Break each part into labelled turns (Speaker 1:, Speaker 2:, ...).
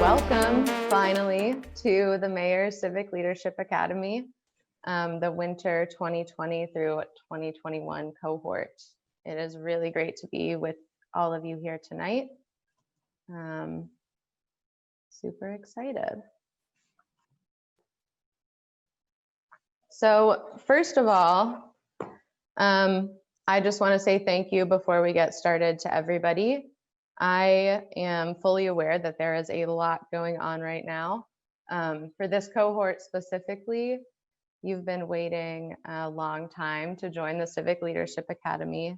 Speaker 1: Welcome finally to the Mayor's Civic Leadership Academy, the winter 2020 through 2021 cohort. It is really great to be with all of you here tonight. Super excited. So first of all, I just want to say thank you before we get started to everybody. I am fully aware that there is a lot going on right now. For this cohort specifically, you've been waiting a long time to join the Civic Leadership Academy.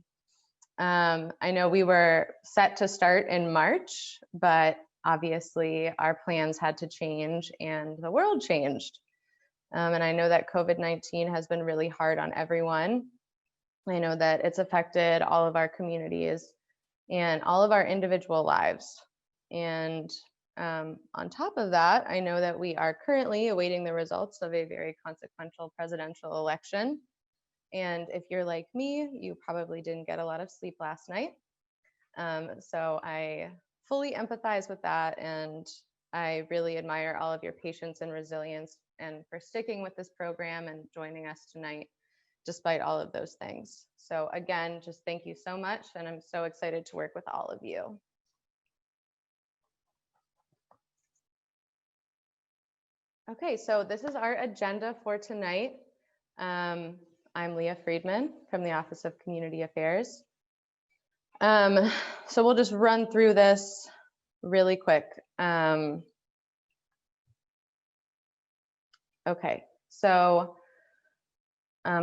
Speaker 1: I know we were set to start in March, but obviously our plans had to change and the world changed. And I know that COVID-19 has been really hard on everyone. I know that it's affected all of our communities and all of our individual lives. And on top of that, I know that we are currently awaiting the results of a very consequential presidential election. And if you're like me, you probably didn't get a lot of sleep last night. So I fully empathize with that. And I really admire all of your patience and resilience and for sticking with this program and joining us tonight, despite all of those things. So again, just thank you so much. And I'm so excited to work with all of you. Okay, so this is our agenda for tonight. I'm Leah Friedman from the Office of Community Affairs. So we'll just run through this really quick. Okay, so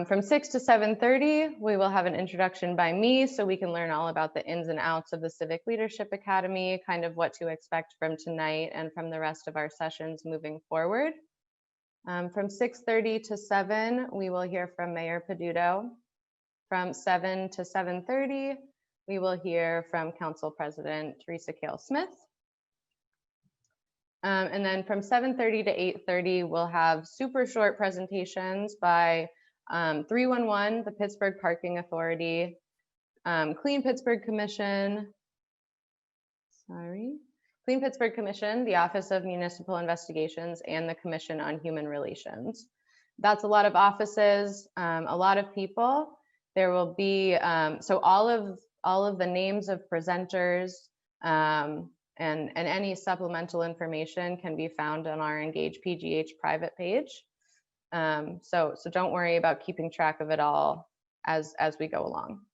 Speaker 1: from 6 to 7:30, we will have an introduction by me so we can learn all about the ins and outs of the Civic Leadership Academy, kind of what to expect from tonight and from the rest of our sessions moving forward. From 6:30 to 7, we will hear from Mayor Peduto. From 7 to 7:30, we will hear from Council President Teresa Cale-Smith. And then from 7:30 to 8:30, we'll have super short presentations by 311, the Pittsburgh Parking Authority, Clean Pittsburgh Commission, Clean Pittsburgh Commission, the Office of Municipal Investigations, and the Commission on Human Relations. That's a lot of offices, a lot of people. There will be, so all of the names of presenters and any supplemental information can be found on our Engage PGH private page. So don't worry about keeping track of it all as we go along.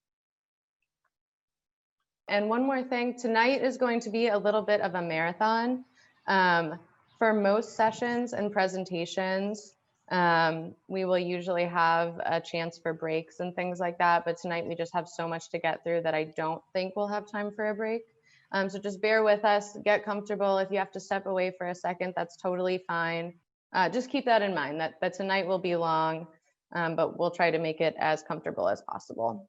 Speaker 1: And one more thing, tonight is going to be a little bit of a marathon. For most sessions and presentations, we will usually have a chance for breaks and things like that, but tonight we just have so much to get through that I don't think we'll have time for a break. So just bear with us, get comfortable. If you have to step away for a second, that's totally fine. Just keep that in mind, that tonight will be long, but we'll try to make it as comfortable as possible.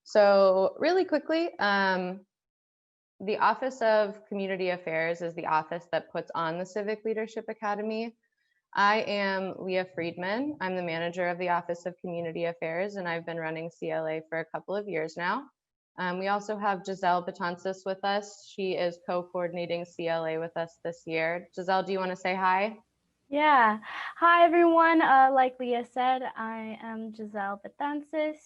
Speaker 1: So really quickly, the Office of Community Affairs is the office that puts on the Civic Leadership Academy. I am Leah Friedman. I'm the manager of the Office of Community Affairs, and I've been running CLA for a couple of years now. We also have Giselle Betances with us. She is co-coordinating CLA with us this year. Giselle, do you want to say hi?
Speaker 2: Yeah. Hi, everyone. Like Leah said, I am Giselle Betances.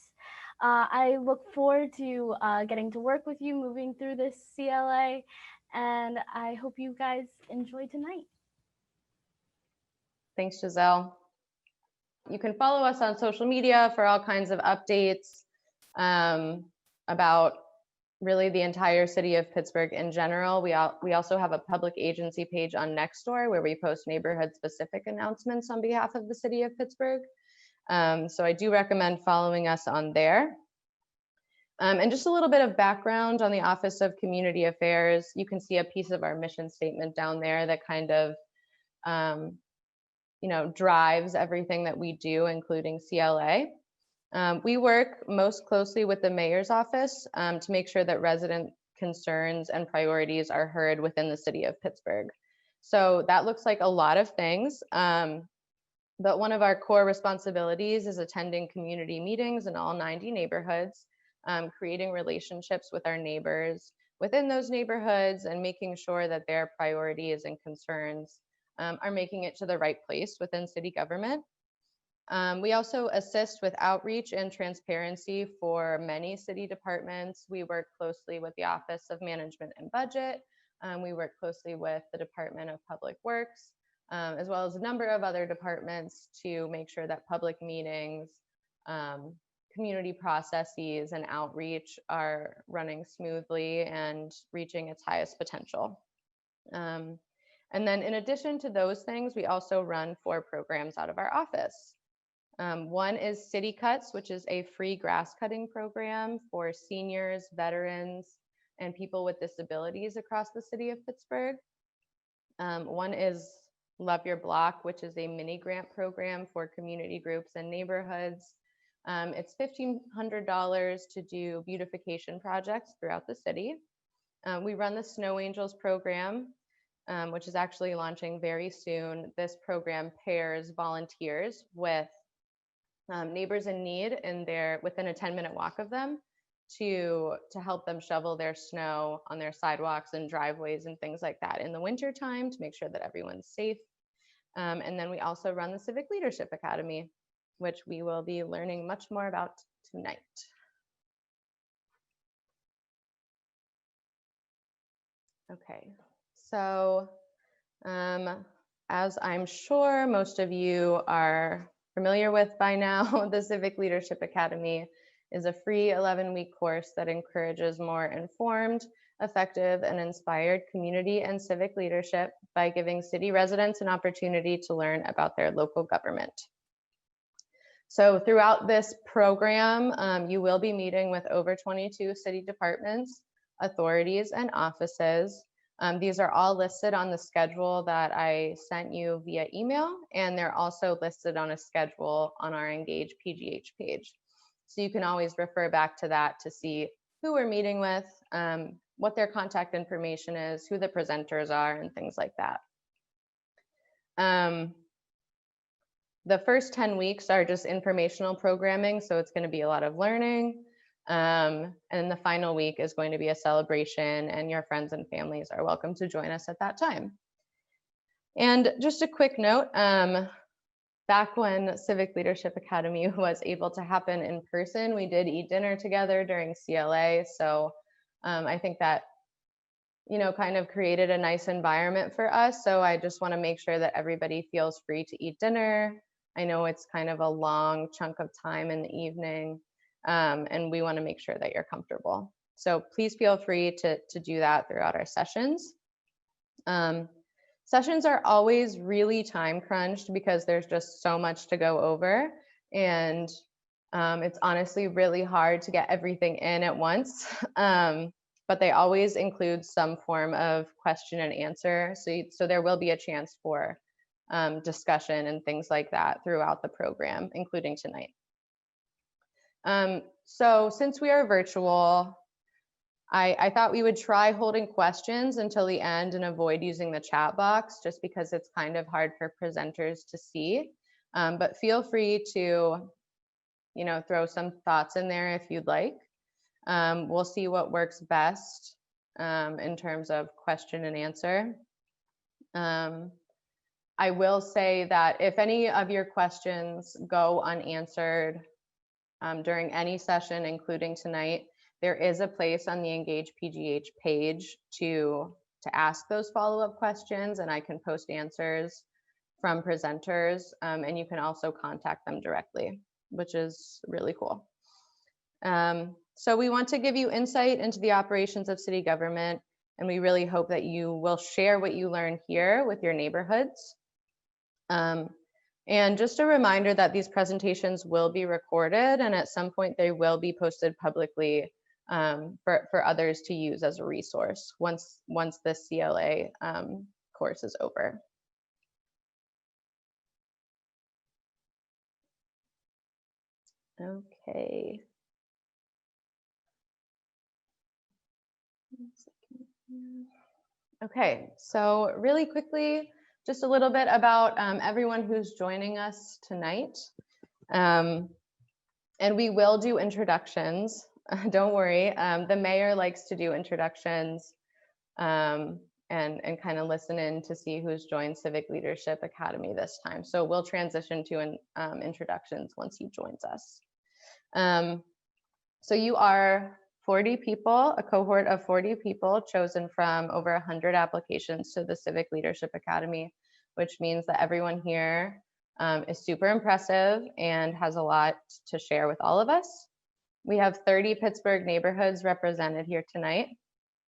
Speaker 2: I look forward to getting to work with you moving through this CLA, and I hope you guys enjoy tonight.
Speaker 1: Thanks, Giselle. You can follow us on social media for all kinds of updates about really the entire city of Pittsburgh in general. We also have a public agency page on Nextdoor where we post neighborhood-specific announcements on behalf of the city of Pittsburgh. So I do recommend following us on there. And just a little bit of background on the Office of Community Affairs. You can see a piece of our mission statement down there that kind of drives everything that we do, including CLA. We work most closely with the mayor's office to make sure that resident concerns and priorities are heard within the city of Pittsburgh. So that looks like a lot of things, but one of our core responsibilities is attending community meetings in all 90 neighborhoods, creating relationships with our neighbors, within those neighborhoods and making sure that their priorities and concerns are making it to the right place within city government. We also assist with outreach and transparency for many city departments. We work closely with the Office of Management and Budget. We work closely with the Department of Public Works, as well as a number of other departments to make sure that public meetings, community processes, and outreach are running smoothly and reaching its highest potential. And then in addition to those things, we also run 4 programs out of our office. One is City Cuts, which is a free grass cutting program for seniors, veterans, and people with disabilities across the city of Pittsburgh. One is Love Your Block, which is a mini grant program for community groups and neighborhoods. It's $1,500 to do beautification projects throughout the city. We run the Snow Angels program, which is actually launching very soon. This program pairs volunteers with neighbors in need within a 10-minute walk of them to help them shovel their snow on their sidewalks and driveways and things like that in the winter time to make sure that everyone's safe. And then we also run the Civic Leadership Academy, which we will be learning much more about tonight. Okay, so as I'm sure most of you are familiar with by now, the Civic Leadership Academy is a free 11-week course that encourages more informed, effective, and inspired community and civic leadership by giving city residents an opportunity to learn about their local government. So throughout this program, you will be meeting with over 22 city departments, authorities, and offices. These are all listed on the schedule that I sent you via email, and they're also listed on a schedule on our Engage PGH page. So you can always refer back to that to see who we're meeting with, what their contact information is, who the presenters are, and things like that. The first 10 weeks are just informational programming, so it's going to be a lot of learning. And the final week is going to be a celebration, and your friends and families are welcome to join us at that time. And just a quick note, back when Civic Leadership Academy was able to happen in person, we did eat dinner together during CLA. So I think that, kind of created a nice environment for us. So I just want to make sure that everybody feels free to eat dinner. I know it's kind of a long chunk of time in the evening, and we want to make sure that you're comfortable. So please feel free to do that throughout our sessions. Sessions are always really time crunched because there's just so much to go over, and it's honestly really hard to get everything in at once. But they always include some form of question and answer. So there will be a chance for discussion and things like that throughout the program, including tonight. So since we are virtual, I thought we would try holding questions until the end and avoid using the chat box, just because it's kind of hard for presenters to see. But feel free to, throw some thoughts in there if you'd like. We'll see what works best in terms of question and answer. I will say that if any of your questions go unanswered during any session, including tonight, there is a place on the Engage PGH page to ask those follow-up questions, and I can post answers from presenters, and you can also contact them directly, which is really cool. So we want to give you insight into the operations of city government, and we really hope that you will share what you learn here with your neighborhoods. And just a reminder that these presentations will be recorded, and at some point they will be posted publicly for others to use as a resource once the CLA course is over. Okay. Okay, so really quickly, just a little bit about everyone who's joining us tonight. And we will do introductions Don't worry. The mayor likes to do introductions and kind of listen in to see who's joined Civic Leadership Academy this time. So we'll transition to introductions once he joins us. So you are 40 people, a cohort of 40 people chosen from over 100 applications to the Civic Leadership Academy, which means that everyone here is super impressive and has a lot to share with all of us. We have 30 Pittsburgh neighborhoods represented here tonight,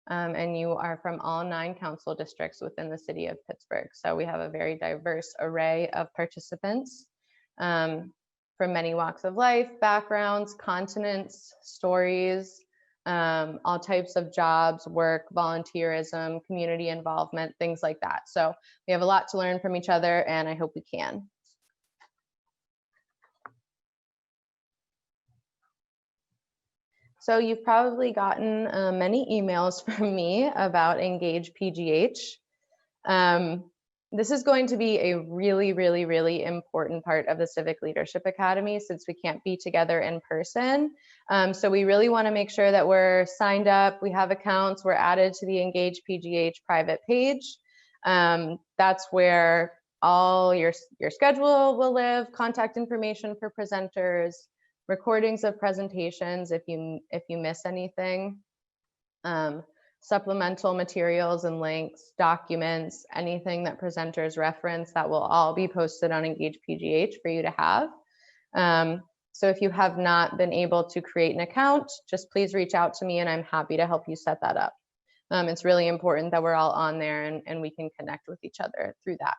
Speaker 1: and you are from all 9 council districts within the city of Pittsburgh. So we have a very diverse array of participants from many walks of life, backgrounds, continents, stories, all types of jobs, work, volunteerism, community involvement, things like that. So we have a lot to learn from each other, and I hope we can. So you've probably gotten many emails from me about Engage PGH. This is going to be a really, really, really important part of the Civic Leadership Academy since we can't be together in person. So we really want to make sure that we're signed up, we have accounts, we're added to the Engage PGH private page. That's where all your schedule will live, contact information for presenters, recordings of presentations if you miss anything, supplemental materials and links, documents, anything that presenters reference, that will all be posted on Engage PGH for you to have. So if you have not been able to create an account, just please reach out to me and I'm happy to help you set that up. It's really important that we're all on there and we can connect with each other through that.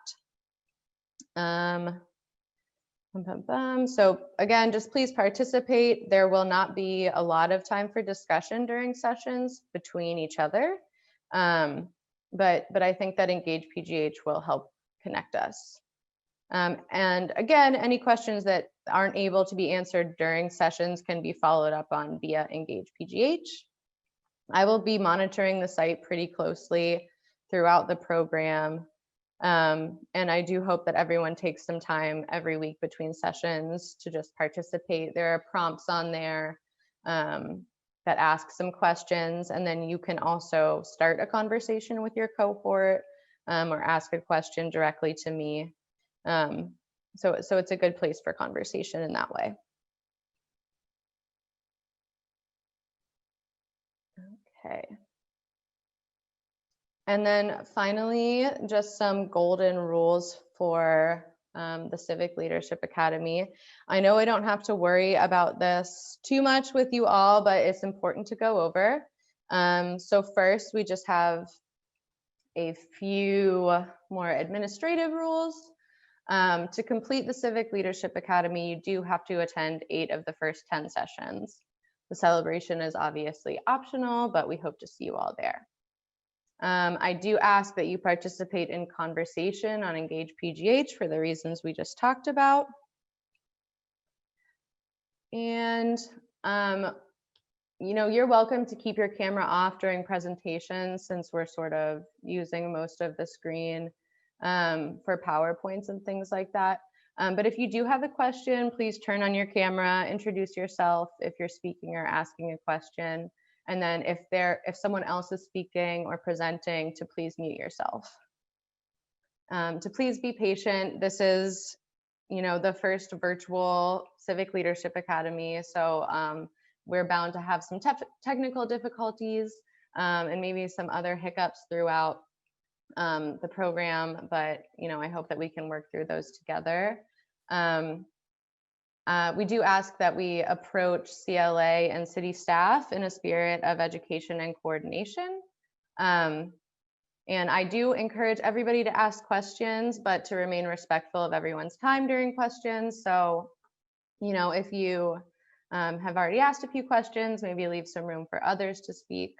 Speaker 1: So again, just please participate. There will not be a lot of time for discussion during sessions between each other. But I think that Engage PGH will help connect us. And again, any questions that aren't able to be answered during sessions can be followed up on via Engage PGH. I will be monitoring the site pretty closely throughout the program. And I do hope that everyone takes some time every week between sessions to just participate. There are prompts on there that ask some questions, and then you can also start a conversation with your cohort or ask a question directly to me. So it's a good place for conversation in that way. Okay. And then finally, just some golden rules for the Civic Leadership Academy. I know I don't have to worry about this too much with you all, but it's important to go over. So first, we just have a few more administrative rules. To complete the Civic Leadership Academy, you do have to attend 8 of the first 10 sessions. The celebration is obviously optional, but we hope to see you all there. I do ask that you participate in conversation on Engage PGH for the reasons we just talked about. And, you're welcome to keep your camera off during presentations since we're sort of using most of the screen for PowerPoints and things like that. But if you do have a question, please turn on your camera, introduce yourself if you're speaking or asking a question. And then if someone else is speaking or presenting, to please mute yourself. To please be patient. This is, the first virtual Civic Leadership Academy. So we're bound to have some technical difficulties and maybe some other hiccups throughout the program, but I hope that we can work through those together. We do ask that we approach CLA and city staff in a spirit of education and coordination. And I do encourage everybody to ask questions, but to remain respectful of everyone's time during questions. So, if you have already asked a few questions, maybe leave some room for others to speak.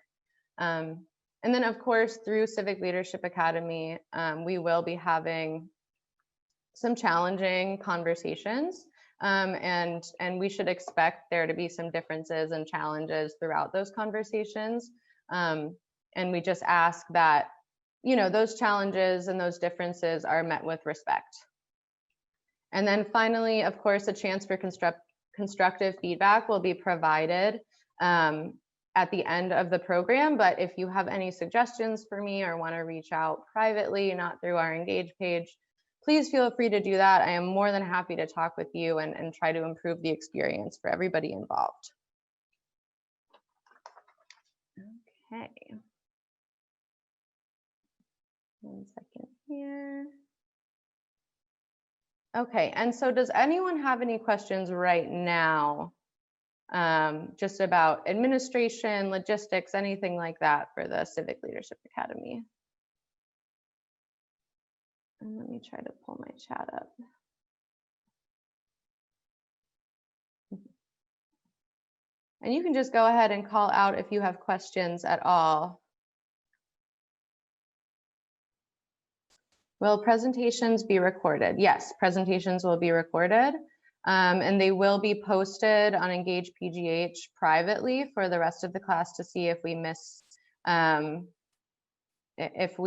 Speaker 1: And then, of course, through Civic Leadership Academy, we will be having some challenging conversations. And we should expect there to be some differences and challenges throughout those conversations. And we just ask that, those challenges and those differences are met with respect. And then finally, of course, a chance for constructive feedback will be provided at the end of the program. But if you have any suggestions for me or want to reach out privately, not through our Engage page, please feel free to do that. I am more than happy to talk with you and try to improve the experience for everybody involved. Okay. 1 second here. Okay, and so does anyone have any questions right now? Just about administration, logistics, anything like that for the Civic Leadership Academy? And let me try to pull my chat up. And you can just go ahead and call out if you have questions at all. Will presentations be recorded? Yes, presentations will be recorded. And they will be posted on Engage PGH privately for the rest of the class to see if we miss, if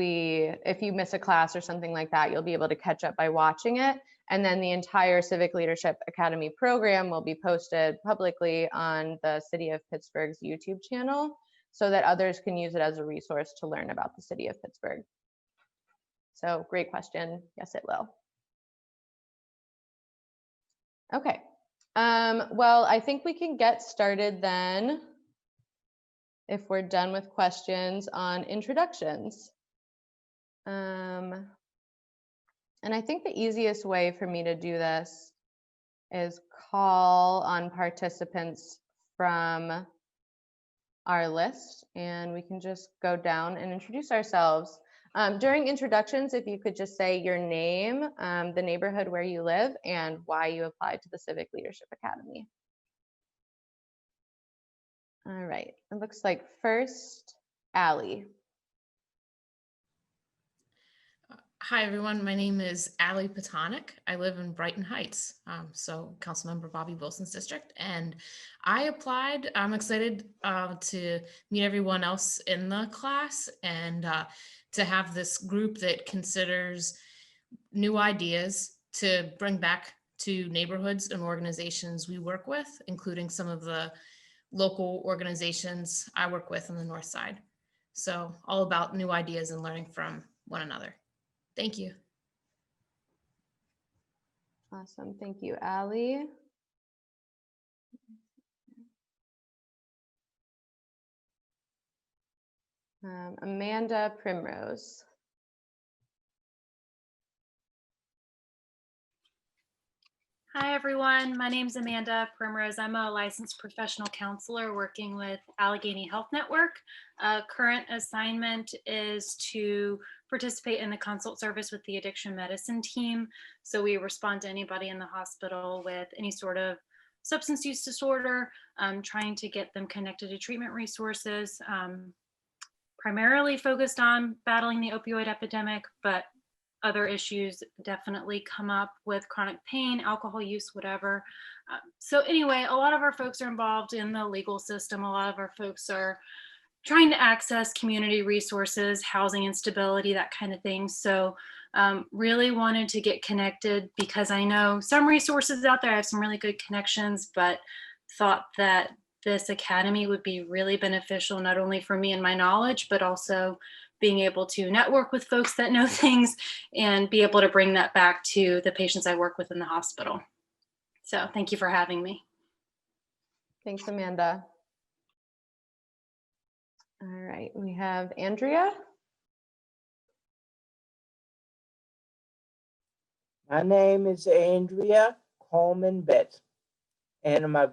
Speaker 1: you miss a class or something like that, you'll be able to catch up by watching it. And then the entire Civic Leadership Academy program will be posted publicly on the City of Pittsburgh's YouTube channel so that others can use it as a resource to learn about the City of Pittsburgh. So great question. Yes, it will. Okay. Well, I think we can get started then if we're done with questions on introductions. And I think the easiest way for me to do this is call on participants from our list, and we can just go down and introduce ourselves. During introductions, if you could just say your name, the neighborhood where you live, and why you applied to the Civic Leadership Academy. All right, it looks like first, Allie.
Speaker 3: Hi, everyone. My name is Allie Patonic. I live in Brighton Heights, so Councilmember Bobby Wilson's district. And I applied. I'm excited to meet everyone else in the class and to have this group that considers new ideas to bring back to neighborhoods and organizations we work with, including some of the local organizations I work with on the North Side. So all about new ideas and learning from one another. Thank you.
Speaker 1: Awesome. Thank you, Allie. Amanda Primrose.
Speaker 4: Hi, everyone. My name is Amanda Primrose. I'm a licensed professional counselor working with Allegheny Health Network. Current assignment is to participate in the consult service with the addiction medicine team. So we respond to anybody in the hospital with any sort of substance use disorder, trying to get them connected to treatment resources, primarily focused on battling the opioid epidemic, but other issues definitely come up with chronic pain, alcohol use, whatever. So anyway, a lot of our folks are involved in the legal system. A lot of our folks are trying to access community resources, housing instability, that kind of thing. So really wanted to get connected because I know some resources out there. I have some really good connections, but thought that this academy would be really beneficial, not only for me and my knowledge, but also being able to network with folks that know things and be able to bring that back to the patients I work with in the hospital. So thank you for having me.
Speaker 1: Thanks, Amanda. All right, we have Andrea.
Speaker 5: My name is Andrea Coleman Betts, and I'm a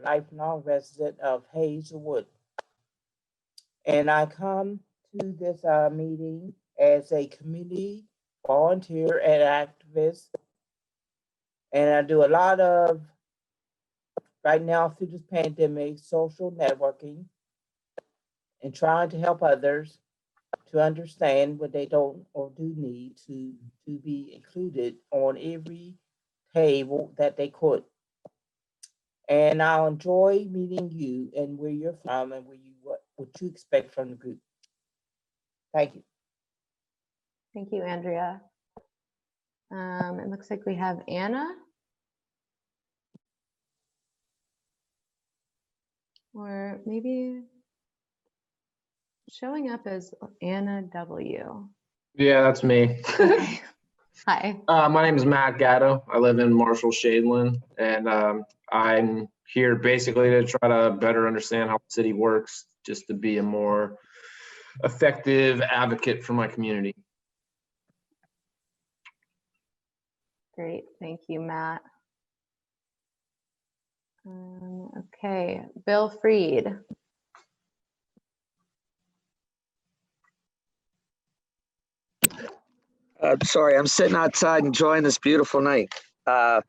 Speaker 5: lifelong resident of Hazelwood. And I come to this meeting as a community volunteer and activist. And I do a lot of, right now through this pandemic, social networking and trying to help others to understand what they don't or do need to be included on every table that they could. And I'll enjoy meeting you and where you're from and where what you expect from the group. Thank you.
Speaker 1: Thank you, Andrea. It looks like we have Anna. Or maybe showing up as Anna W.
Speaker 6: Yeah, that's me.
Speaker 1: Okay. Hi.
Speaker 6: My name is Matt Gatto. I live in Marshall Shadeland, and I'm here basically to try to better understand how the city works, just to be a more effective advocate for my community.
Speaker 1: Great. Thank you, Matt. Okay. Bill Freed.
Speaker 7: Sorry, I'm sitting outside enjoying this beautiful night. Hi,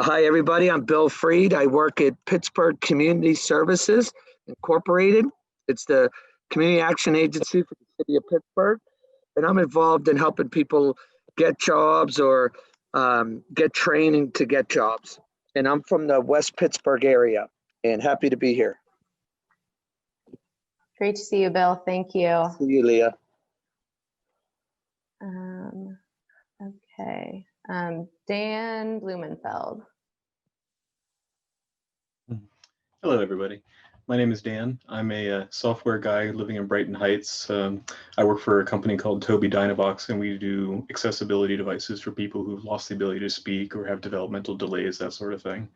Speaker 7: everybody. I'm Bill Freed. I work at Pittsburgh Community Services Incorporated. It's the community action agency for the city of Pittsburgh. And I'm involved in helping people get jobs or get training to get jobs. And I'm from the West Pittsburgh area and happy to be here.
Speaker 1: Great to see you, Bill. Thank you.
Speaker 7: See you, Leah.
Speaker 1: Okay. Dan Blumenfeld.
Speaker 8: Hello, everybody. My name is Dan. I'm a software guy living in Brighton Heights. I work for a company called Tobii Dynavox, and we do accessibility devices for people who've lost the ability to speak or have developmental delays, that sort of thing.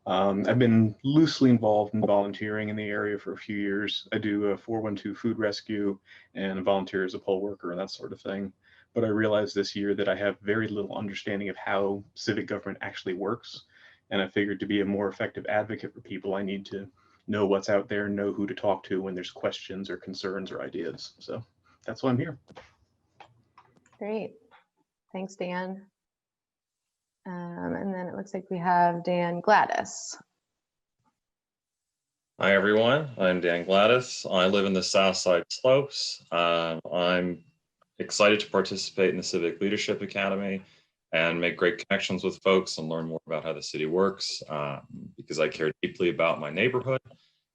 Speaker 8: I've been loosely involved in volunteering in the area for a few years. I do a 412 food rescue and volunteer as a poll worker and that sort of thing. But I realized this year that I have very little understanding of how civic government actually works. And I figured to be a more effective advocate for people, I need to know what's out there, know who to talk to when there's questions or concerns or ideas. So that's why I'm here.
Speaker 1: Great. Thanks, Dan. And then it looks like we have Dan Gladys.
Speaker 9: Hi, everyone. I'm Dan Gladys. I live in the South Side Slopes. I'm excited to participate in the Civic Leadership Academy and make great connections with folks and learn more about how the city works because I care deeply about my neighborhood.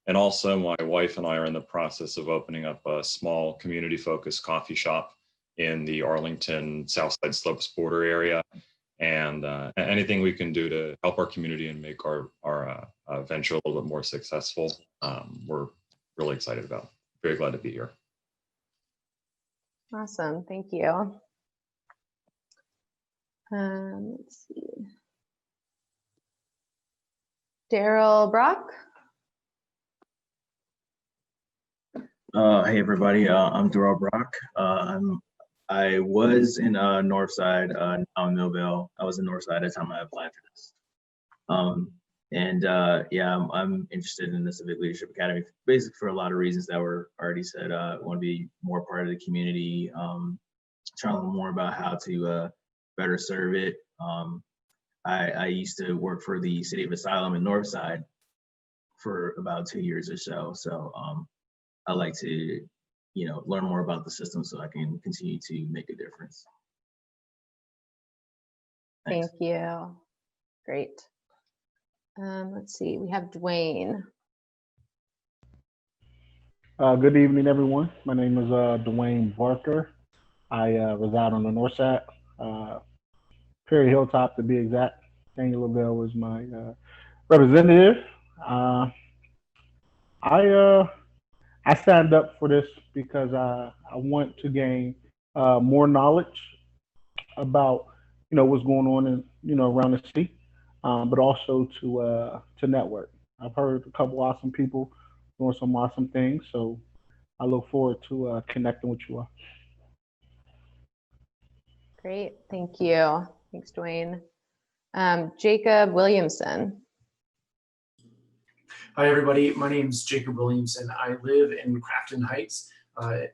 Speaker 9: And also my wife and I are in the process of opening up a small community-focused coffee shop in the Arlington Southside Slopes border area. And anything we can do to help our community and make our venture a little bit more successful, we're really excited about. Very glad to be here.
Speaker 1: Awesome. Thank you. Let's see. Darrell Brock.
Speaker 10: Hey everybody, I'm Darrell Brock. I was in Northside, now in Millville. I was in Northside at the time I applied for this. Yeah, I'm interested in the Civic Leadership Academy, basically for a lot of reasons that were already said. I want to be more part of the community, trying to learn more about how to better serve it. I used to work for the City of Asylum in Northside for about 2 years or so. So I like to, learn more about the system so I can continue to make a difference. Thanks.
Speaker 1: Thank you. Great. Let's see, we have Dwayne.
Speaker 11: Good evening, everyone. My name is Dwayne Barker. I reside on the north side, Perry Hilltop to be exact. Daniel LaBelle was my representative. I signed up for this because I want to gain more knowledge about what's going on in around the city, but also to network. I've heard a couple awesome people doing some awesome things, so I look forward to connecting with you all.
Speaker 1: Great, thank you. Thanks, Dwayne. Jacob Williamson.
Speaker 12: Hi, everybody. My name is Jacob Williamson. I live in Crafton Heights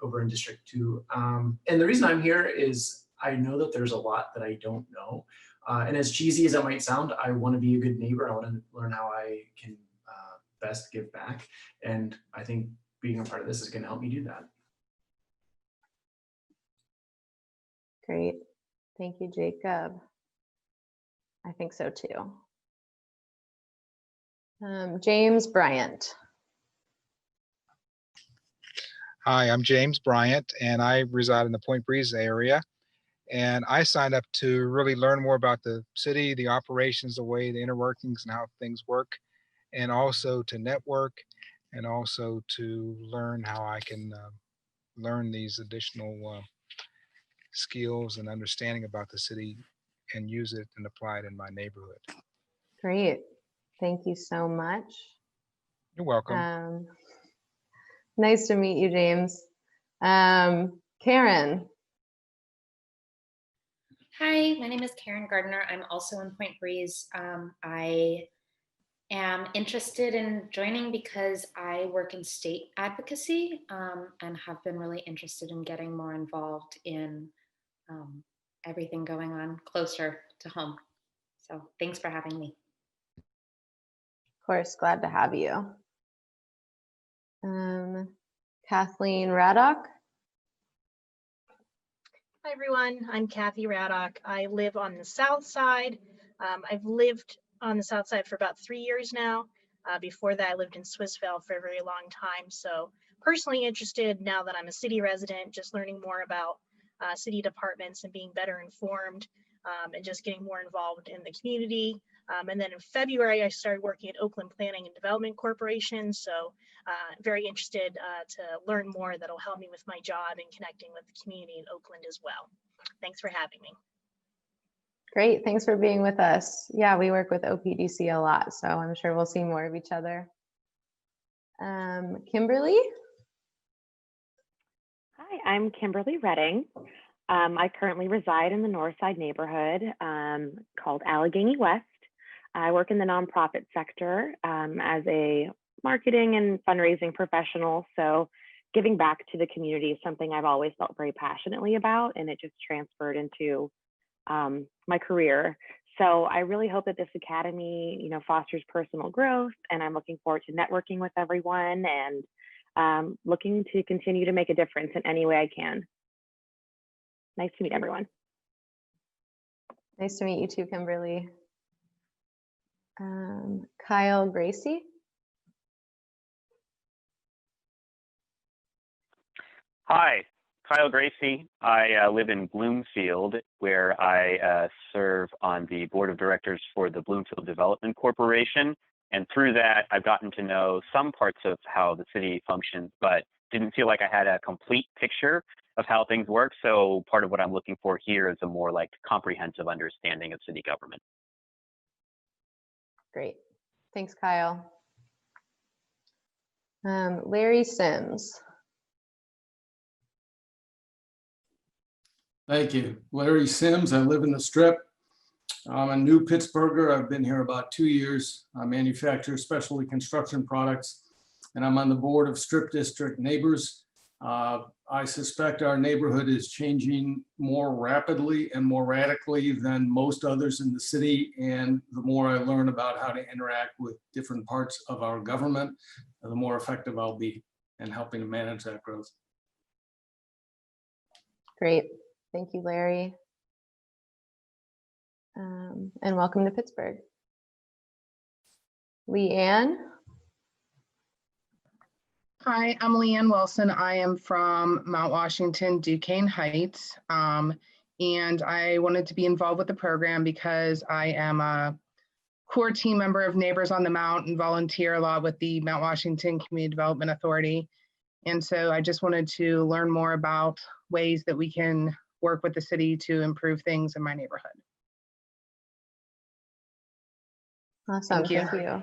Speaker 12: over in District 2. And the reason I'm here is I know that there's a lot that I don't know. And as cheesy as that might sound, I want to be a good neighbor. I want to learn how I can best give back. And I think being a part of this is going to help me do that.
Speaker 1: Great. Thank you, Jacob. I think so too. James Bryant.
Speaker 13: Hi, I'm James Bryant, and I reside in the Point Breeze area. And I signed up to really learn more about the city, the operations, the way, the inner workings and how things work, and also to network and also to learn how I can learn these additional skills and understanding about the city and use it and apply it in my neighborhood.
Speaker 1: Great. Thank you so much.
Speaker 13: You're welcome.
Speaker 1: Nice to meet you, James. Karen.
Speaker 14: Hi, my name is Karen Gardner. I'm also in Point Breeze. I am interested in joining because I work in state advocacy and have been really interested in getting more involved in everything going on closer to home. So thanks for having me.
Speaker 1: Of course, glad to have you. Kathleen Raddock.
Speaker 15: Hi everyone, I'm Kathy Raddock. I live on the south side. I've lived on the south side for about 3 years now. Before that, I lived in Swissvale for a very long time. So personally interested now that I'm a city resident, just learning more about city departments and being better informed and just getting more involved in the community. And then in February, I started working at Oakland Planning and Development Corporation. So very interested to learn more that'll help me with my job and connecting with the community in Oakland as well. Thanks for having me.
Speaker 1: Great, thanks for being with us. Yeah, we work with OPDC a lot, so I'm sure we'll see more of each other. Kimberly?
Speaker 16: Hi, I'm Kimberly Redding. I currently reside in the Northside neighborhood called Allegheny West. I work in the nonprofit sector as a marketing and fundraising professional. So giving back to the community is something I've always felt very passionately about, and it just transferred into my career. So I really hope that this academy, fosters personal growth, and I'm looking forward to networking with everyone and looking to continue to make a difference in any way I can. Nice to meet everyone.
Speaker 1: Nice to meet you too, Kimberly. Kyle Gracie.
Speaker 17: Hi, Kyle Gracie. I live in Bloomfield, where I serve on the board of directors for the Bloomfield Development Corporation. And through that, I've gotten to know some parts of how the city functions, but didn't feel like I had a complete picture of how things work. So part of what I'm looking for here is a more comprehensive understanding of city government.
Speaker 1: Great. Thanks, Kyle. Larry Sims.
Speaker 18: Thank you. Larry Sims. I live in the Strip. I'm a new Pittsburgher. I've been here about 2 years. I manufacture specialty construction products, and I'm on the board of Strip District Neighbors. I suspect our neighborhood is changing more rapidly and more radically than most others in the city. And the more I learn about how to interact with different parts of our government, the more effective I'll be in helping to manage that growth.
Speaker 1: Great. Thank you, Larry. And welcome to Pittsburgh. Leanne.
Speaker 19: Hi, I'm Leanne Wilson. I am from Mount Washington, Duquesne Heights. And I wanted to be involved with the program because I am a core team member of Neighbors on the Mount and volunteer a lot with the Mount Washington Community Development Authority. And so I just wanted to learn more about ways that we can work with the city to improve things in my neighborhood.
Speaker 1: Awesome, thank you.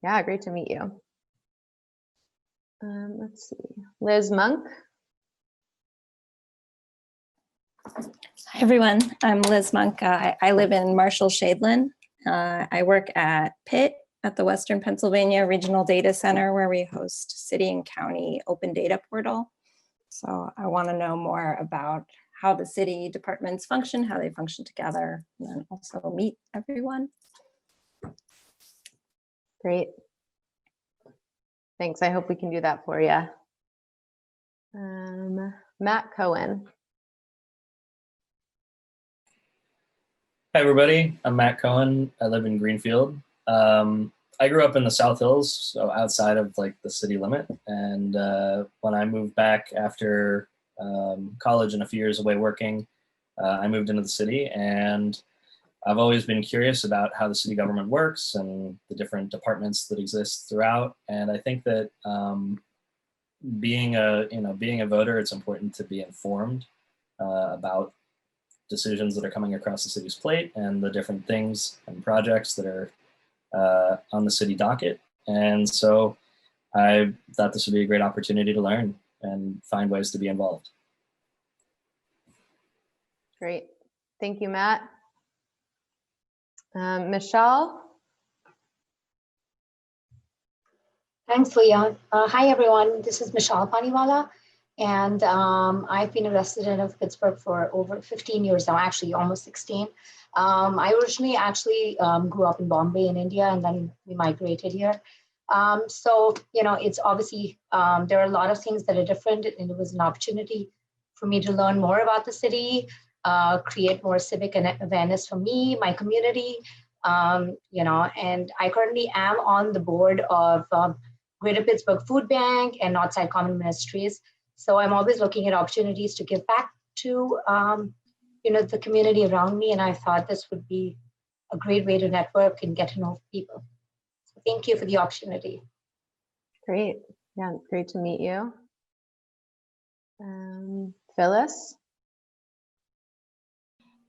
Speaker 1: Yeah, great to meet you. Let's see, Liz Monk.
Speaker 20: Hi everyone, I'm Liz Monk. I live in Marshall-Shadeland. I work at Pitt at the Western Pennsylvania Regional Data Center, where we host city and county open data portal. So I want to know more about how the city departments function, how they function together, and then also meet everyone.
Speaker 1: Great. Thanks. I hope we can do that for you. Matt Cohen.
Speaker 21: Hi, everybody. I'm Matt Cohen. I live in Greenfield. I grew up in the South Hills, so outside of the city limit. And when I moved back after college and a few years away working, I moved into the city, and I've always been curious about how the city government works and the different departments that exist throughout. And I think that being a voter, it's important to be informed about decisions that are coming across the city's plate and the different things and projects that are on the city docket. And so I thought this would be a great opportunity to learn and find ways to be involved.
Speaker 1: Great. Thank you, Matt. Michelle?
Speaker 2: Thanks, Leon. Hi, everyone. This is Michelle Paniwala, and I've been a resident of Pittsburgh for over 15 years now, actually almost 16. I originally grew up in Bombay in India, and then we migrated here. So, it's obviously, there are a lot of things that are different, and it was an opportunity for me to learn more about the city, create more civic awareness for me, my community, and I currently am on the board of Greater Pittsburgh Food Bank and Northside Common Ministries. So I'm always looking at opportunities to give back to, the community around me. And I thought this would be a great way to network and get to know people. So thank you for the opportunity.
Speaker 1: Great. Yeah, great to meet you. Phyllis?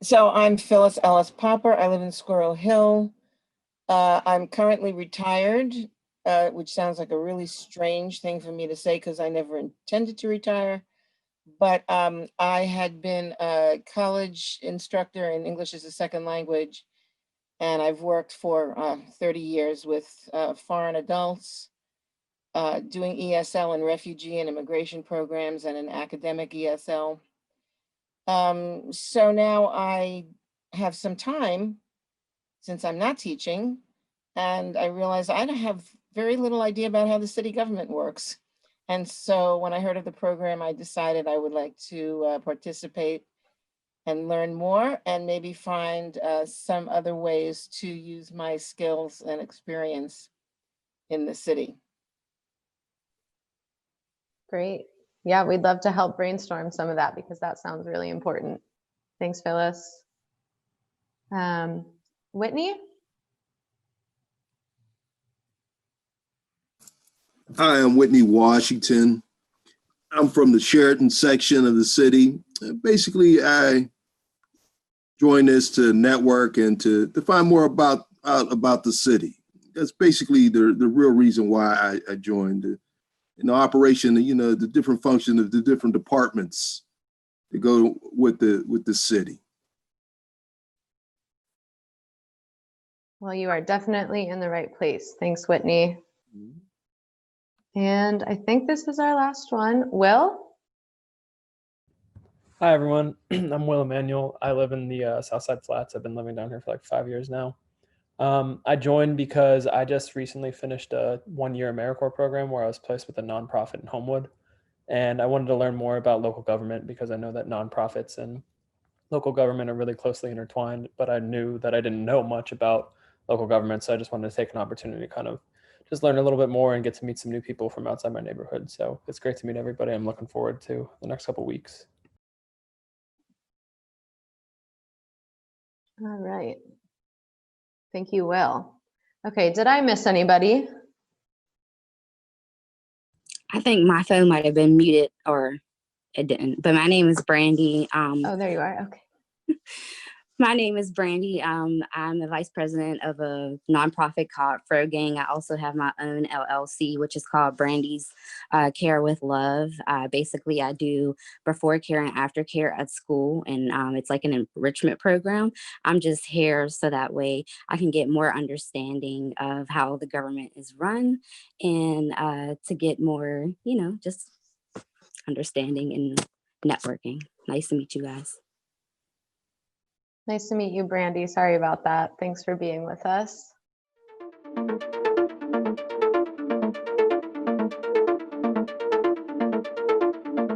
Speaker 5: So I'm Phyllis Ellis Popper. I live in Squirrel Hill. I'm currently retired, which sounds like a really strange thing for me to say because I never intended to retire. But I had been a college instructor in English as a second language, and I've worked for 30 years with foreign adults, doing ESL and refugee and immigration programs and an academic ESL. So now I have some time since I'm not teaching, and I realize I have very little idea about how the city government works. And so when I heard of the program, I decided I would like to participate and learn more and maybe find some other ways to use my skills and experience in the city.
Speaker 1: Great. Yeah, we'd love to help brainstorm some of that because that sounds really important. Thanks, Phyllis. Whitney?
Speaker 22: Hi, I'm Whitney Washington. I'm from the Sheraton section of the city. Basically, I joined this to network and to find more about the city. That's basically the real reason why I joined the operation, the different function of the different departments that go with the city.
Speaker 1: Well, you are definitely in the right place. Thanks, Whitney. And I think this is our last one. Will?
Speaker 23: Hi, everyone. I'm Will Emanuel. I live in the Southside Flats. I've been living down here for like 5 years now. I joined because I just recently finished a one-year AmeriCorps program where I was placed with a nonprofit in Homewood. And I wanted to learn more about local government because I know that nonprofits and local government are really closely intertwined, but I knew that I didn't know much about local government. So I just wanted to take an opportunity to kind of just learn a little bit more and get to meet some new people from outside my neighborhood. So it's great to meet everybody. I'm looking forward to the next couple of weeks.
Speaker 1: All right. Thank you, Will. Okay, did I miss anybody?
Speaker 24: I think my phone might have been muted or it didn't, but my name is Brandy.
Speaker 1: Oh, there you are. Okay.
Speaker 24: My name is Brandy. I'm the vice president of a nonprofit called Fro Gang. I also have my own LLC, which is called Brandy's Care with Love. Basically, I do before care and after care at school, and it's like an enrichment program. I'm just here so that way I can get more understanding of how the government is run and to get more, just understanding and networking. Nice to meet you guys.
Speaker 1: Nice to meet you, Brandy. Sorry about that. Thanks for being with us.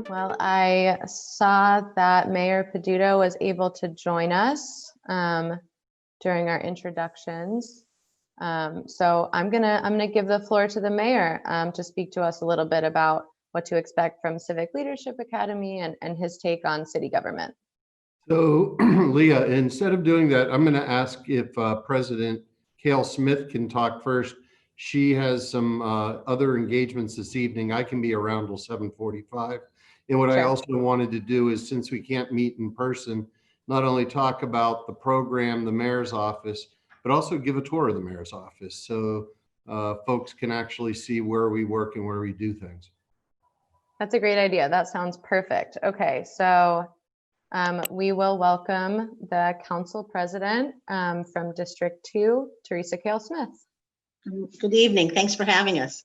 Speaker 1: Well, I saw that Mayor Peduto was able to join us during our introductions. So I'm gonna give the floor to the mayor to speak to us a little bit about what to expect from Civic Leadership Academy and his take on city government.
Speaker 3: So Leah, instead of doing that, I'm going to ask if President Cale Smith can talk first. She has some other engagements this evening. I can be around till 7:45. And what I
Speaker 1: Sure.
Speaker 3: also wanted to do is, since we can't meet in person, not only talk about the program, the mayor's office, but also give a tour of the mayor's office so folks can actually see where we work and where we do things.
Speaker 1: That's a great idea. That sounds perfect. Okay, so we will welcome the council president from District 2, Teresa Cale Smith.
Speaker 4: Good evening. Thanks for having us.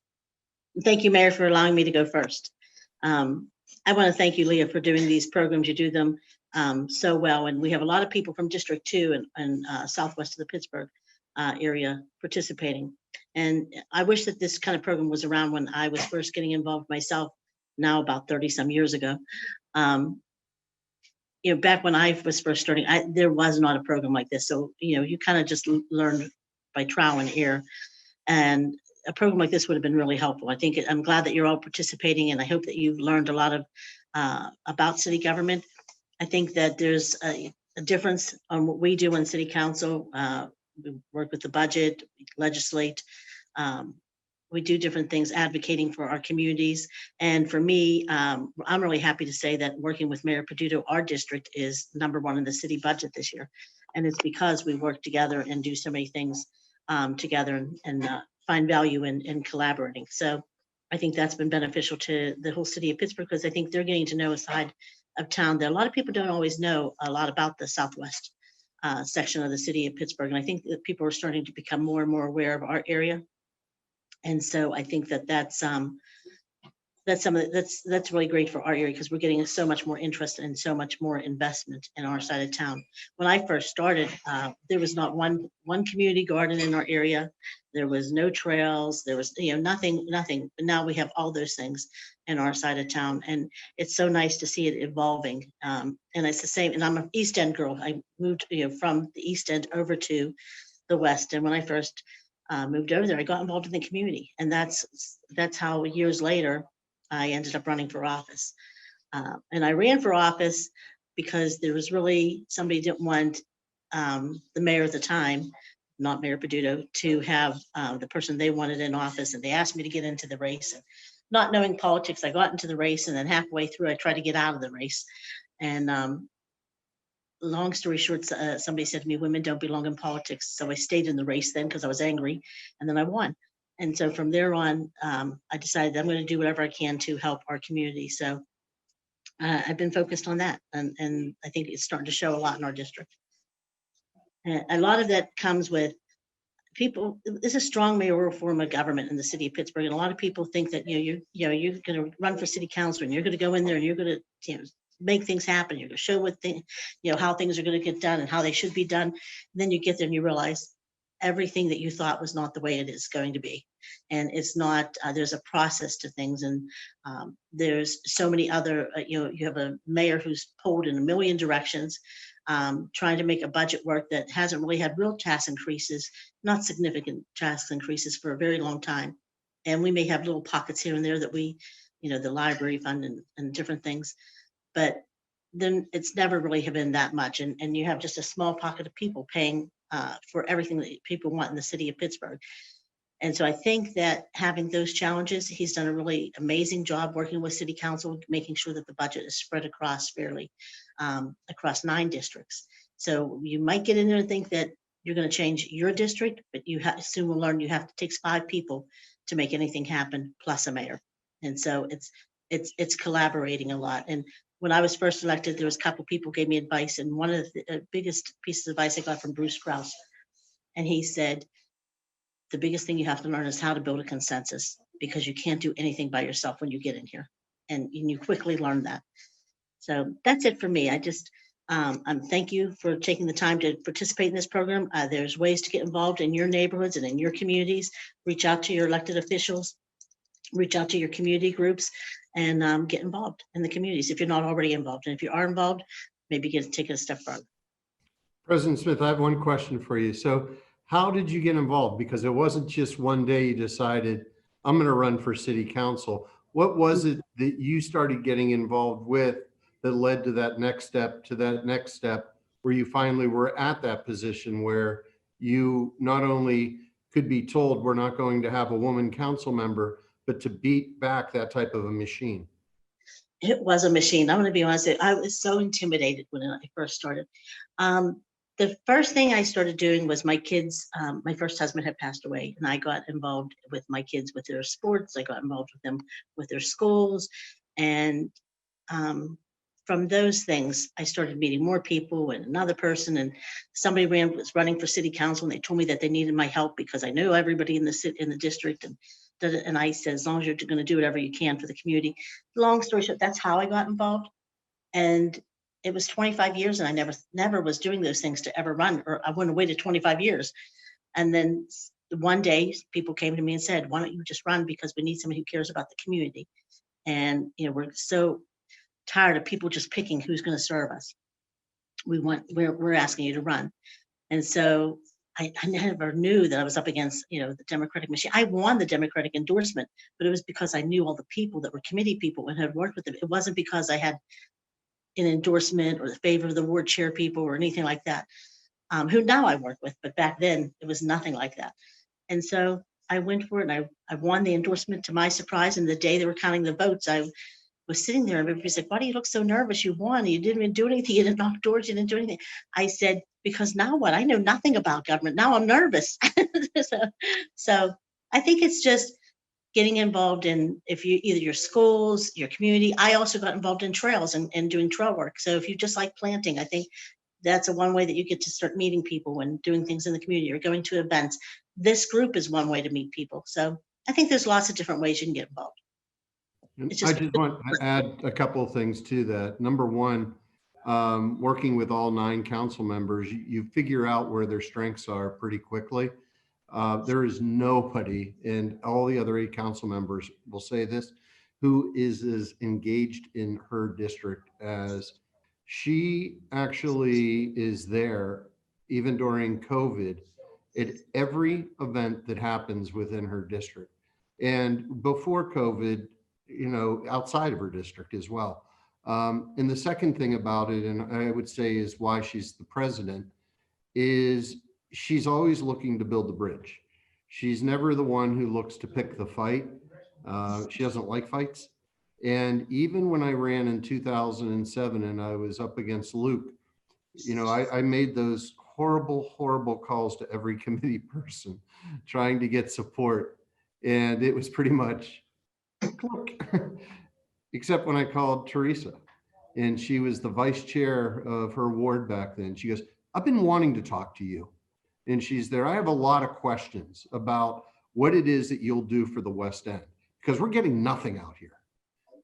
Speaker 4: Thank you, Mayor, for allowing me to go first. I want to thank you, Leah, for doing these programs. You do them so well. And we have a lot of people from District 2 and southwest of the Pittsburgh area participating. And I wish that this kind of program was around when I was first getting involved myself, now about 30 some years ago. You know, back when I was first starting, there was not a program like this. So, you know, you kind of just learn by trial and error. And a program like this would have been really helpful. I'm glad that you're all participating, and I hope that you've learned a lot of about city government. I think that there's a difference on what we do in city council. We work with the budget, we legislate, we do different things advocating for our communities. And for me, I'm really happy to say that working with Mayor Peduto, our district is #1 in the city budget this year. And it's because we work together and do so many things together and find value in collaborating. So I think that's been beneficial to the whole city of Pittsburgh, because I think they're getting to know a side of town that a lot of people don't always know a lot about the southwest section of the city of Pittsburgh. And I think that people are starting to become more and more aware of our area. And so I think that that's really great for our area, because we're getting so much more interest and so much more investment in our side of town. When I first started, there was not one community garden in our area. There was no trails. There was nothing. But now we have all those things in our side of town, and it's so nice to see it evolving. And it's the same. And I'm an East End girl. I moved from the East End over to the West, and when I first moved over there, I got involved in the community, and that's how years later I ended up running for office. And I ran for office because there was really somebody didn't want the mayor at the time, not Mayor Peduto, to have the person they wanted in office. And they asked me to get into the race. And not knowing politics, I got into the race, and then halfway through, I tried to get out of the race. And long story short, somebody said to me, women don't belong in politics. So I stayed in the race then because I was angry, and then I won. And so from there on, I decided I'm going to do whatever I can to help our community. So I've been focused on that. And I think it's starting to show a lot in our district. And a lot of that comes with people. There's a strong mayoral form of government in the city of Pittsburgh. And a lot of people think that, you're going to run for city council, and you're going to go in there and you're going to make things happen. You're going to show how things are going to get done and how they should be done. And then you get there and you realize everything that you thought was not the way it is going to be. And it's not, there's a process to things. And there's so many other, you have a mayor who's pulled in a million directions, trying to make a budget work that hasn't really had real tax increases, not significant tax increases for a very long time. And we may have little pockets here and there that we, the library fund and different things, but then it's never really have been that much. And you have just a small pocket of people paying for everything that people want in the city of Pittsburgh. And so I think that having those challenges, he's done a really amazing job working with city council, making sure that the budget is spread across fairly across 9 districts. So you might get in there and think that you're going to change your district, but you soon will learn you have to take 5 people to make anything happen, plus a mayor. And so it's collaborating a lot. And when I was first elected, there was a couple people gave me advice, and one of the biggest pieces of advice I got from Bruce Krause, and he said, the biggest thing you have to learn is how to build a consensus, because you can't do anything by yourself when you get in here, and you quickly learn that. So that's it for me. I just thank you for taking the time to participate in this program. There's ways to get involved in your neighborhoods and in your communities. Reach out to your elected officials, reach out to your community groups, and get involved in the communities if you're not already involved. And if you are involved, maybe take it a step further.
Speaker 3: President Smith, I have one question for you. So how did you get involved? Because it wasn't just one day you decided, I'm going to run for city council. What was it that you started getting involved with that led to that next step, where you finally were at that position where you not only could be told we're not going to have a woman council member, but to beat back that type of a machine?
Speaker 4: It was a machine. I'm going to be honest. I was so intimidated when I first started. The first thing I started doing was my kids, my first husband had passed away, and I got involved with my kids with their sports. I got involved with them with their schools. And from those things, I started meeting more people and another person, and somebody was running for city council, and they told me that they needed my help because I knew everybody in the district. And I said, as long as you're going to do whatever you can for the community. Long story short, that's how I got involved. And it was 25 years, and I never was doing those things to ever run, or I wouldn't have waited 25 years. And then one day people came to me and said, why don't you just run, because we need somebody who cares about the community. And, we're so tired of people just picking who's going to serve us. We're asking you to run. And so I never knew that I was up against, the Democratic machine. I won the Democratic endorsement, but it was because I knew all the people that were committee people and had worked with them. It wasn't because I had an endorsement or the favor of the ward chair people or anything like that, who now I work with, but back then it was nothing like that. And so I went for it, and I won the endorsement to my surprise. And the day they were counting the votes, I was sitting there, and everybody's like, why do you look so nervous? You won, you didn't even do anything, you didn't knock doors, you didn't do anything. I said, because now what? I know nothing about government. Now I'm nervous. So I think it's just getting involved in, if you either your schools, your community. I also got involved in trails and doing trail work. So if you just like planting, I think that's one way that you get to start meeting people and doing things in the community or going to events. This group is one way to meet people. So I think there's lots of different ways you can get involved.
Speaker 3: I just want to add a couple of things to that. Number one, working with all 9 council members, you figure out where their strengths are pretty quickly. There is nobody, and all the other 8 council members will say this, who is as engaged in her district as she actually is there, even during COVID, at every event that happens within her district. And before COVID, outside of her district as well. And the second thing about it, and I would say is why she's the president, is she's always looking to build the bridge. She's never the one who looks to pick the fight. She doesn't like fights. And even when I ran in 2007 and I was up against Luke, I made those horrible, horrible calls to every committee person trying to get support. And it was pretty much click, except when I called Teresa, and she was the vice chair of her ward back then. She goes, I've been wanting to talk to you. And she's there. I have a lot of questions about what it is that you'll do for the West End, because we're getting nothing out here.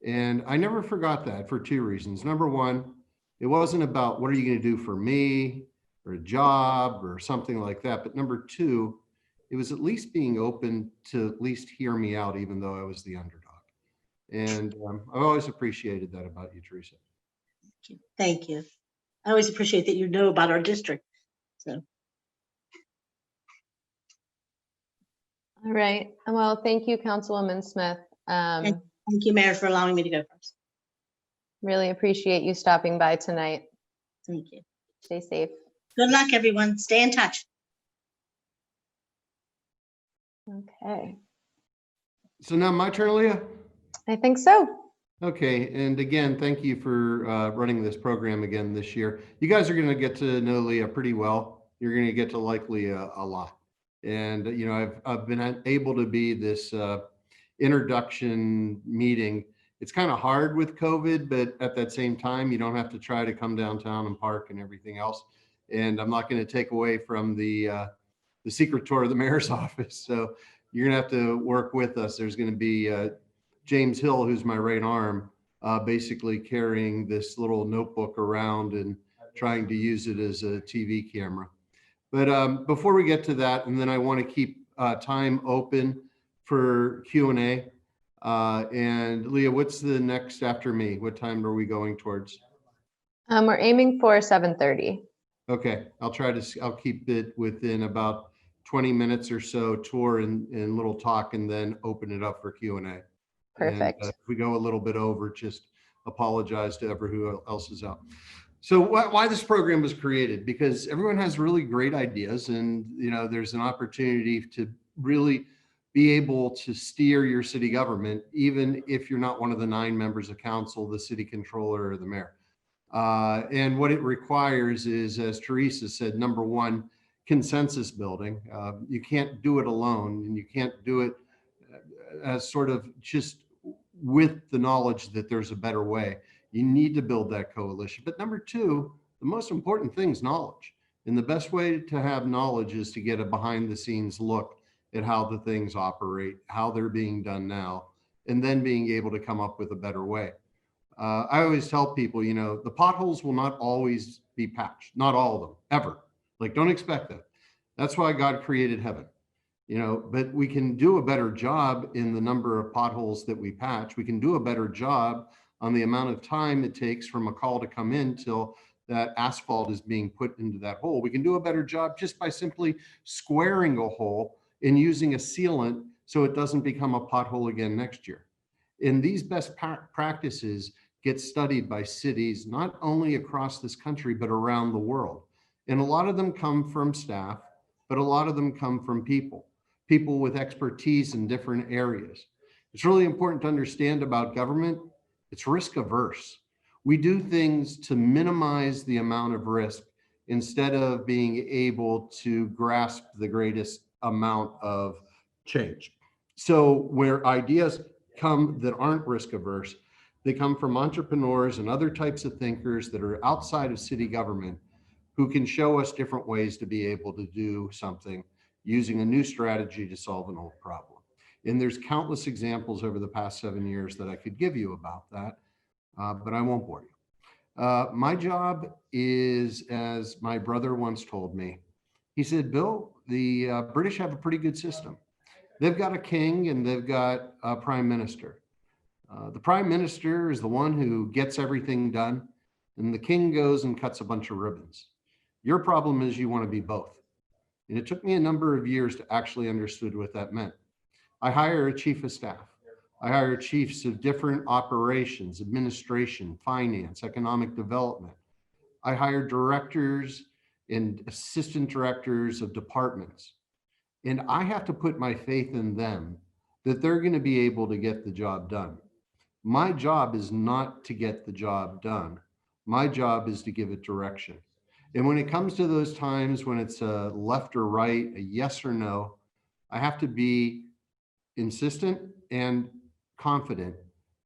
Speaker 3: And I never forgot that for 2 reasons. Number one, it wasn't about what are you going to do for me or a job or something like that. But number two, it was at least being open to at least hear me out, even though I was the underdog. And I've always appreciated that about you, Teresa.
Speaker 4: Thank you. I always appreciate that you know about our district. So.
Speaker 1: All right. Well, thank you, Councilwoman Smith.
Speaker 4: Thank you, Mayor, for allowing me to go first.
Speaker 1: Really appreciate you stopping by tonight.
Speaker 4: Thank you.
Speaker 1: Stay safe.
Speaker 4: Good luck, everyone. Stay in touch.
Speaker 1: Okay.
Speaker 3: So now my turn, Leah?
Speaker 1: I think so.
Speaker 3: Okay, and again, thank you for running this program again this year. You guys are going to get to know Leah pretty well. You're going to get to like Leah a lot. And, I've been able to be this introduction meeting. It's kind of hard with COVID, but at that same time, you don't have to try to come downtown and park and everything else. And I'm not going to take away from the secret tour of the mayor's office. So you're going to have to work with us. There's going to be James Hill, who's my right arm, basically carrying this little notebook around and trying to use it as a TV camera. But before we get to that, and then I want to keep time open for Q&A. And Leah, what's the next after me? What time are we going towards?
Speaker 1: We're aiming for 7:30.
Speaker 3: Okay, I'll keep it within about 20 minutes or so, tour and little talk, and then open it up for Q&A.
Speaker 1: Perfect.
Speaker 3: And, if we go a little bit over, just apologize to who else is out. So why this program was created? Because everyone has really great ideas, and there's an opportunity to really be able to steer your city government, even if you're not one of the 9 members of council, the city controller, or the mayor. And what it requires is, as Teresa said, number one, consensus building. You can't do it alone, and you can't do it as sort of just with the knowledge that there's a better way. You need to build that coalition. But number two, the most important thing is knowledge. And the best way to have knowledge is to get a behind the scenes look at how the things operate, how they're being done now, and then being able to come up with a better way. I always tell people, the potholes will not always be patched, not all of them, ever. Like, don't expect that. That's why God created heaven, but we can do a better job in the number of potholes that we patch. We can do a better job on the amount of time it takes from a call to come in till that asphalt is being put into that hole. We can do a better job just by simply squaring a hole and using a sealant so it doesn't become a pothole again next year. And these best practices get studied by cities, not only across this country, but around the world. And a lot of them come from staff, but a lot of them come from people with expertise in different areas. It's really important to understand about government. It's risk averse. We do things to minimize the amount of risk instead of being able to grasp the greatest amount of change. So where ideas come that aren't risk averse, they come from entrepreneurs and other types of thinkers that are outside of city government who can show us different ways to be able to do something using a new strategy to solve an old problem. And there's countless examples over the past 7 years that I could give you about that, but I won't bore you. My job is, as my brother once told me, he said, Bill, the British have a pretty good system. They've got a king and they've got a prime minister. The prime minister is the one who gets everything done, and the king goes and cuts a bunch of ribbons. Your problem is you want to be both. And it took me a number of years to actually understand what that meant. I hire a chief of staff. I hire chiefs of different operations, administration, finance, economic development. I hire directors and assistant directors of departments. And I have to put my faith in them that they're going to be able to get the job done. My job is not to get the job done. My job is to give it direction. And when it comes to those times when it's a left or right, a yes or no, I have to be insistent and confident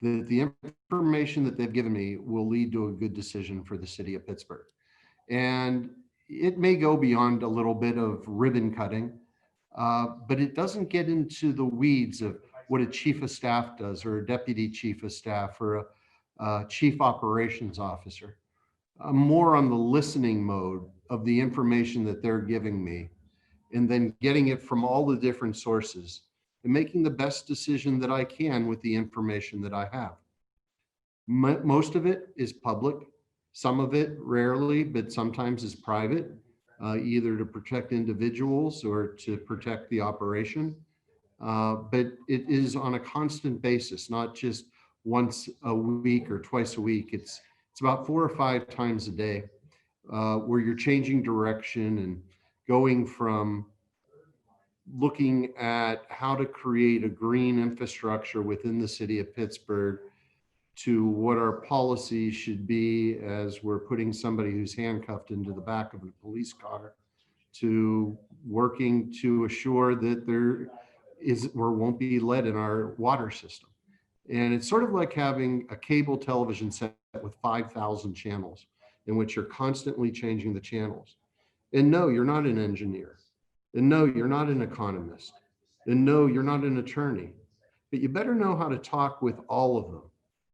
Speaker 3: that the information that they've given me will lead to a good decision for the city of Pittsburgh. And it may go beyond a little bit of ribbon cutting, but it doesn't get into the weeds of what a chief of staff does, or a deputy chief of staff, or a chief operations officer. More on the listening mode of the information that they're giving me, and then getting it from all the different sources and making the best decision that I can with the information that I have. Most of it is public, some of it rarely, but sometimes is private, either to protect individuals or to protect the operation. But it is on a constant basis, not just once a week or twice a week. It's about 4 or 5 times a day, where you're changing direction and going from looking at how to create a green infrastructure within the city of Pittsburgh to what our policies should be as we're putting somebody who's handcuffed into the back of a police car, to working to assure that there is or won't be lead in our water system. And it's sort of like having a cable television set with 5,000 channels in which you're constantly changing the channels. And no, you're not an engineer. And no, you're not an economist. And no, you're not an attorney. But you better know how to talk with all of them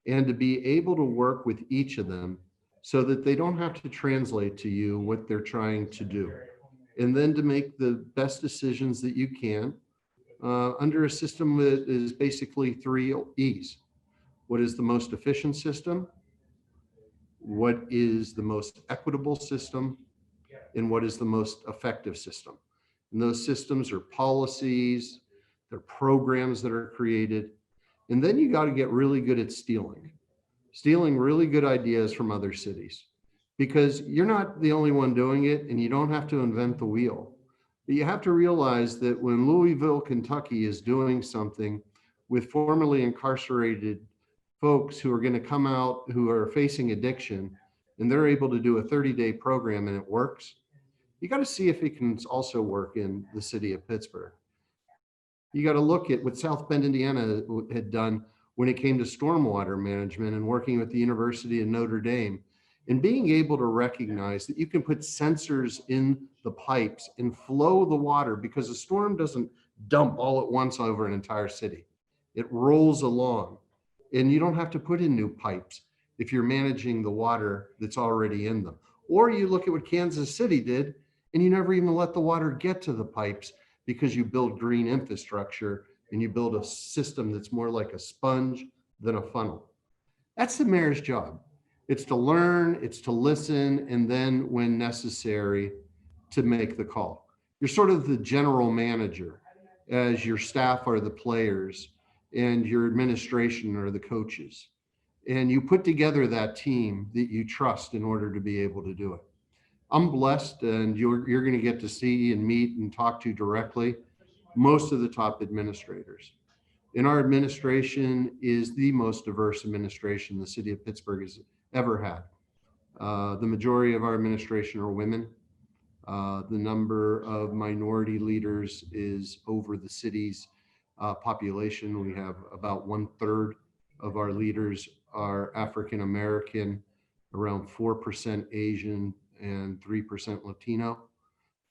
Speaker 3: and to be able to work with each of them so that they don't have to translate to you what they're trying to do. And then to make the best decisions that you can under a system that is basically 3 E's. What is the most efficient system? What is the most equitable system? And what is the most effective system? And those systems are policies, they're programs that are created. And then you got to get really good at stealing. stealing really good ideas from other cities, because you're not the only one doing it and you don't have to invent the wheel. But you have to realize that when Louisville, Kentucky is doing something with formerly incarcerated folks who are going to come out who are facing addiction, and they're able to do a 30-day program and it works, you got to see if it can also work in the city of Pittsburgh. You got to look at what South Bend, Indiana had done when it came to stormwater management and working with the University of Notre Dame, and being able to recognize that you can put sensors in the pipes and flow the water, because a storm doesn't dump all at once over an entire city. It rolls along, and you don't have to put in new pipes if you're managing the water that's already in them. Or you look at what Kansas City did, and you never even let the water get to the pipes because you build green infrastructure and you build a system that's more like a sponge than a funnel. That's the mayor's job. It's to learn, it's to listen, and then when necessary, to make the call. You're sort of the general manager, as your staff are the players and your administration are the coaches. And you put together that team that you trust in order to be able to do it. I'm blessed, and you're going to get to see and meet and talk to directly most of the top administrators. And our administration is the most diverse administration the city of Pittsburgh has ever had. The majority of our administration are women. The number of minority leaders is over the city's population. We have about 1/3 of our leaders are African American, around 4% Asian, and 3% Latino.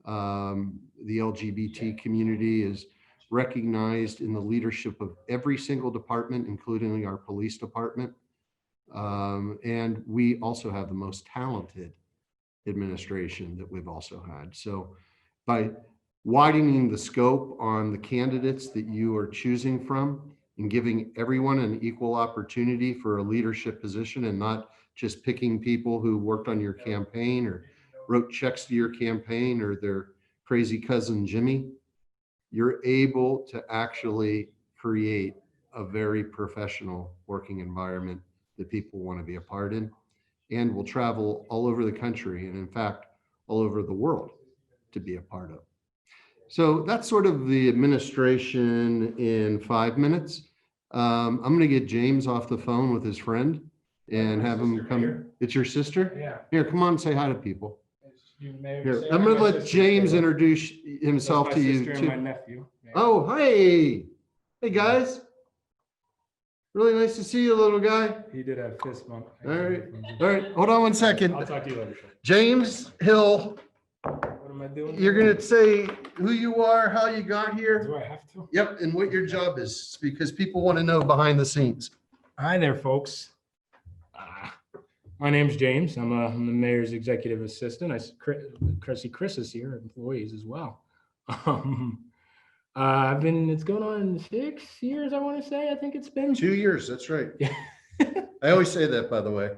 Speaker 3: The LGBT community is recognized in the leadership of every single department, including our police department. And we also have the most talented administration that we've also had. So by widening the scope on the candidates that you are choosing from and giving everyone an equal opportunity for a leadership position, and not just picking people who worked on your campaign or wrote checks to your campaign or their crazy cousin Jimmy, you're able to actually create a very professional working environment that people want to be a part in, and will travel all over the country, and in fact, all over the world to be a part of. So that's sort of the administration in 5 minutes. I'm going to get James off the phone with his friend and have him come. Here. It's your sister?
Speaker 6: Yeah.
Speaker 3: Here, come on, say hi to people. Here, I'm going to let James introduce himself to you too.
Speaker 6: My nephew. Yeah.
Speaker 3: Oh, hey. Hey, guys. Really nice to see you, little guy.
Speaker 6: He did have fist bump.
Speaker 3: All right. All right. Hold on 1 second.
Speaker 6: I'll talk to you later.
Speaker 3: James Hill.
Speaker 6: What am I doing?
Speaker 3: You're going to say who you are, how you got here.
Speaker 6: Do I have to?
Speaker 3: Yep. And what your job is, because people want to know behind the scenes.
Speaker 6: Hi there, folks. My name's James. I'm the mayor's executive assistant. Chris is here, employees as well. It's going on 6 years, I want to say. I think it's been
Speaker 3: 2 years. That's right. I always say that, by the way.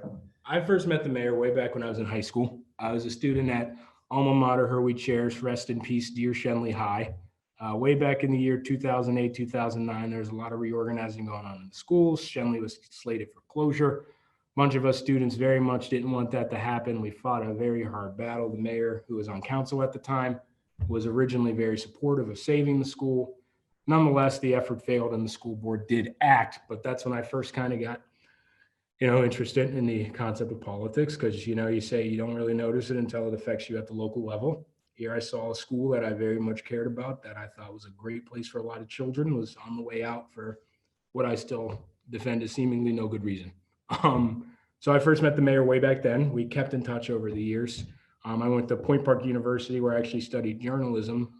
Speaker 6: I first met the mayor way back when I was in high school. I was a student at alma mater, her we cherish, rest in peace, Dear Shenley High. Way back in the year 2008, 2009, there was a lot of reorganizing going on in the schools. Shenley was slated for closure. A bunch of us students very much didn't want that to happen. We fought a very hard battle. The mayor, who was on council at the time, was originally very supportive of saving the school. Nonetheless, the effort failed and the school board did act, but that's when I first kind of got, interested in the concept of politics, because, you say you don't really notice it until it affects you at the local level. Here I saw a school that I very much cared about, that I thought was a great place for a lot of children, was on the way out for what I still defend as seemingly no good reason. So I first met the mayor way back then. We kept in touch over the years. I went to Point Park University, where I actually studied journalism.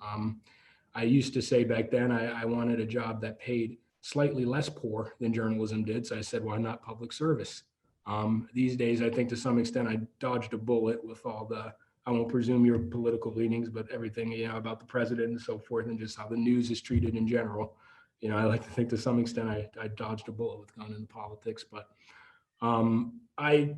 Speaker 6: I used to say back then I wanted a job that paid slightly less poor than journalism did. So I said, why not public service? These days, I think to some extent I dodged a bullet with all the, I won't presume your political leanings, but everything, about the president and so forth, and just how the news is treated in general. I like to think to some extent I dodged a bullet with going into politics, but I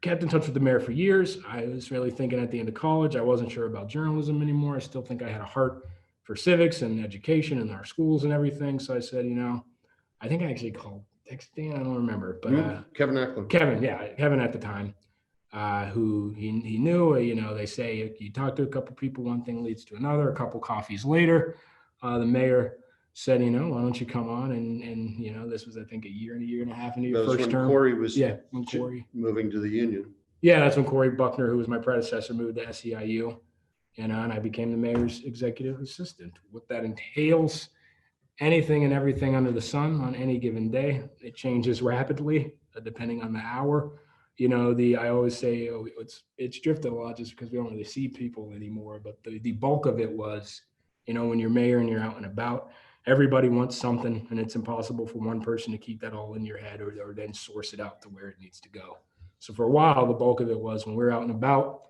Speaker 6: kept in touch with the mayor for years. I was really thinking at the end of college, I wasn't sure about journalism anymore. I still think I had a heart for civics and education and our schools and everything. So I said, I think I actually called 16, I don't remember, but
Speaker 3: Kevin Eklund.
Speaker 6: Kevin at the time, who he knew, they say you talk to a couple people, one thing leads to another. A couple coffees later, the mayor said, why don't you come on? And this was, I think, a year and a half into your first term.
Speaker 3: Corey was
Speaker 6: when Corey
Speaker 3: moving to the union.
Speaker 6: Yeah, that's when Corey Buckner, who was my predecessor, moved to SEIU, and I became the mayor's executive assistant. What that entails, anything and everything under the sun on any given day. It changes rapidly depending on the hour. I always say it's drifted a lot just because we don't really see people anymore. But the bulk of it was, when you're mayor and you're out and about, everybody wants something, and it's impossible for one person to keep that all in your head or then source it out to where it needs to go. So for a while, the bulk of it was when we're out and about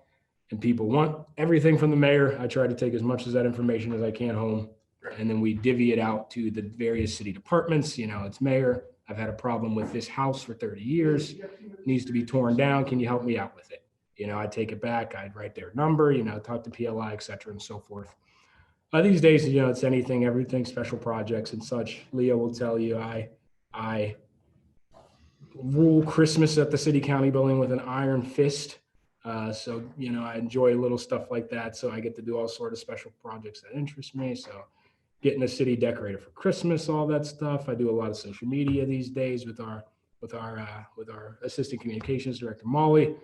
Speaker 6: and people want everything from the mayor, I try to take as much of that information as I can home. And then we divvy it out to the various city departments. It's mayor, I've had a problem with this house for 30 years, it needs to be torn down. Can you help me out with it? I take it back, I'd write their number, talk to PLI, et cetera, and so forth. These days, it's anything, everything, special projects and such. Leah will tell you, I rule Christmas at the city county building with an iron fist. So, I enjoy little stuff like that. So I get to do all sorts of special projects that interest me. So getting a city decorated for Christmas, all that stuff. I do a lot of social media these days with our assistant communications director, Molly.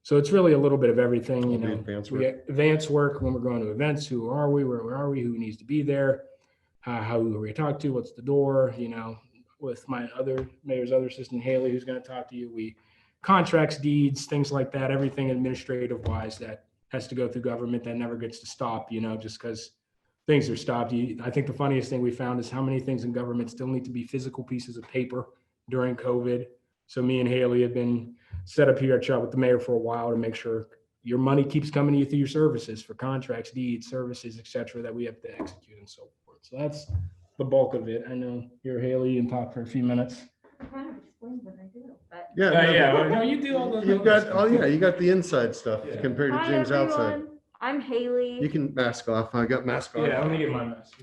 Speaker 6: So it's really a little bit of everything, we get advance work when we're going to events. Who are we? Where are we? Who needs to be there? How are we talk to? What's the door? With my mayor's other assistant, Haley, who's going to talk to you. We contracts, deeds, things like that, everything administrative wise that has to go through government that never gets to stop, just because things are stopped. I think the funniest thing we found is how many things in government still need to be physical pieces of paper during COVID. So me and Haley have been set up here at chat with the mayor for a while to make sure your money keeps coming to you through your services for contracts, deeds, services, et cetera, that we have to execute and so forth. So that's the bulk of it. I know you're Haley and talk for a few minutes.
Speaker 7: I kind of explained what I do, but
Speaker 6: No, you do all the.
Speaker 3: You got the inside stuff compared to James outside.
Speaker 7: I'm Haley.
Speaker 3: You can mask off. I got mask on.
Speaker 6: Yeah, let me get my mask.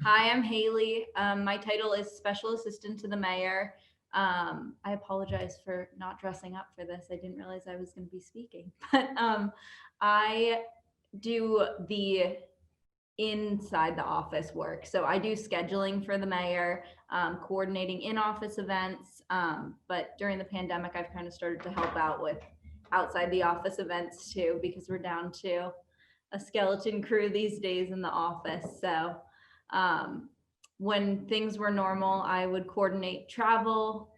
Speaker 7: Hi, I'm Haley. My title is Special Assistant to the Mayor. I apologize for not dressing up for this. I didn't realize I was going to be speaking, but I do the inside the office work. So I do scheduling for the mayor, coordinating in-office events. But during the pandemic, I've kind of started to help out with outside the office events too, because we're down to a skeleton crew these days in the office. So when things were normal, I would coordinate travel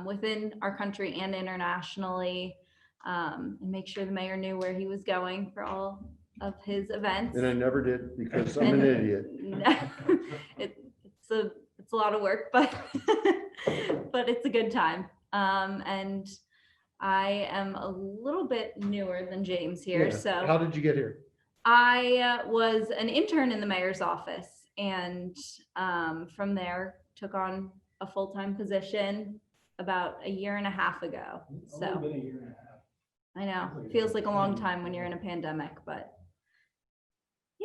Speaker 7: within our country and internationally, and make sure the mayor knew where he was going for all of his events.
Speaker 3: And I never did because I'm an idiot.
Speaker 7: It's a lot of work, but but it's a good time. And I am a little bit newer than James here.
Speaker 3: Yeah.
Speaker 7: So
Speaker 3: How did you get here?
Speaker 7: I was an intern in the mayor's office, and from there took on a full-time position about a year and a half ago. So
Speaker 6: Been a year and a half.
Speaker 7: I know, feels like a long time when you're in a pandemic, but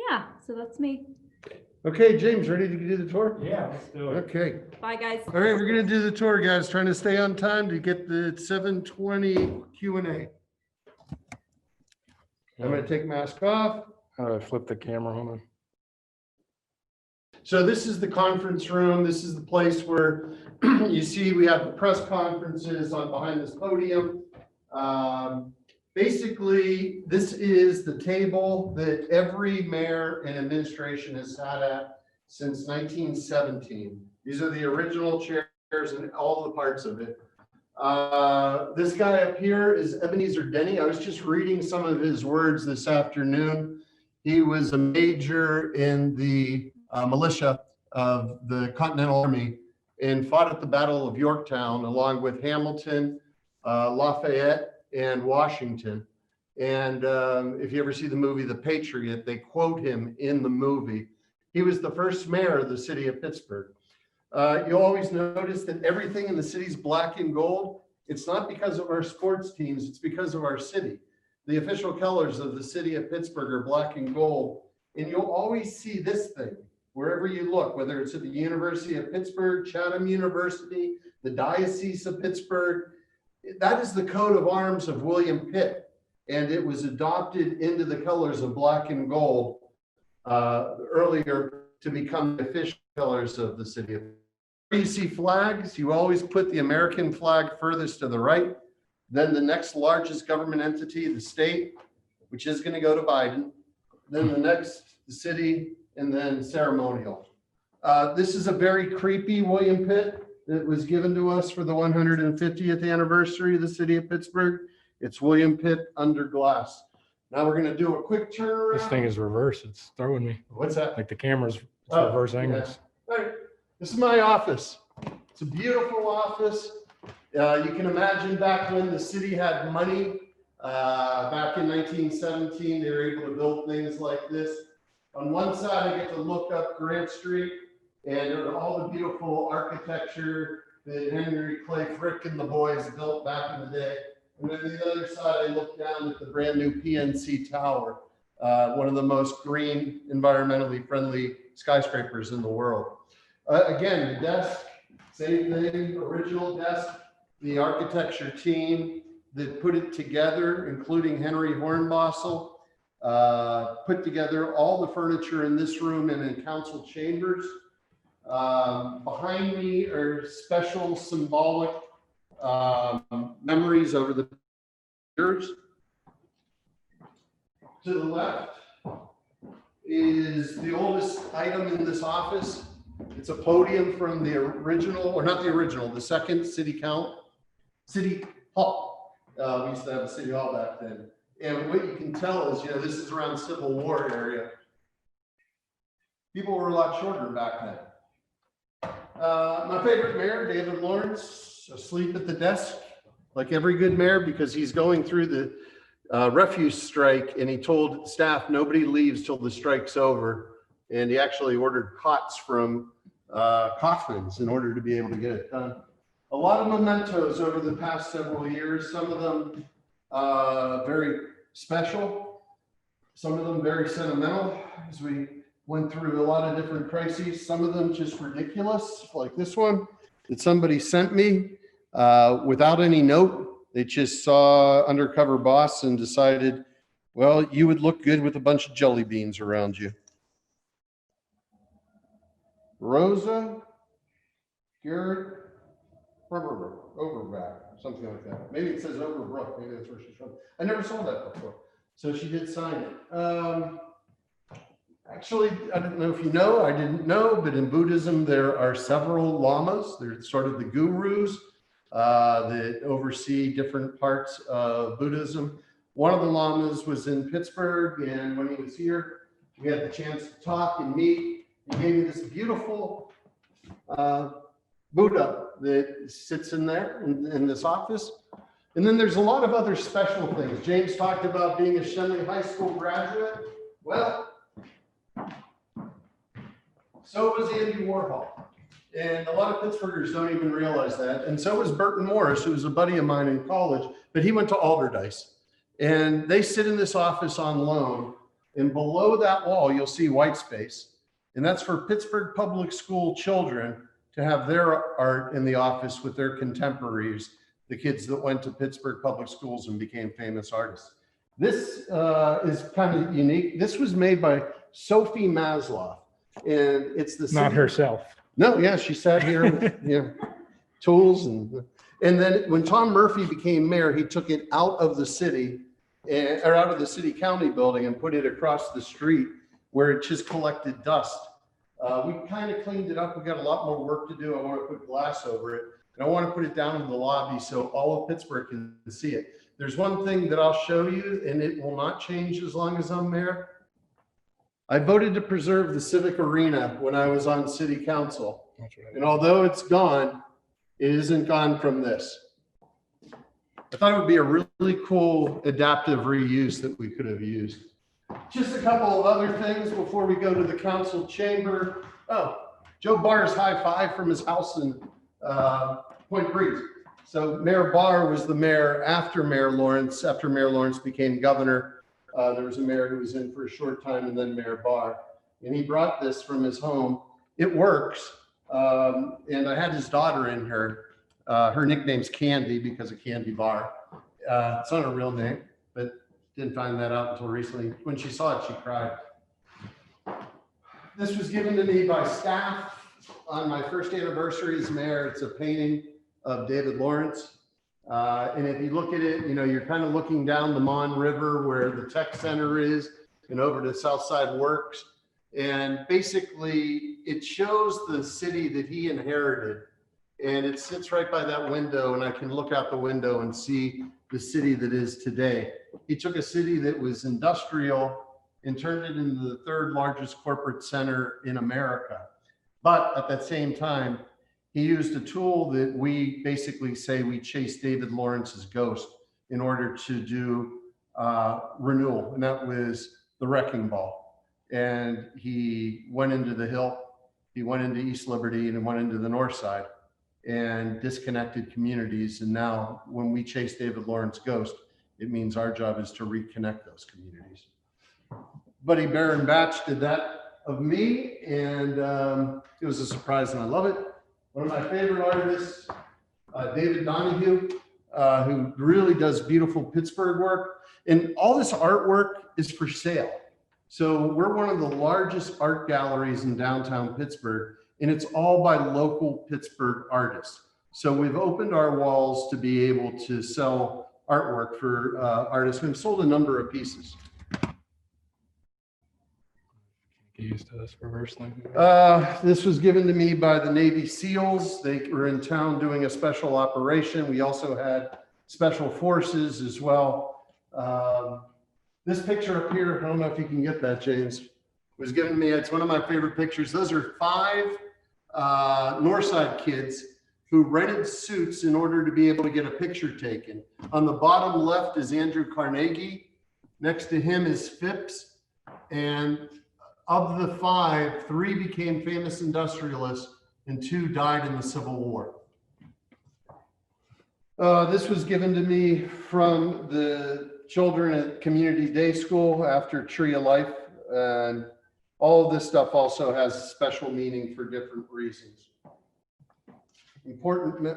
Speaker 7: yeah, so that's me.
Speaker 3: Okay, James, ready to do the tour?
Speaker 6: Yeah, let's do it.
Speaker 3: Okay.
Speaker 7: Bye, guys.
Speaker 3: All right, we're gonna do the tour, guys. Trying to stay on time to get the 7:20 Q&A. I'm gonna take mask off.
Speaker 6: How do I flip the camera? Hold on.
Speaker 3: So this is the conference room. This is the place where you see we have the press conferences on behind this podium. Basically, this is the table that every mayor and administration has sat at since 1917. These are the original chairs and all the parts of it. This guy up here is Ebenezer Denny. I was just reading some of his words this afternoon. He was a major in the militia of the Continental Army and fought at the Battle of Yorktown along with Hamilton, Lafayette, and Washington. And if you ever see the movie The Patriot, they quote him in the movie. He was the first mayor of the city of Pittsburgh. You'll always notice that everything in the city's black and gold. It's not because of our sports teams, it's because of our city. The official colors of the city of Pittsburgh are black and gold. And you'll always see this thing wherever you look, whether it's at the University of Pittsburgh, Chatham University, the Diocese of Pittsburgh. That is the coat of arms of William Pitt, and it was adopted into the colors of black and gold earlier to become the official colors of the city. You see flags, you always put the American flag furthest to the right, then the next largest government entity, the state, which is going to go to Biden, then the next, the city, and then ceremonial. This is a very creepy William Pitt that was given to us for the 150th anniversary of the city of Pittsburgh. It's William Pitt under glass. Now we're going to do a quick turnaround.
Speaker 6: This thing is reverse. It's throwing me.
Speaker 3: What's that?
Speaker 6: Like the camera's reverse angles.
Speaker 3: Yeah. All right. This is my office. It's a beautiful office. You can imagine back when the city had money, back in 1917, they were able to build things like this. On one side, I get to look up Grant Street and all the beautiful architecture that Henry Clay Frick and the boys built back in the day. And then the other side, I look down at the brand new PNC Tower, one of the most green, environmentally friendly skyscrapers in the world. Again, the desk, same thing, original desk, the architecture team that put it together, including Henry Hornbostel, put together all the furniture in this room and in council chambers. Behind me are special symbolic memories over the years. To the left is the oldest item in this office. It's a podium from the original, or not the original, the second city hall. We used to have a city hall back then. And what you can tell is, this is around Civil War area. People were a lot shorter back then. My favorite mayor, David Lawrence, asleep at the desk, like every good mayor, because he's going through the refuse strike, and he told staff nobody leaves till the strike's over. And he actually ordered cots from coffins in order to be able to get it done. A lot of mementos over the past several years, some of them very special, some of them very sentimental, as we went through a lot of different crises, some of them just ridiculous, like this one that somebody sent me without any note. They just saw Undercover Boss and decided, well, you would look good with a bunch of jelly beans around you. Rosa Garrett Overback, something like that. Maybe it says Overbrook. Maybe that's where she's from. I never saw that before. So she did sign it. Actually, I don't know if you know, I didn't know, but in Buddhism, there are several lamas. They're sort of the gurus that oversee different parts of Buddhism. One of the lamas was in Pittsburgh, and when he was here, we had the chance to talk and meet. He gave me this beautiful Buddha that sits in there in this office. And then there's a lot of other special things. James talked about being a Shenley High School graduate. Well, so was Andy Warhol. And a lot of Pittsburghers don't even realize that. And so was Burton Morris, who was a buddy of mine in college, but he went to Alderdice. And they sit in this office on loan. And below that wall, you'll see white space. And that's for Pittsburgh Public School children to have their art in the office with their contemporaries, the kids that went to Pittsburgh Public Schools and became famous artists. This is kind of unique. This was made by Sophie Maslow, and it's the
Speaker 6: Not herself.
Speaker 3: No, yeah, she sat here with tools, and then when Tom Murphy became mayor, he took it out of the city, or out of the city county building, and put it across the street where it just collected dust. We kind of cleaned it up. We got a lot more work to do. I want to put glass over it, and I want to put it down in the lobby so all of Pittsburgh can see it. There's one thing that I'll show you, and it will not change as long as I'm mayor. I voted to preserve the Civic Arena when I was on city council. And although it's gone, it isn't gone from this. I thought it would be a really cool adaptive reuse that we could have used. Just a couple of other things before we go to the council chamber. Oh, Joe Barr's high five from his house in Point Breeze. So Mayor Barr was the mayor after Mayor Lawrence. After Mayor Lawrence became governor, there was a mayor who was in for a short time, and then Mayor Barr. And he brought this from his home. It works. And I had his daughter in here. Her nickname's Candy because of Candy Bar. It's not her real name, but didn't find that out until recently. When she saw it, she cried. This was given to me by staff on my first anniversary as mayor. It's a painting of David Lawrence. And if you look at it, you know, you're kind of looking down the Mon River where the tech center is and over to Southside Works. And basically it shows the city that he inherited. And it sits right by that window, and I can look out the window and see the city that is today. He took a city that was industrial and turned it into the third largest corporate center in America. But at that same time, he used a tool that we basically say we chase David Lawrence's ghost in order to do renewal, and that was the wrecking ball. And he went into the Hill, he went into East Liberty, and went into the North Side and disconnected communities. And now when we chase David Lawrence's ghost, it means our job is to reconnect those communities. Buddy Baron Batch did that of me, and it was a surprise, and I love it. One of my favorite artists, David Donahue, who really does beautiful Pittsburgh work. And all this artwork is for sale. So we're one of the largest art galleries in downtown Pittsburgh, and it's all by local Pittsburgh artists. So we've opened our walls to be able to sell artwork for artists. We've sold a number of pieces.
Speaker 6: Get used to this reverse link.
Speaker 3: This was given to me by the Navy SEALs. They were in town doing a special operation. We also had special forces as well. This picture up here, I don't know if you can get that, James, was given to me. It's one of my favorite pictures. Those are 5 Northside kids who rented suits in order to be able to get a picture taken. On the bottom left is Andrew Carnegie. Next to him is Phipps. And of the 5, 3 became famous industrialists and 2 died in the Civil War. This was given to me from the children at Community Day School after Tree of Life. And all of this stuff also has a special meaning for different reasons. Important.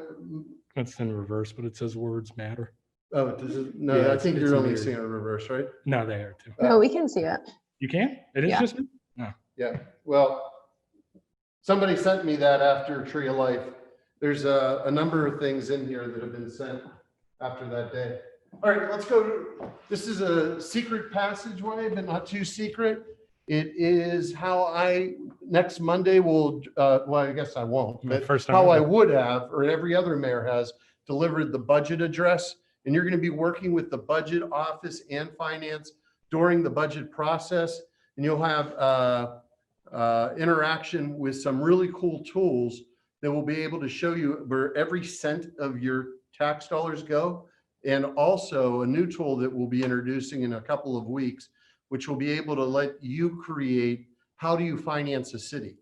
Speaker 6: That's in reverse, but it says words matter.
Speaker 3: Oh, does it? No,
Speaker 6: Yeah,
Speaker 3: I think
Speaker 6: it's
Speaker 3: you're only
Speaker 6: weird.
Speaker 3: seeing it in reverse, right?
Speaker 6: No, they are too.
Speaker 1: No, we can see it.
Speaker 6: You can? It is
Speaker 1: Yeah.
Speaker 6: just me? No.
Speaker 3: Yeah, well, somebody sent me that after Tree of Life. There's a number of things in here that have been sent after that day. All right, let's go. This is a secret passageway, but not too secret. It is how I, next Monday will, well, I guess I won't, but
Speaker 6: First time
Speaker 3: how I
Speaker 6: ever.
Speaker 3: would have, or every other mayor has, delivered the budget address. And you're going to be working with the budget office and finance during the budget process. And you'll have interaction with some really cool tools that will be able to show you where every cent of your tax dollars go. And also a new tool that we'll be introducing in a couple of weeks, which will be able to let you create, how do you finance a city?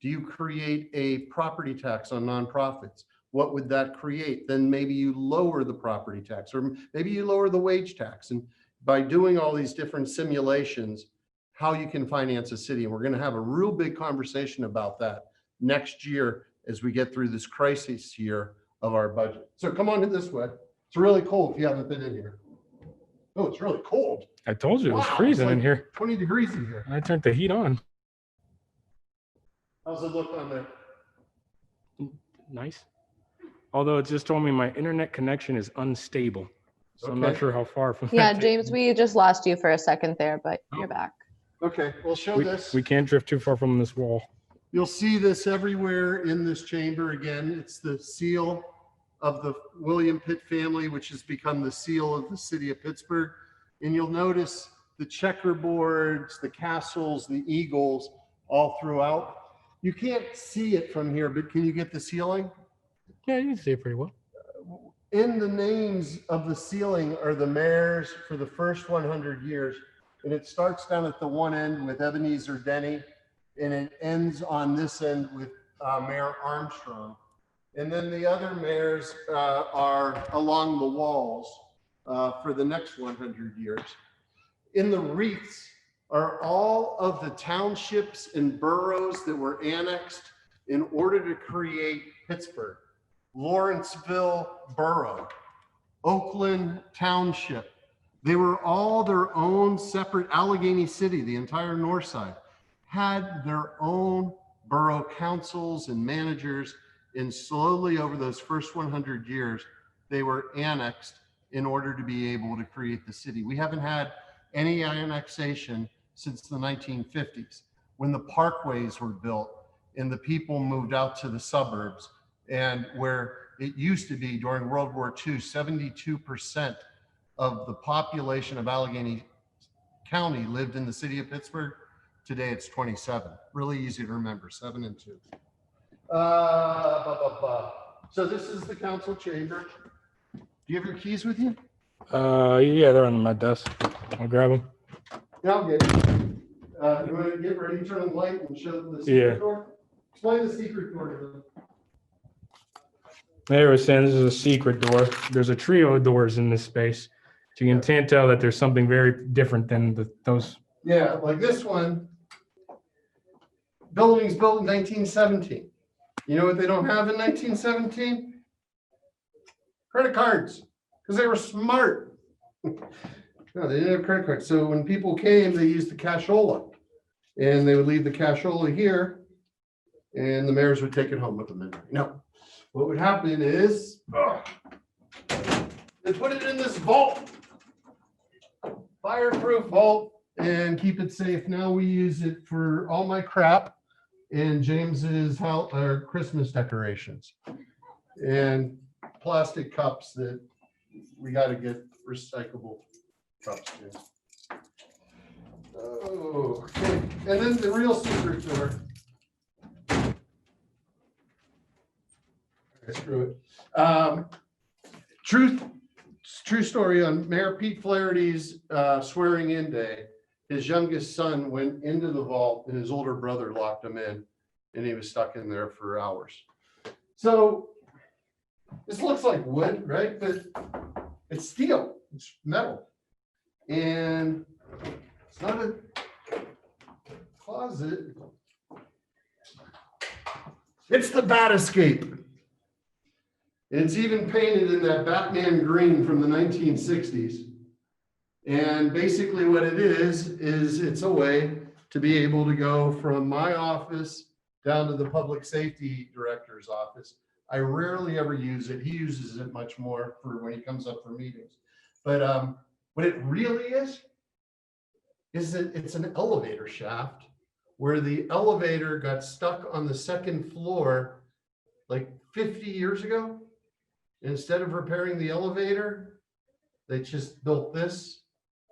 Speaker 3: Do you create a property tax on nonprofits? What would that create? Then maybe you lower the property tax, or maybe you lower the wage tax. And by doing all these different simulations, how you can finance a city. And we're going to have a real big conversation about that next year as we get through this crisis year of our budget. So come on in this way. It's really cold if you haven't been in here. Oh, it's really cold.
Speaker 6: I told you it was
Speaker 3: Wow,
Speaker 6: freezing
Speaker 3: it's
Speaker 6: in
Speaker 3: like
Speaker 6: here.
Speaker 3: 20 degrees in here.
Speaker 6: I turned the heat on.
Speaker 3: How's it look on there?
Speaker 6: Nice. Although it just told me my internet connection is unstable. So I'm not
Speaker 3: Okay.
Speaker 6: sure how far from
Speaker 1: Yeah,
Speaker 6: that
Speaker 1: James, we just lost you for a second there, but you're back.
Speaker 3: Okay, we'll show this.
Speaker 6: we can't drift too far from this wall.
Speaker 3: You'll see this everywhere in this chamber. Again, it's the seal of the William Pitt family, which has become the seal of the city of Pittsburgh. And you'll notice the checkerboards, the castles, the eagles all throughout. You can't see it from here, but can you get the ceiling?
Speaker 6: Yeah, you can see it pretty well.
Speaker 3: In the names of the ceiling are the mayors for the first 100 years. And it starts down at the one end with Ebenezer Denny, and it ends on this end with Mayor Armstrong. And then the other mayors are along the walls for the next 100 years. In the wreaths are all of the townships and boroughs that were annexed in order to create Pittsburgh. Lawrenceville Borough, Oakland Township. They were all their own separate. Allegheny City, the entire north side, had their own borough councils and managers, and slowly over those first 100 years, they were annexed in order to be able to create the city. We haven't had any annexation since the 1950s, when the parkways were built and the people moved out to the suburbs, and where it used to be during World War II, 72% of the population of Allegheny County lived in the city of Pittsburgh. Today it's 27. Really easy to remember, 7 and 2. So this is the council chamber. Do you have your keys with you?
Speaker 6: Yeah, they're on my desk. I'll grab them.
Speaker 3: Yeah, I'll get it. You want to get ready to turn on the light and show them the secret door? Explain the secret door to them.
Speaker 6: They were saying this is a secret door. There's a trio of doors in this space. So you can tell that there's something very different than those.
Speaker 3: Yeah, like this one. Building's built in 1917. You know what they don't have in 1917? Credit cards, because they were smart. No, they didn't have credit cards. So when people came, they used the cashola, and they would leave the cashola here, and the mayors would take it home with them. No, what would happen is they put it in this vault, fireproof vault, and keep it safe. Now we use it for all my crap and James's house, Christmas decorations, and plastic cups that we got to get recyclable cups too. Oh, okay. And then the real secret door. Okay, screw it. True story on Mayor Pete Flaherty's swearing in day. His youngest son went into the vault and his older brother locked him in, and he was stuck in there for hours. So this looks like wood, right? But it's steel, it's metal. And it's not a closet. It's the bat escape. And it's even painted in that Batman green from the 1960s. And basically what it is it's a way to be able to go from my office down to the public safety director's office. I rarely ever use it. He uses it much more for when he comes up for meetings. But what it really is that it's an elevator shaft where the elevator got stuck on the second floor like 50 years ago. Instead of repairing the elevator, they just built this,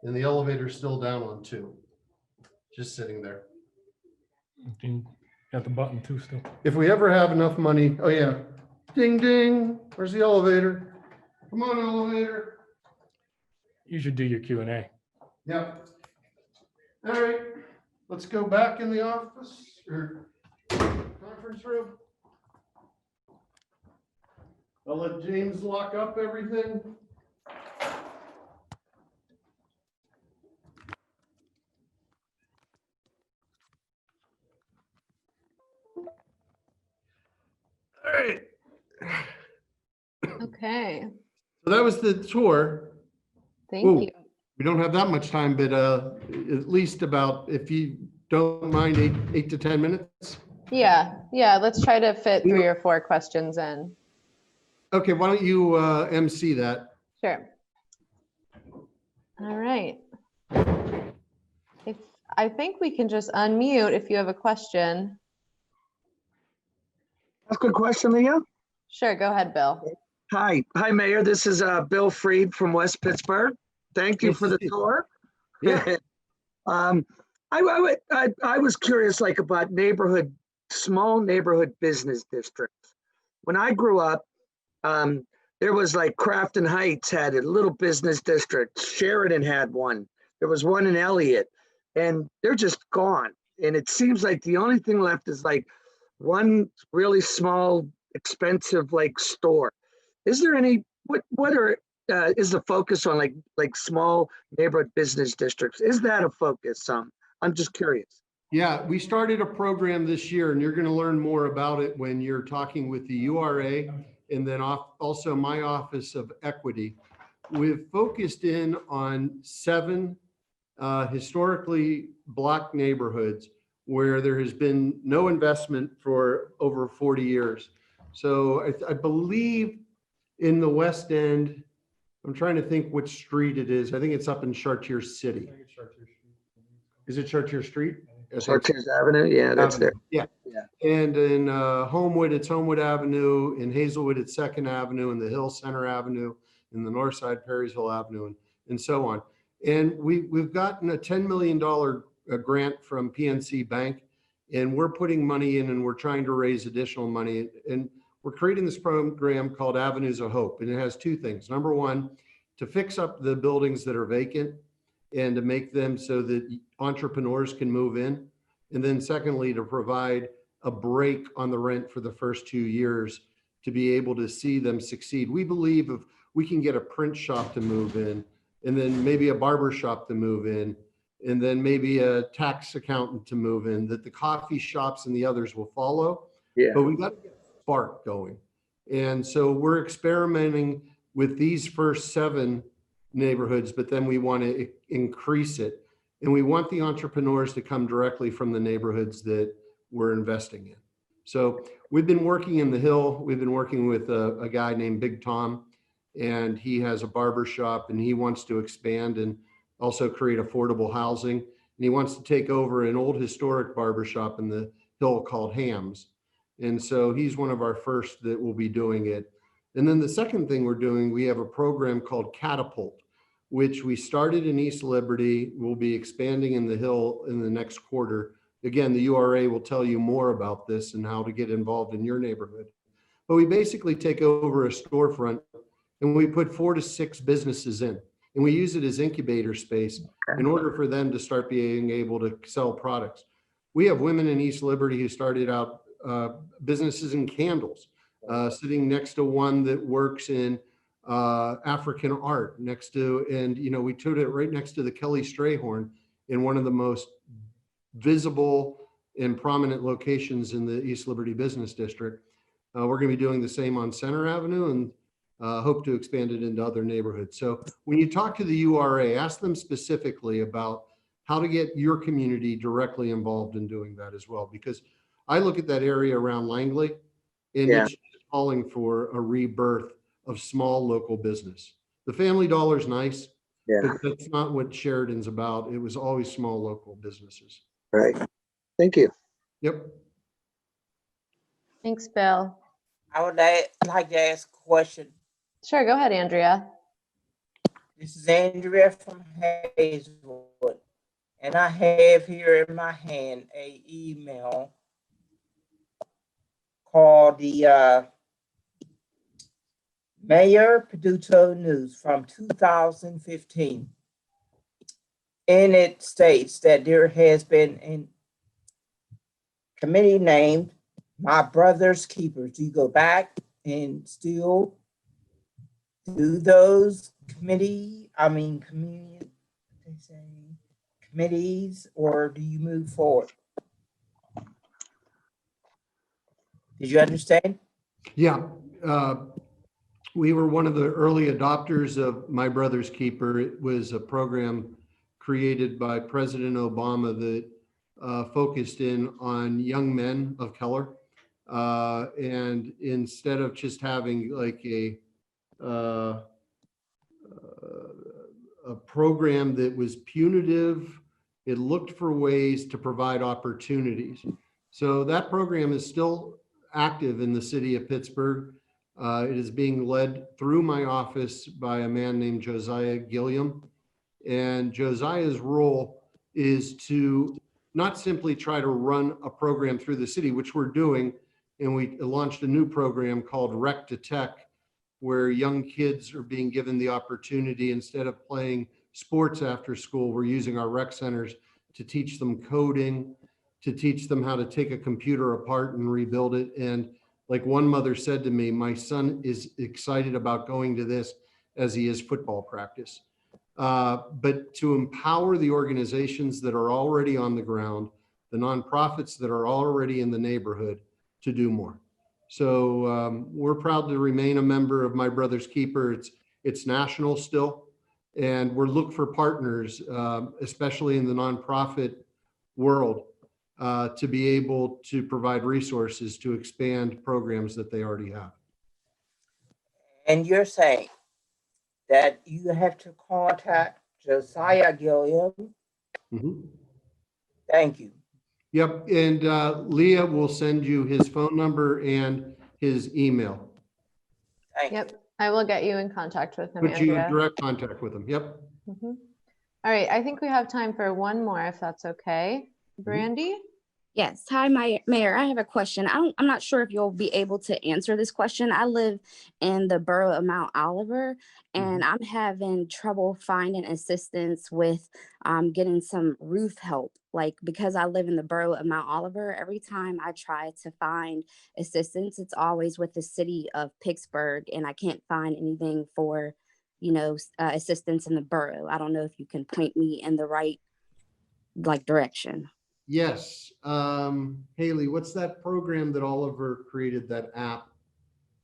Speaker 3: and the elevator's still down on 2, just sitting there.
Speaker 6: Got the button too still.
Speaker 3: If we ever have enough money, oh yeah, ding, ding, where's the elevator? Come on, elevator.
Speaker 6: You should do your Q&A.
Speaker 3: Yep. All right, let's go back in the office or conference room. I'll let James lock up everything. All right.
Speaker 1: Okay.
Speaker 3: So that was the tour.
Speaker 1: Thank you.
Speaker 3: We don't have that much time, but at least about, if you don't mind, 8 to 10 minutes.
Speaker 1: Yeah. Let's try to fit 3 or 4 questions in.
Speaker 3: Okay, why don't you MC that?
Speaker 1: Sure. All right. I think we can just unmute if you have a question.
Speaker 8: That's a good question, Leah.
Speaker 1: Sure, go ahead, Bill.
Speaker 8: Hi, Mayor. This is Bill Freed from West Pittsburgh. Thank you for the tour.
Speaker 3: Yeah.
Speaker 8: I was curious, like, about small neighborhood business districts. When I grew up, there was like Crafton Heights had a little business district. Sheridan had one. There was one in Elliott, and they're just gone. And it seems like the only thing left is like one really small, expensive like store. Is there any, is the focus on like small neighborhood business districts? Is that a focus? I'm just curious.
Speaker 3: Yeah, we started a program this year, and you're going to learn more about it when you're talking with the URA and then also my Office of Equity. We've focused in on 7 historically Black neighborhoods where there has been no investment for over 40 years. So I believe in the West End, I'm trying to think which street it is. I think it's up in Chartier City. Is it Chartier Street?
Speaker 8: Chartiers Avenue, yeah, that's there.
Speaker 3: Yeah. And in Homewood, it's Homewood Avenue. In Hazelwood, it's 2nd Avenue. In the Hill, Center Avenue. In the North Side, Perrysville Avenue, and so on. And we've gotten a $10 million grant from PNC Bank, and we're putting money in, and we're trying to raise additional money. And we're creating this program called Avenues of Hope, and it has 2 things. Number 1, to fix up the buildings that are vacant and to make them so that entrepreneurs can move in. And then secondly, to provide a break on the rent for the first 2 years to be able to see them succeed. We believe if we can get a print shop to move in, and then maybe a barber shop to move in, and then maybe a tax accountant to move in, that the coffee shops and the others will follow.
Speaker 8: Yeah.
Speaker 3: But we got to get a spark going. And so we're experimenting with these first 7 neighborhoods, but then we want to increase it. And we want the entrepreneurs to come directly from the neighborhoods that we're investing in. So we've been working in the Hill. We've been working with a guy named Big Tom, and he has a barber shop, and he wants to expand and also create affordable housing. And he wants to take over an old historic barber shop in the Hill called Hams. And so he's one of our first that will be doing it. And then the second thing we're doing, we have a program called Catapult, which we started in East Liberty. We'll be expanding in the Hill in the next quarter. Again, the URA will tell you more about this and how to get involved in your neighborhood. But we basically take over a storefront and we put 4 to 6 businesses in, and we use it as incubator space in order for them to start being able to sell products. We have women in East Liberty who started out businesses in candles, sitting next to one that works in African art next to, and we took it right next to the Kelly Strayhorn in one of the most visible and prominent locations in the East Liberty Business District. We're going to be doing the same on Center Avenue, and hope to expand it into other neighborhoods. So when you talk to the URA, ask them specifically about how to get your community directly involved in doing that as well. Because I look at that area around Langley, and it's calling for a rebirth of small local business. The Family Dollar's nice, but that's not what Sheridan's about. It was always small local businesses.
Speaker 8: Right. Thank you.
Speaker 3: Yep.
Speaker 1: Thanks, Bill.
Speaker 5: I would like to ask a question.
Speaker 1: Sure, go ahead, Andrea.
Speaker 5: This is Andrea from Hazelwood, and I have here in my hand an email called the Mayor Peduto News from 2015. And it states that there has been a committee named My Brother's Keepers. Do you go back and still do those committees, or do you move forward? Did you understand?
Speaker 3: Yeah. We were one of the early adopters of My Brother's Keeper. It was a program created by President Obama that focused in on young men of color. And instead of just having like a program that was punitive, it looked for ways to provide opportunities. So that program is still active in the city of Pittsburgh. It is being led through my office by a man named Josiah Gilliam. And Josiah's role is to not simply try to run a program through the city, which we're doing. And we launched a new program called Rec to Tech, where young kids are being given the opportunity, instead of playing sports after school, we're using our rec centers to teach them coding, to teach them how to take a computer apart and rebuild it. And like one mother said to me, my son is excited about going to this as he is football practice. But to empower the organizations that are already on the ground, the nonprofits that are already in the neighborhood, to do more. So we're proud to remain a member of My Brother's Keeper. It's national still, and we're looking for partners, especially in the nonprofit world, to be able to provide resources to expand programs that they already have.
Speaker 5: And you're saying that you have to contact Josiah Gilliam.
Speaker 3: Mm-hmm.
Speaker 5: Thank you.
Speaker 3: Yep, and Leah will send you his phone number and his email.
Speaker 1: Yep, I will get you in contact with him,
Speaker 3: Put you in
Speaker 1: Andrea.
Speaker 3: direct contact with him. Yep.
Speaker 1: Mhm. All right, I think we have time for one more, if that's okay. Brandy?
Speaker 24: Yes. Hi, Mayor. I have a question. I'm not sure if you'll be able to answer this question. I live in the borough of Mount Oliver, and I'm having trouble finding assistance with getting some roof help. Like, because I live in the borough of Mount Oliver, every time I try to find assistance, it's always with the city of Pittsburgh, and I can't find anything for, assistance in the borough. I don't know if you can point me in the right, direction.
Speaker 3: Yes. Haley, what's that program that Oliver created, that app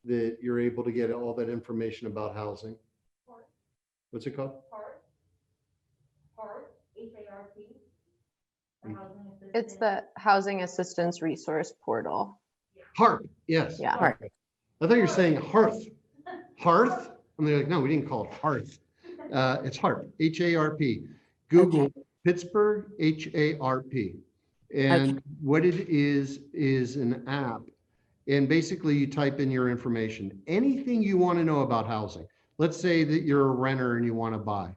Speaker 3: that you're able to get all that information about housing? What's it called?
Speaker 1: It's the Housing Assistance Resource Portal.
Speaker 3: HARP, yes.
Speaker 1: Yeah.
Speaker 3: HARP. I thought you were saying hearth. Hearth? And they're like, no, we didn't call it hearth. It's HARP, H-A-R-P. Google Pittsburgh, H-A-R-P. And what it is an app. And basically you type in your information, anything you want to know about housing. Let's say that you're a renter and you want to buy.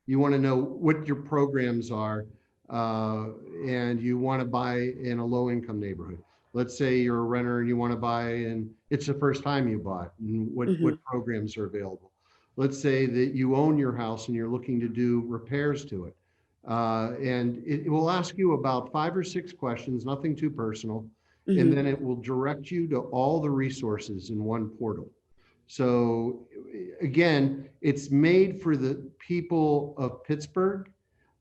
Speaker 3: You want to know what your programs are, and you want to buy in a low income neighborhood. Let's say you're a renter and you want to buy and it's the first time you bought, and what programs are available. Let's say that you own your house and you're looking to do repairs to it. And it will ask you about 5 or 6 questions, nothing too personal. And then it will direct you to all the resources in one portal. So again, it's made for the people of Pittsburgh,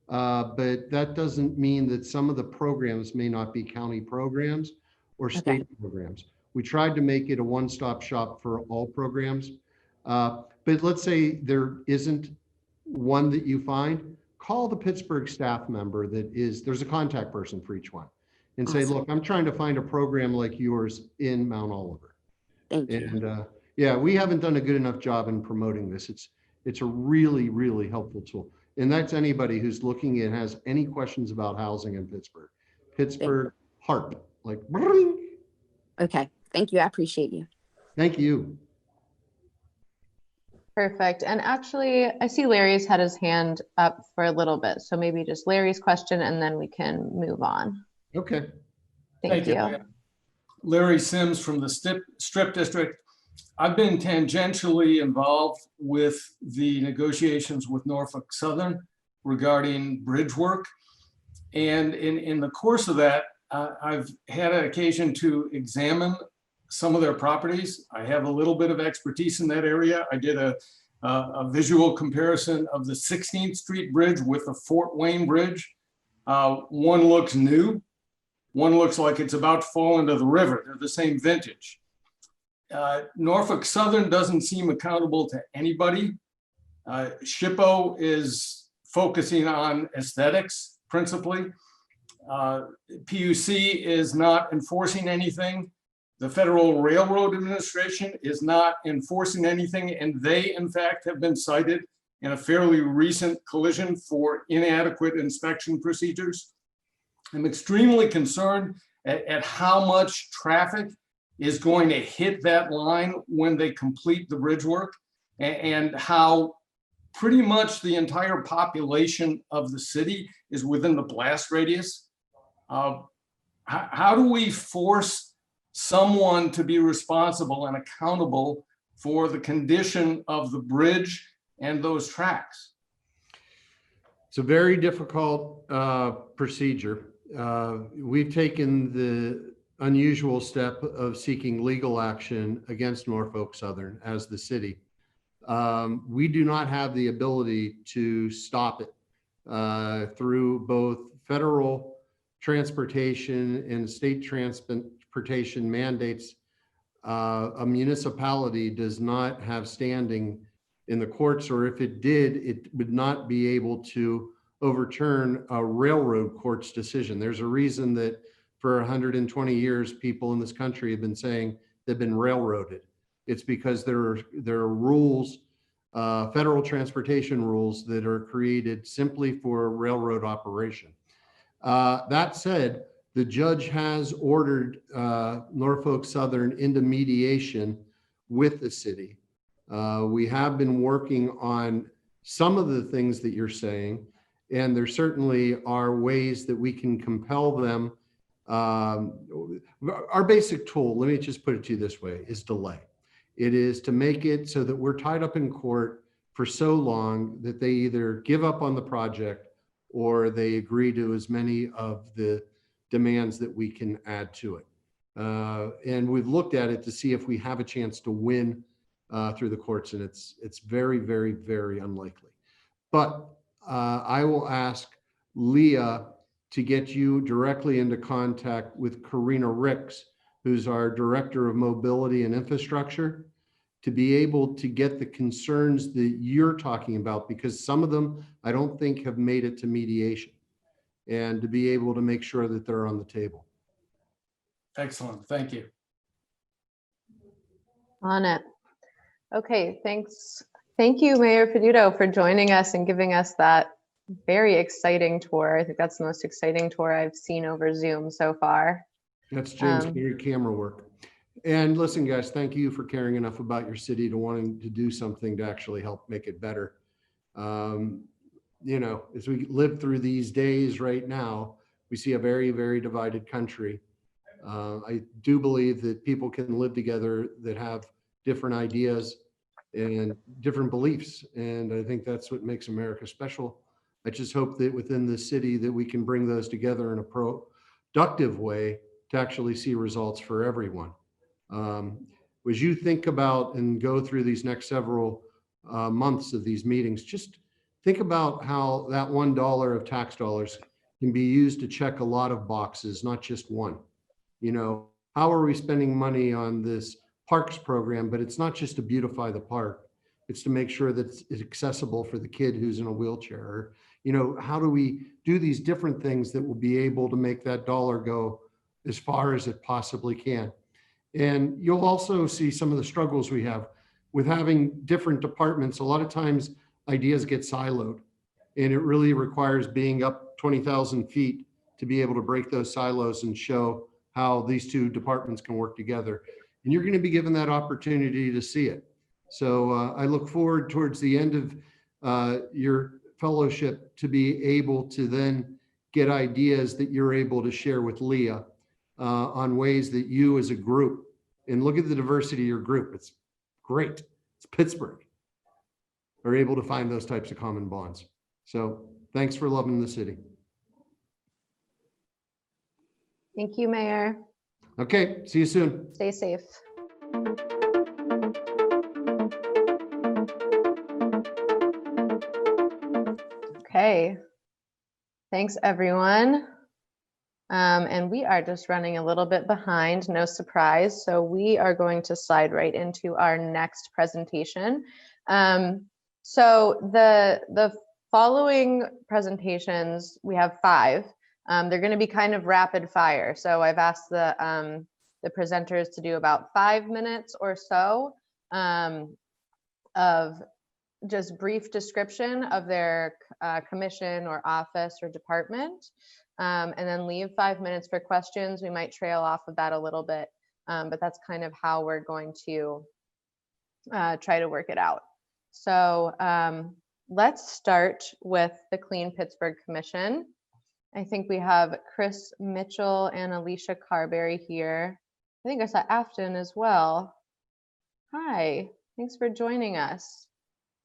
Speaker 3: but that doesn't mean that some of the programs may not be county programs or state programs. We tried to make it a one-stop shop for all programs. But let's say there isn't one that you find, call the Pittsburgh staff member there's a contact person for each one, and say, look, I'm trying to find a program like yours in Mount Oliver.
Speaker 24: Thank you.
Speaker 3: And yeah, we haven't done a good enough job in promoting this. It's a really, really helpful tool. And that's anybody who's looking and has any questions about housing in Pittsburgh. Pittsburgh HARP, like.
Speaker 24: Okay, thank you. I appreciate you.
Speaker 3: Thank you.
Speaker 1: Perfect. And actually, I see Larry's had his hand up for a little bit. So maybe just Larry's question and then we can move on.
Speaker 3: Okay.
Speaker 1: Thank you.
Speaker 18: Larry Sims from the Strip District. I've been tangentially involved with the negotiations with Norfolk Southern regarding bridge work. And in the course of that, I've had an occasion to examine some of their properties. I have a little bit of expertise in that area. I did a visual comparison of the 16th Street Bridge with the Fort Wayne Bridge. One looks new. One looks like it's about to fall into the river. They're the same vintage. Norfolk Southern doesn't seem accountable to anybody. SHPO is focusing on aesthetics principally. PUC is not enforcing anything. The Federal Railroad Administration is not enforcing anything, and they, in fact, have been cited in a fairly recent collision for inadequate inspection procedures. I'm extremely concerned at how much traffic is going to hit that line when they complete the bridge work, and how pretty much the entire population of the city is within the blast radius. How do we force someone to be responsible and accountable for the condition of the bridge and those tracks?
Speaker 3: It's a very difficult procedure. We've taken the unusual step of seeking legal action against Norfolk Southern as the city. We do not have the ability to stop it through both federal transportation and state transportation mandates. a municipality does not have standing in the courts, or if it did, it would not be able to overturn a railroad court's decision. There's a reason that for 120 years, people in this country have been saying they've been railroaded. It's because there are rules, federal transportation rules that are created simply for railroad operation. That said, the judge has ordered Norfolk Southern into mediation with the city. We have been working on some of the things that you're saying, and there certainly are ways that we can compel them. Our basic tool, let me just put it to you this way, is delay. It is to make it so that we're tied up in court for so long that they either give up on the project or they agree to as many of the demands that we can add to it. And we've looked at it to see if we have a chance to win through the courts, and it's very, very, very unlikely. But I will ask Leah to get you directly into contact with Karina Ricks, who's our Director of Mobility and Infrastructure, to be able to get the concerns that you're talking about, because some of them I don't think have made it to mediation, and to be able to make sure that they're on the table.
Speaker 18: Excellent. Thank you.
Speaker 1: On it. Okay, thanks. Thank you, Mayor Peduto, for joining us and giving us that very exciting tour. I think that's the most exciting tour I've seen over Zoom so far.
Speaker 3: That's James Gary camera work. And listen, guys, thank you for caring enough about your city to wanting to do something to actually help make it better. You know, as we live through these days right now, we see a very, very divided country. I do believe that people can live together that have different ideas and different beliefs. And I think that's what makes America special. I just hope that within the city that we can bring those together in a productive way to actually see results for everyone. As you think about and go through these next several months of these meetings, just think about how that $1 of tax dollars can be used to check a lot of boxes, not just one. You know, how are we spending money on this parks program? But it's not just to beautify the park. It's to make sure that it's accessible for the kid who's in a wheelchair. Or, you know, how do we do these different things that will be able to make that dollar go as far as it possibly can? And you'll also see some of the struggles we have with having different departments. A lot of times ideas get siloed, and it really requires being up 20,000 feet to be able to break those silos and show how these two departments can work together. And you're going to be given that opportunity to see it. So I look forward towards the end of your fellowship to be able to then get ideas that you're able to share with Leah on ways that you as a group, and look at the diversity of your group. It's great. It's Pittsburgh. Are able to find those types of common bonds. So thanks for loving the city.
Speaker 1: Thank you, Mayor.
Speaker 3: Okay, see you soon.
Speaker 1: Stay safe. Okay, thanks everyone. And we are just running a little bit behind, no surprise. So we are going to slide right into our next presentation. So the following presentations, we have 5. They're going to be kind of rapid fire. So I've asked the presenters to do about 5 minutes or so of just brief description of their commission or office or department, and then leave 5 minutes for questions. We might trail off of that a little bit, but that's kind of how we're going to try to work it out. So let's start with the Clean Pittsburgh Commission. I think we have Chris Mitchell and Alicia Carberry here. I think I saw Afton as well. Hi, thanks for joining us.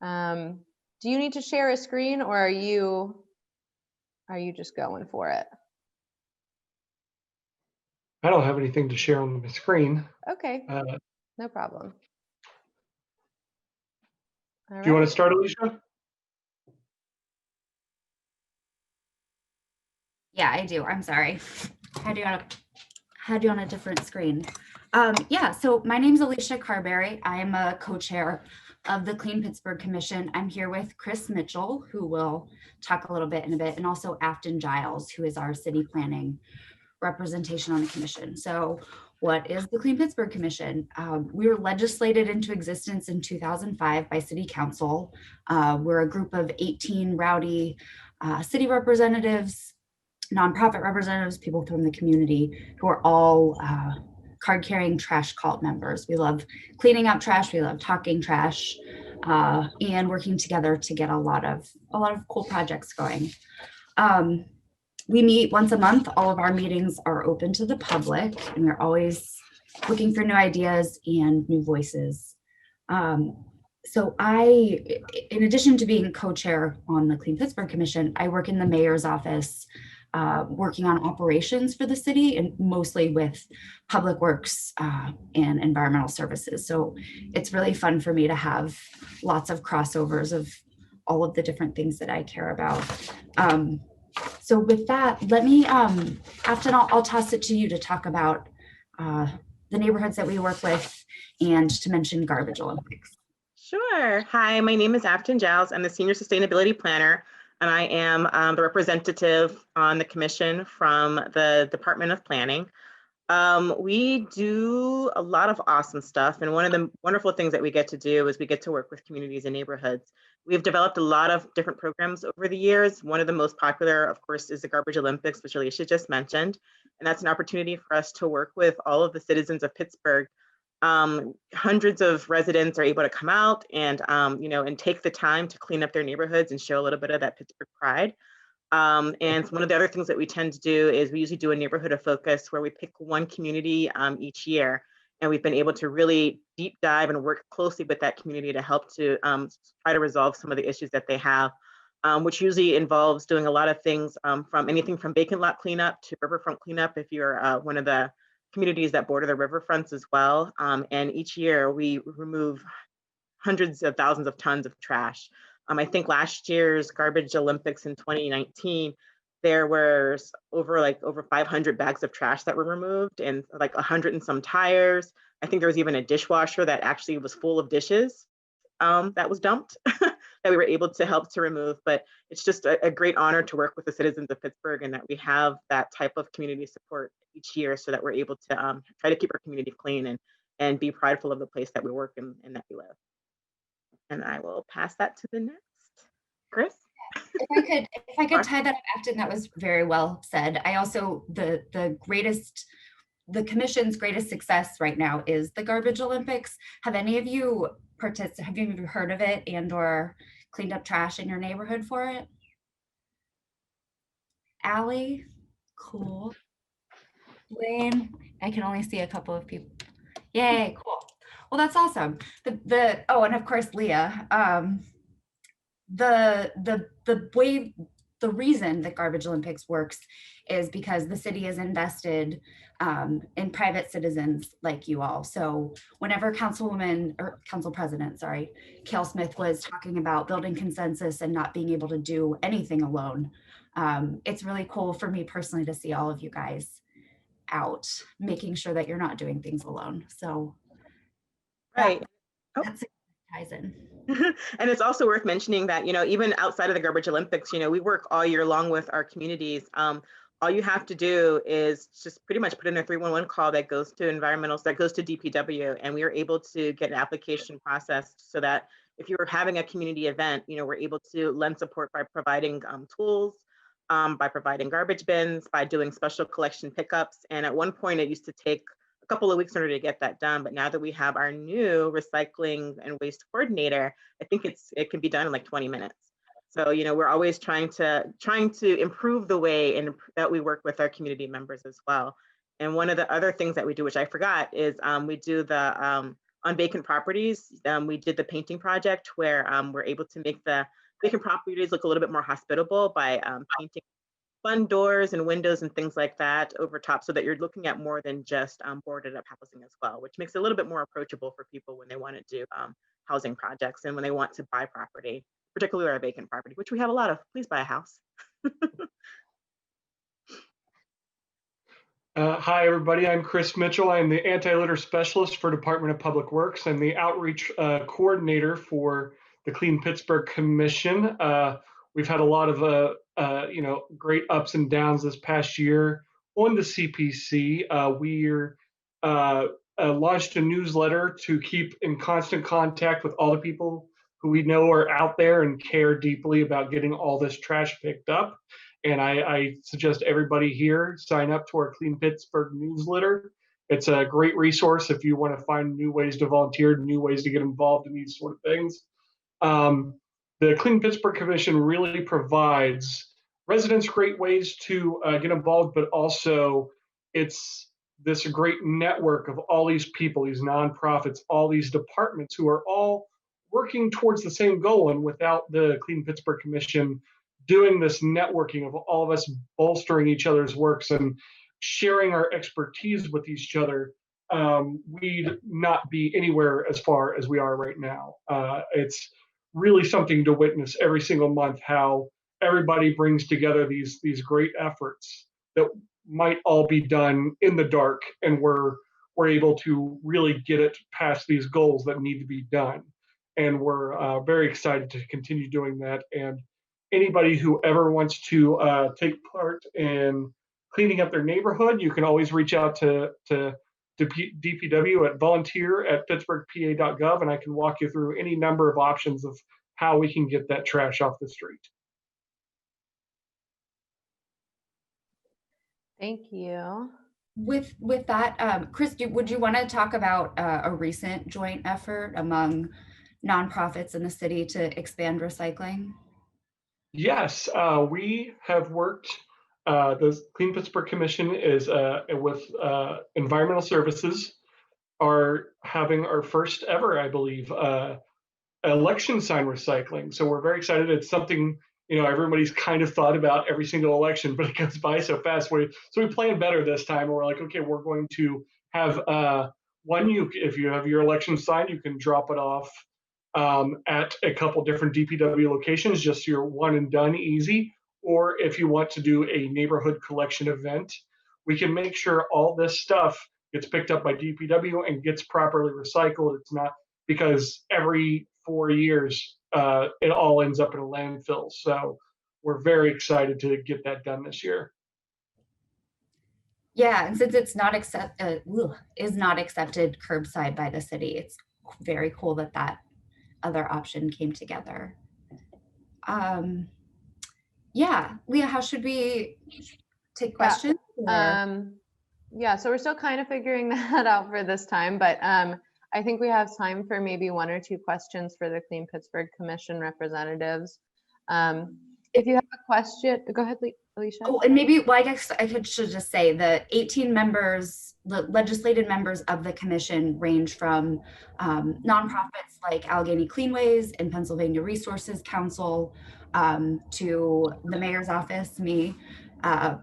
Speaker 1: Do you need to share a screen, or are you just going for it?
Speaker 9: I don't have anything to share on the screen.
Speaker 1: Okay, no problem.
Speaker 9: Do you want to start, Alicia?
Speaker 10: Yeah, I do. I'm sorry. Had you on a different screen. Yeah, so my name is Alicia Carberry. I am a co-chair of the Clean Pittsburgh Commission. I'm here with Chris Mitchell, who will talk a little bit in a bit, and also Afton Giles, who is our city planning representation on the commission. So what is the Clean Pittsburgh Commission? We were legislated into existence in 2005 by City Council. We're a group of 18 rowdy city representatives, nonprofit representatives, people from the community who are all card-carrying trash cult members. We love cleaning up trash. We love talking trash, and working together to get a lot of cool projects going. We meet once a month. All of our meetings are open to the public, and we're always looking for new ideas and new voices. So in addition to being co-chair on the Clean Pittsburgh Commission, I work in the mayor's office, working on operations for the city and mostly with public works and environmental services. So it's really fun for me to have lots of crossovers of all of the different things that I care about. So with that, let me, Afton, I'll toss it to you to talk about the neighborhoods that we work with and to mention Garbage Olympics.
Speaker 11: Sure. Hi, my name is Afton Giles. I'm the Senior Sustainability Planner, and I am the representative on the commission from the Department of Planning. We do a lot of awesome stuff, and one of the wonderful things that we get to do is we get to work with communities and neighborhoods. We've developed a lot of different programs over the years. One of the most popular, of course, is the Garbage Olympics, which Alicia just mentioned, and that's an opportunity for us to work with all of the citizens of Pittsburgh. Hundreds of residents are able to come out and and take the time to clean up their neighborhoods and show a little bit of that Pittsburgh pride. And one of the other things that we tend to do is we usually do a neighborhood of focus where we pick one community each year, and we've been able to really deep dive and work closely with that community to help to try to resolve some of the issues that they have, which usually involves doing a lot of things from anything from vacant lot cleanup to riverfront cleanup if you're one of the communities that border the riverfronts as well. And each year we remove hundreds of thousands of tons of trash. I think last year's Garbage Olympics in 2019, there was over 500 bags of trash that were removed and like 100 and some tires. I think there was even a dishwasher that actually was full of dishes that was dumped that we were able to help to remove. But it's just a great honor to work with the citizens of Pittsburgh and that we have that type of community support each year so that we're able to try to keep our community clean and be prideful of the place that we work and that we live. And I will pass that to the next. Chris?
Speaker 10: If I could tie that up, Afton, that was very well said. I also, the commission's greatest success right now is the Garbage Olympics. Have any of you have you heard of it and or cleaned up trash in your neighborhood for it? Allie? Cool. Wayne? I can only see a couple of people. Yay, cool. Well, that's awesome. Oh, and of course, Leah. The reason that Garbage Olympics works is because the city is invested in private citizens like you all. So whenever Council President, Kale Smith was talking about building consensus and not being able to do anything alone, it's really cool for me personally to see all of you guys out, making sure that you're not doing things alone. So
Speaker 11: right.
Speaker 10: That's ties in.
Speaker 11: And it's also worth mentioning that, even outside of the Garbage Olympics, we work all year long with our communities. All you have to do is just pretty much put in a 311 call that goes to environmentals, that goes to DPW, and we are able to get an application processed so that if you were having a community event, we're able to lend support by providing tools, by providing garbage bins, by doing special collection pickups. And at one point, it used to take a couple of weeks in order to get that done. But now that we have our new recycling and waste coordinator, I think it can be done in like 20 minutes. So, we're always trying to improve the way that we work with our community members as well. And one of the other things that we do, which I forgot, is we do the on vacant properties. We did the painting project where we're able to make the vacant properties look a little bit more hospitable by painting fun doors and windows and things like that over top, so that you're looking at more than just boarded up housing as well, which makes it a little bit more approachable for people when they want to do housing projects and when they want to buy property, particularly our vacant property, which we have a lot of. Please buy a house.
Speaker 9: Hi, everybody. I'm Chris Mitchell. I'm the anti-litter specialist for Department of Public Works and the outreach coordinator for the Clean Pittsburgh Commission. We've had a lot of great ups and downs this past year on the CPC. We're launched a newsletter to keep in constant contact with all the people who we know are out there and care deeply about getting all this trash picked up. And I suggest everybody here sign up to our Clean Pittsburgh newsletter. It's a great resource if you want to find new ways to volunteer, new ways to get involved in these sort of things. The Clean Pittsburgh Commission really provides residents great ways to get involved, but also it's this great network of all these people, these nonprofits, all these departments who are all working towards the same goal. And without the Clean Pittsburgh Commission doing this networking of all of us bolstering each other's works and sharing our expertise with each other, we'd not be anywhere as far as we are right now. It's really something to witness every single month, how everybody brings together these great efforts that might all be done in the dark, and we're able to really get it past these goals that need to be done. And we're very excited to continue doing that. And anybody who ever wants to take part in cleaning up their neighborhood, you can always reach out to DPW at volunteer@pittsburghpa.gov, and I can walk you through any number of options of how we can get that trash off the street.
Speaker 1: Thank you.
Speaker 10: With that, Chris, would you want to talk about a recent joint effort among nonprofits in the city to expand recycling?
Speaker 9: Yes, we have worked. The Clean Pittsburgh Commission is with Environmental Services are having our first ever, I believe, election sign recycling. So we're very excited. It's something, everybody's kind of thought about every single election, but it goes by so fast. So we planned better this time. We're like, okay, we're going to have if you have your election sign, you can drop it off at a couple different DPW locations, just your one and done easy. Or if you want to do a neighborhood collection event, we can make sure all this stuff gets picked up by DPW and gets properly recycled. It's not because every 4 years it all ends up in a landfill. So we're very excited to get that done this year.
Speaker 10: Yeah, and since it's not accepted curbside by the city, it's very cool that other option came together. Yeah, Leah, how should we take questions?
Speaker 1: Yeah, so we're still kind of figuring that out for this time, but I think we have time for maybe 1 or 2 questions for the Clean Pittsburgh Commission representatives. If you have a question, go ahead, Alicia.
Speaker 10: Oh, and maybe, well, I guess I should just say the 18 members, the legislated members of the commission range from nonprofits like Allegheny Cleanways and Pennsylvania Resources Council to the mayor's office, me,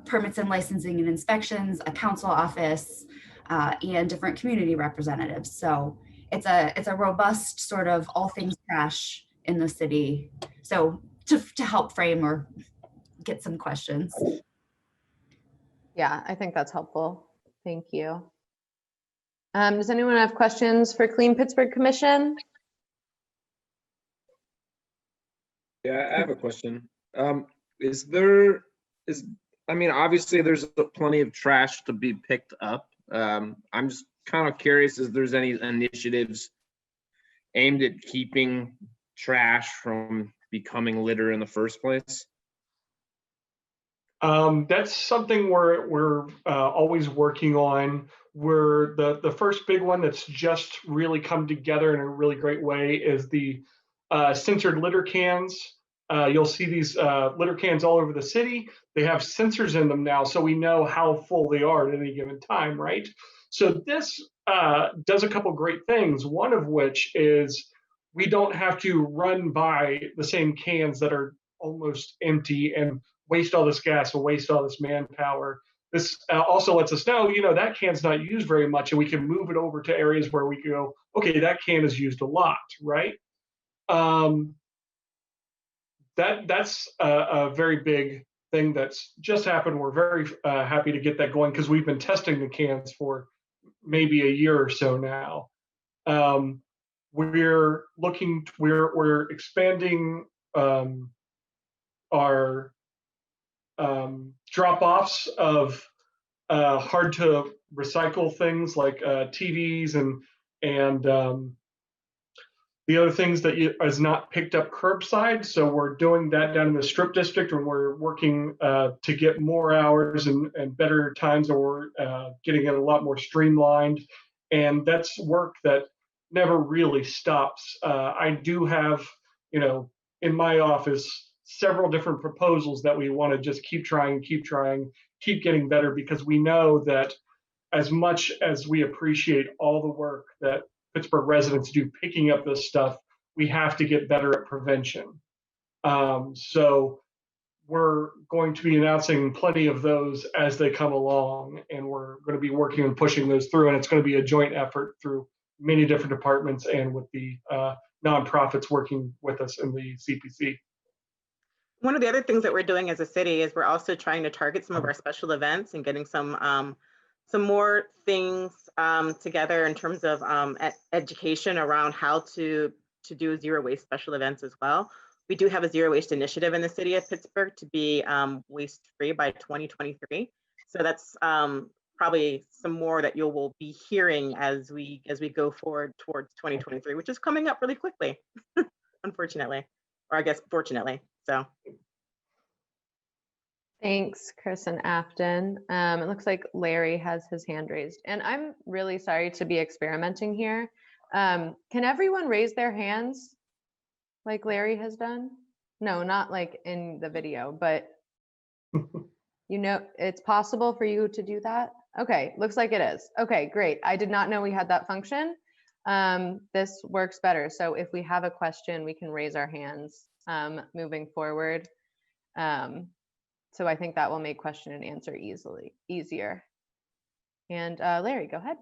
Speaker 10: permits and licensing and inspections, a council office, and different community representatives. So it's a robust sort of all things trash in the city. So to help frame or get some questions.
Speaker 1: Yeah, I think that's helpful. Thank you. Does anyone have questions for Clean Pittsburgh Commission?
Speaker 12: Yeah, I have a question. Obviously there's plenty of trash to be picked up. I'm just kind of curious if there's any initiatives aimed at keeping trash from becoming litter in the first place.
Speaker 9: That's something we're always working on. We're the first big one that's just really come together in a really great way is the censored litter cans. You'll see these litter cans all over the city. They have sensors in them now, so we know how full they are at any given time, right? So this does a couple great things, one of which is we don't have to run by the same cans that are almost empty and waste all this gas and waste all this manpower. This also lets us know, that can's not used very much, and we can move it over to areas where we can go, okay, that can is used a lot, right? That's a very big thing that's just happened. We're very happy to get that going because we've been testing the cans for maybe a year or so now. We're expanding our drop-offs of hard to recycle things like TVs and the other things that is not picked up curbside. So we're doing that down in the Strip District, and we're working to get more hours and better times, or we're getting it a lot more streamlined. And that's work that never really stops. I do have, in my office, several different proposals that we want to just keep trying, keep getting better, because we know that as much as we appreciate all the work that Pittsburgh residents do picking up this stuff, we have to get better at prevention. So we're going to be announcing plenty of those as they come along, and we're going to be working on pushing those through, and it's going to be a joint effort through many different departments and with the nonprofits working with us in the CPC.
Speaker 11: One of the other things that we're doing as a city is we're also trying to target some of our special events and getting some more things together in terms of education around how to do zero waste special events as well. We do have a zero waste initiative in the city of Pittsburgh to be waste free by 2023. So that's probably some more that you will be hearing as we go forward towards 2023, which is coming up really quickly, unfortunately, or I guess fortunately. So.
Speaker 1: Thanks, Chris and Afton. It looks like Larry has his hand raised, and I'm really sorry to be experimenting here. Can everyone raise their hands like Larry has done? No, not like in the video, but it's possible for you to do that? Okay, looks like it is. Okay, great. I did not know we had that function. This works better. So if we have a question, we can raise our hands moving forward. So I think that will make question and answer easier. And Larry, go ahead.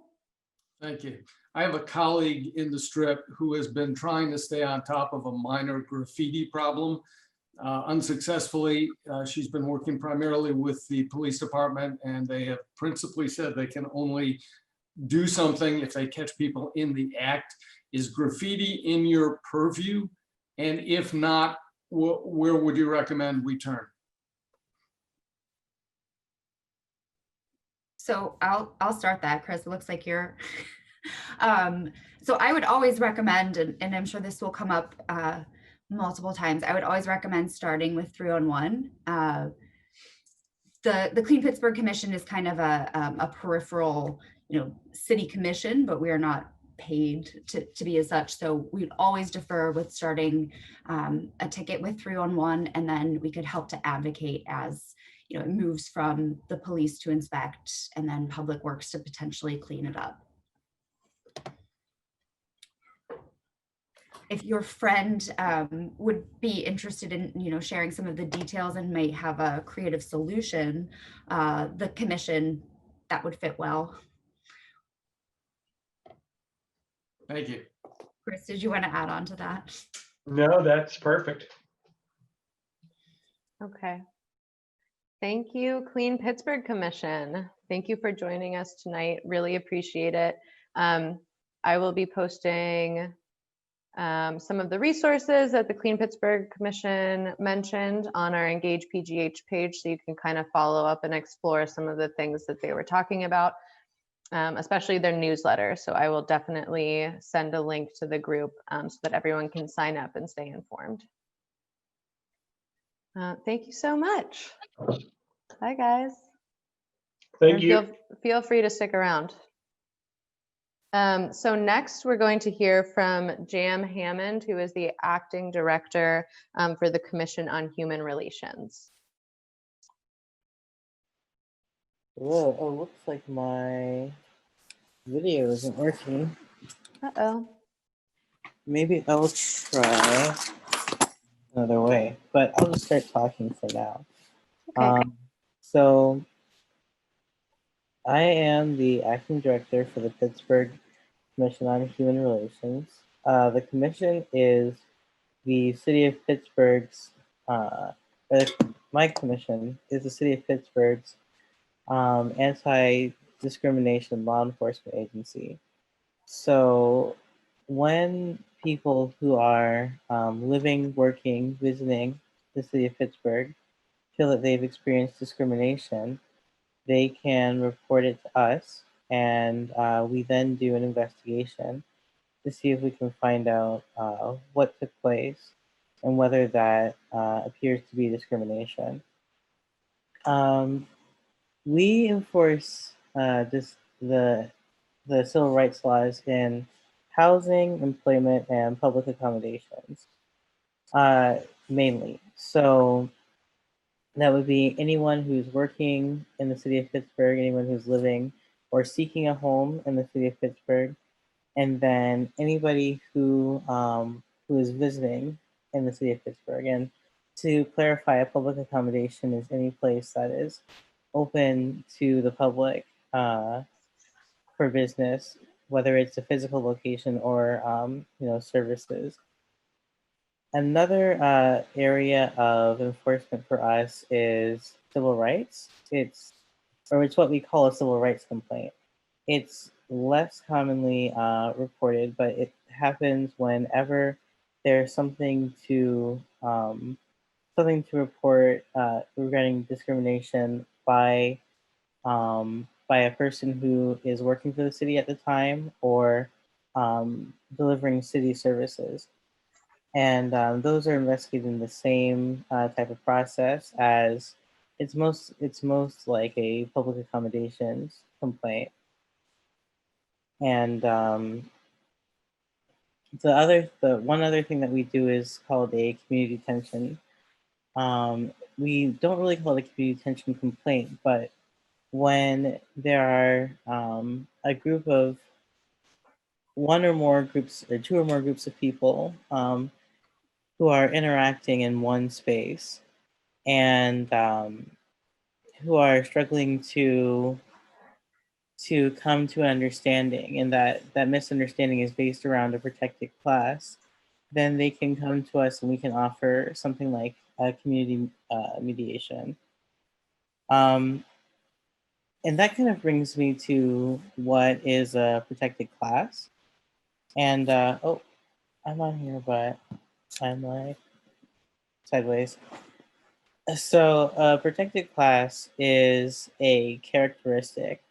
Speaker 18: Thank you. I have a colleague in the Strip who has been trying to stay on top of a minor graffiti problem. Unsuccessfully, she's been working primarily with the police department, and they have principally said they can only do something if they catch people in the act. Is graffiti in your purview? And if not, where would you recommend we turn?
Speaker 10: So I'll start that, Chris. It looks like you're. So I would always recommend, and I'm sure this will come up multiple times, I would always recommend starting with 3-on-1. The Clean Pittsburgh Commission is kind of a peripheral, city commission, but we are not paid to be as such. So we'd always defer with starting a ticket with 3-on-1, and then we could help to advocate as it moves from the police to inspect and then public works to potentially clean it up. If your friend would be interested in sharing some of the details and may have a creative solution, the commission, that would fit well.
Speaker 18: Thank you.
Speaker 10: Chris, did you want to add on to that?
Speaker 9: No, that's perfect.
Speaker 1: Okay. Thank you, Clean Pittsburgh Commission. Thank you for joining us tonight. Really appreciate it. I will be posting some of the resources that the Clean Pittsburgh Commission mentioned on our Engage PGH page, so you can kind of follow up and explore some of the things that they were talking about, especially their newsletter. So I will definitely send a link to the group so that everyone can sign up and stay informed. Thank you so much. Bye, guys.
Speaker 9: Thank you.
Speaker 1: Feel free to stick around. So next, we're going to hear from Jam Hammond, who is the acting director for the Commission on Human Relations.
Speaker 13: Whoa, oh, looks like my video isn't working.
Speaker 1: Uh-oh.
Speaker 13: Maybe I'll try another way, but I'll just start talking for now.
Speaker 1: Okay.
Speaker 13: So I am the acting director for the Pittsburgh Commission on Human Relations. The commission is the city of Pittsburgh's, the my commission is the City of Pittsburgh's Anti-Discrimination Law Enforcement Agency. So when people who are living, working, visiting the City of Pittsburgh feel that they've experienced discrimination, they can report it to us, and we then do an investigation to see if we can find out what took place and whether that appears to be discrimination. We enforce the civil rights laws in housing, employment, and public accommodations, mainly. So that would be anyone who's working in the city of Pittsburgh, anyone who's living or seeking a home in the city of Pittsburgh, and then anybody who is visiting in the city of Pittsburgh. And to clarify, a public accommodation is any place that is open to the public for business, whether it's a physical location or services. Another area of enforcement for us is civil rights. It's what we call a civil rights complaint. It's less commonly reported, but it happens whenever there's something to report regarding discrimination by a person who is working for the city at the time or delivering city services. And those are investigated in the same type of process as it's most like a public accommodations complaint. And the one other thing that we do is called a community detention. We don't really call it a community detention complaint, but when there are a group of one or more groups or two or more groups of people who are interacting in one space and who are struggling to come to an understanding, and that misunderstanding is based around a protected class, then they can come to us and we can offer something like a community mediation. And that kind of brings me to what is a protected class. And oh, I'm on here, but I'm like sideways. So a protected class is a characteristic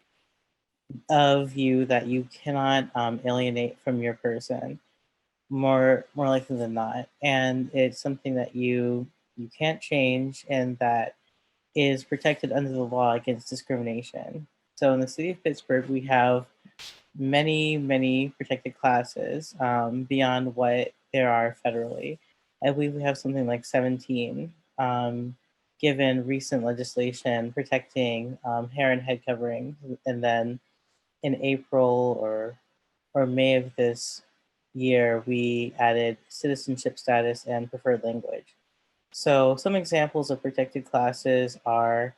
Speaker 13: of you that you cannot alienate from your person, more likely than not. And it's something that you can't change and that is protected under the law against discrimination. So in the city of Pittsburgh, we have many protected classes beyond what there are federally. I believe we have something like 17, given recent legislation protecting hair and head coverings. And then in April or May of this year, we added citizenship status and preferred language. So some examples of protected classes are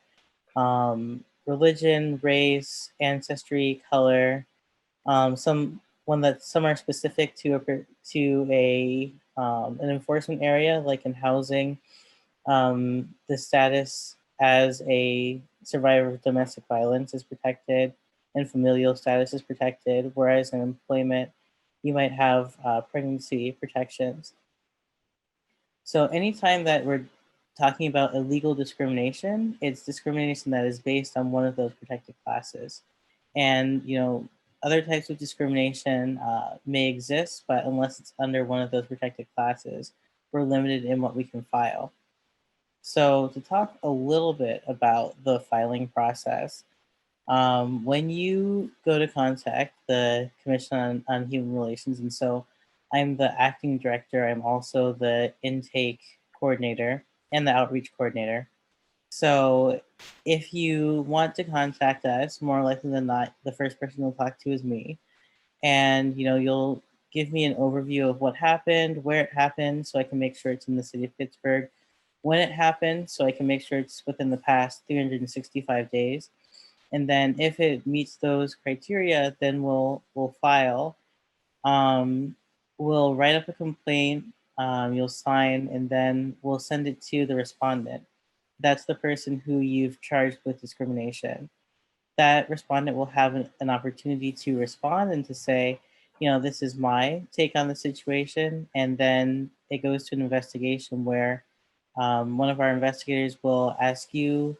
Speaker 13: religion, race, ancestry, color. Some are specific to an enforcement area, like in housing. The status as a survivor of domestic violence is protected, and familial status is protected. Whereas in employment, you might have pregnancy protections. So anytime that we're talking about illegal discrimination, it's discrimination that is based on one of those protected classes. And, other types of discrimination may exist, but unless it's under one of those protected classes, we're limited in what we can file. So to talk a little bit about the filing process, when you go to contact the Commission on Human Relations, and so I'm the acting director, I'm also the intake coordinator and the outreach coordinator. So if you want to contact us, more likely than not, the first person you'll talk to is me. And you'll give me an overview of what happened, where it happened, so I can make sure it's in the city of Pittsburgh, when it happened, so I can make sure it's within the past 365 days. And then if it meets those criteria, then we'll file. We'll write up a complaint, you'll sign, and then we'll send it to the respondent. that's the person who you've charged with discrimination. That respondent will have an opportunity to respond and to say, you know, this is my take on the situation. And then it goes to an investigation where one of our investigators will ask you,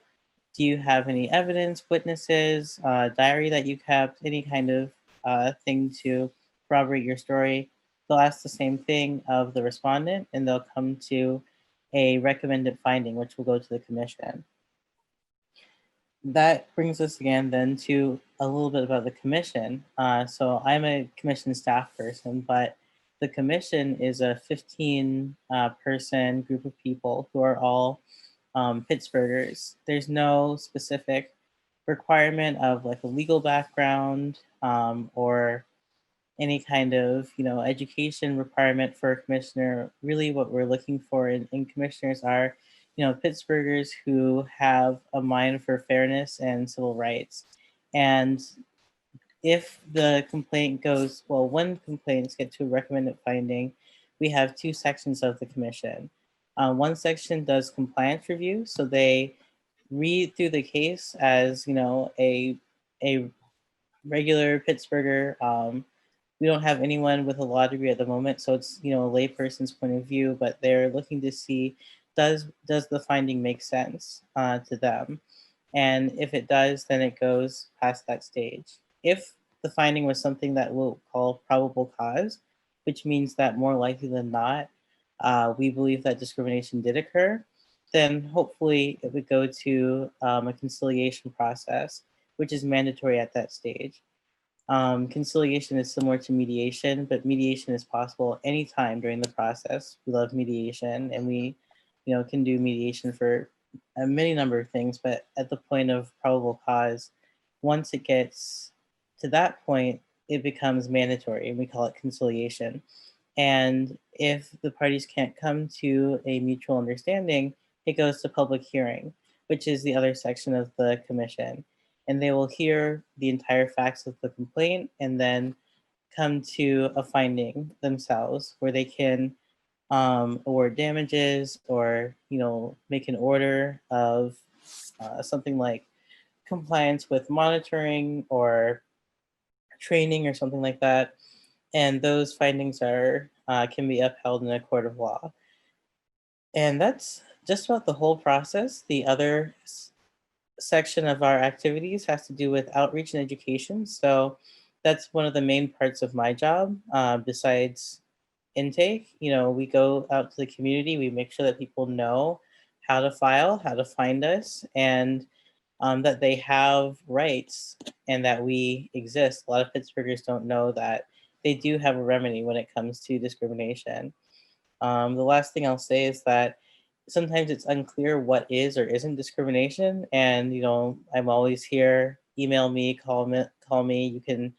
Speaker 13: do you have any evidence, witnesses, diary that you kept, any kind of thing to corroborate your story? They'll ask the same thing of the respondent, and they'll come to a recommended finding, which will go to the commission. That brings us again then to a little bit about the commission. So I'm a commission staff person, but the commission is a 15 person group of people who are all Pittsburghers. There's no specific requirement of like a legal background or any kind of, you know, education requirement for a commissioner. Really what we're looking for in commissioners are, you know, Pittsburghers who have a mind for fairness and civil rights. And if the complaint goes, well, when complaints get to a recommended finding, we have two sections of the commission. One section does compliance review. So they read through the case as, you know, a regular Pittsburgher. We don't have anyone with a law degree at the moment, so it's, you know, a layperson's point of view, but they're looking to see, does the finding make sense to them? And if it does, then it goes past that stage. If the finding was something that we'll call probable cause, which means that more likely than not, we believe that discrimination did occur, then hopefully it would go to a conciliation process, which is mandatory at that stage. Conciliation is similar to mediation, but mediation is possible anytime during the process. We love mediation, and we, you know, can do mediation for a many number of things, but at the point of probable cause, once it gets to that point, it becomes mandatory, and we call it conciliation. And if the parties can't come to a mutual understanding, it goes to public hearing, which is the other section of the commission. And they will hear the entire facts of the complaint and then come to a finding themselves where they can award damages or, you know, make an order of something like compliance with monitoring or training or something like that. And those findings are can be upheld in a court of law. And that's just about the whole process. The other section of our activities has to do with outreach and education. So that's one of the main parts of my job besides intake. You know, we go out to the community, we make sure that people know how to file, how to find us, and that they have rights and that we exist. A lot of Pittsburghers don't know that they do have a remedy when it comes to discrimination. The last thing I'll say is that sometimes it's unclear what is or isn't discrimination. And, you know, I'm always here, email me, call me. You can,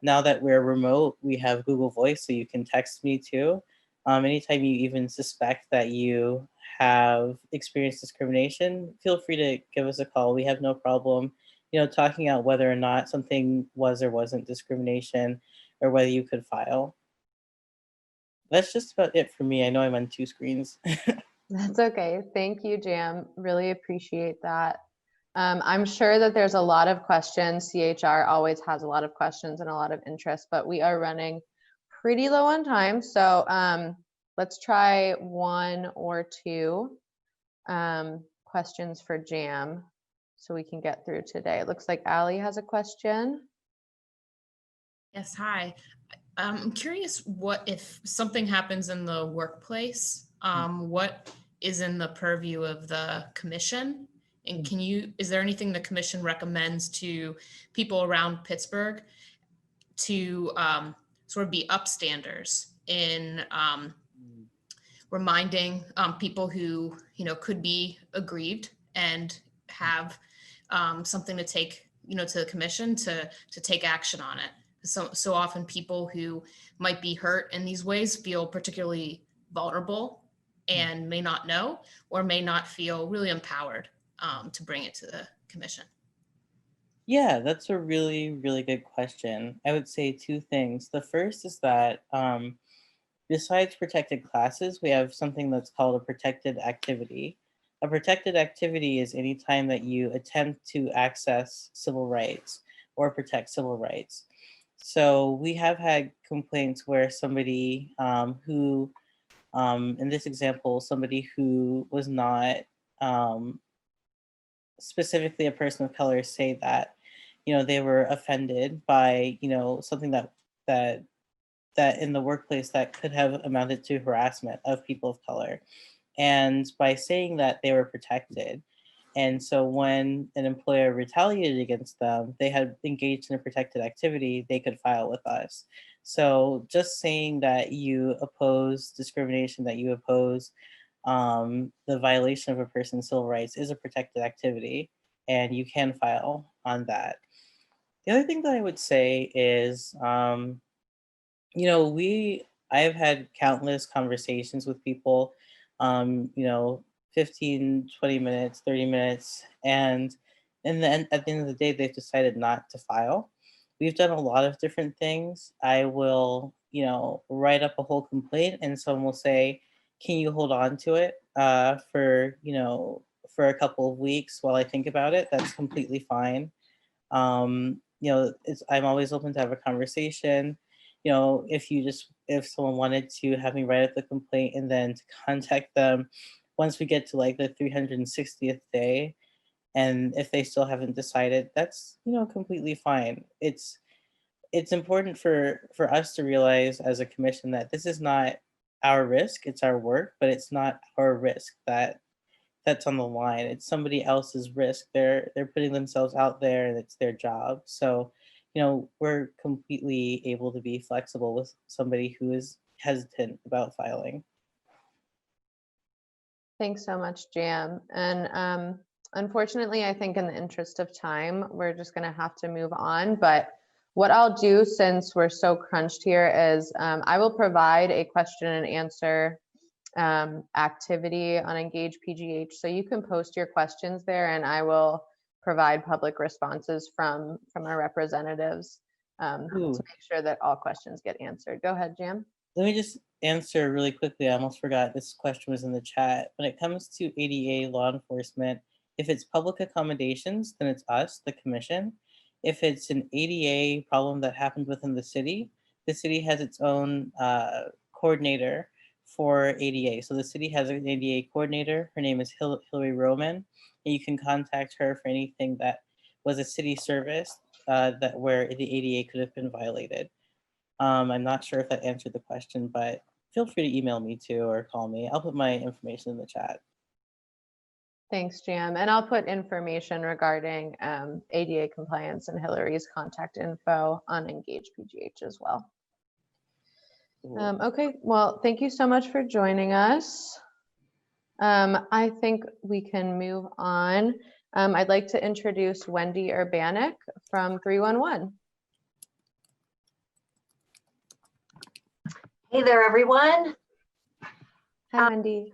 Speaker 13: now that we're remote, we have Google Voice, so you can text me too. Anytime you even suspect that you have experienced discrimination, feel free to give us a call. We have no problem, you know, talking out whether or not something was or wasn't discrimination or whether you could file. That's just about it for me. I know I'm on two screens.
Speaker 1: That's okay. Thank you, Jam. Really appreciate that. I'm sure that there's a lot of questions. CHR always has a lot of questions and a lot of interest, but we are running pretty low on time. So let's try one or two questions for Jam so we can get through today. It looks like Ali has a question.
Speaker 14: Yes, hi. I'm curious, what if something happens in the workplace, what is in the purview of the commission? And is there anything the commission recommends to people around Pittsburgh to sort of be upstanders in reminding people who, you know, could be aggrieved and have something to take, you know, to the commission to take action on it? So often people who might be hurt in these ways feel particularly vulnerable and may not know or may not feel really empowered to bring it to the commission.
Speaker 13: Yeah, that's a really, really good question. I would say two things. The first is that besides protected classes, we have something that's called a protected activity. A protected activity is any time that you attempt to access civil rights or protect civil rights. So we have had complaints where somebody who, in this example, somebody who was not specifically a person of color say that, they were offended by, something that in the workplace that could have amounted to harassment of people of color. And by saying that, they were protected. And so when an employer retaliated against them, they had engaged in a protected activity, they could file with us. So just saying that you oppose discrimination, that you oppose the violation of a person's civil rights is a protected activity, and you can file on that. The other thing that I would say is, I've had countless conversations with people, 15, 20 minutes, 30 minutes, and then at the end of the day, they've decided not to file. We've done a lot of different things. I will, write up a whole complaint, and someone will say, can you hold on to it for a couple of weeks while I think about it? That's completely fine. I'm always open to have a conversation. If someone wanted to have me write up the complaint and then to contact them once we get to like the 360th day, and if they still haven't decided, that's, completely fine. It's important for us to realize as a commission that this is not our risk, it's our work, but it's not our risk that's on the line. It's somebody else's risk. They're putting themselves out there, and it's their job. So, we're completely able to be flexible with somebody who is hesitant about filing.
Speaker 1: Thanks so much, Jam. And unfortunately, I think in the interest of time, we're just going to have to move on. But what I'll do, since we're so crunched here, is I will provide a question and answer activity on Engage PGH. So you can post your questions there, and I will provide public responses from our representatives to make sure that all questions get answered. Go ahead, Jam.
Speaker 13: Let me just answer really quickly. I almost forgot this question was in the chat. When it comes to ADA law enforcement, if it's public accommodations, then it's us, the commission. If it's an ADA problem that happened within the city has its own coordinator for ADA. So the city has an ADA coordinator. Her name is Hillary Roman, and you can contact her for anything that was a city service where the ADA could have been violated. I'm not sure if that answered the question, but feel free to email me too or call me. I'll put my information in the chat.
Speaker 1: Thanks, Jam. And I'll put information regarding ADA compliance and Hillary's contact info on Engage PGH as well. Okay, well, thank you so much for joining us. I think we can move on. I'd like to introduce Wendy Urbanic from 311.
Speaker 15: Hey there, everyone.
Speaker 1: Hi, Wendy.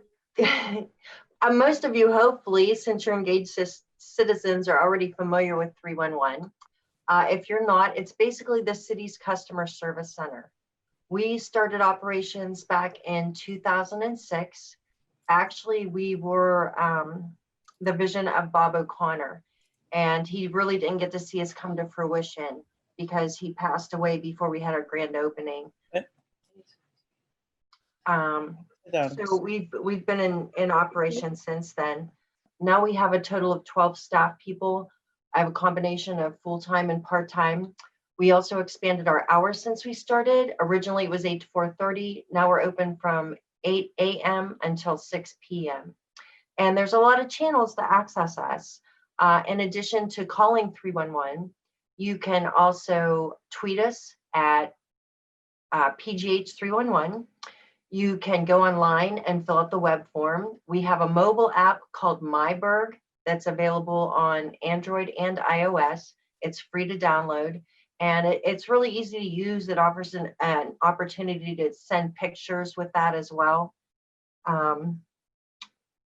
Speaker 15: Most of you, hopefully, since you're engaged citizens, are already familiar with 311. If you're not, it's basically the city's customer service center. We started operations back in 2006. Actually, we were the vision of Bob O'Connor, and he really didn't get to see us come to fruition because he passed away before we had our grand opening. So we've been in operation since then. Now we have a total of 12 staff people. I have a combination of full-time and part-time. We also expanded our hours since we started. Originally it was 8 to 4:30. Now we're open from 8 a.m. until 6 p.m. And there's a lot of channels to access us. In addition to calling 311, you can also tweet us at PGH311. You can go online and fill out the web form. We have a mobile app called MyBurg that's available on Android and iOS. It's free to download, and it's really easy to use. It offers an opportunity to send pictures with that as well.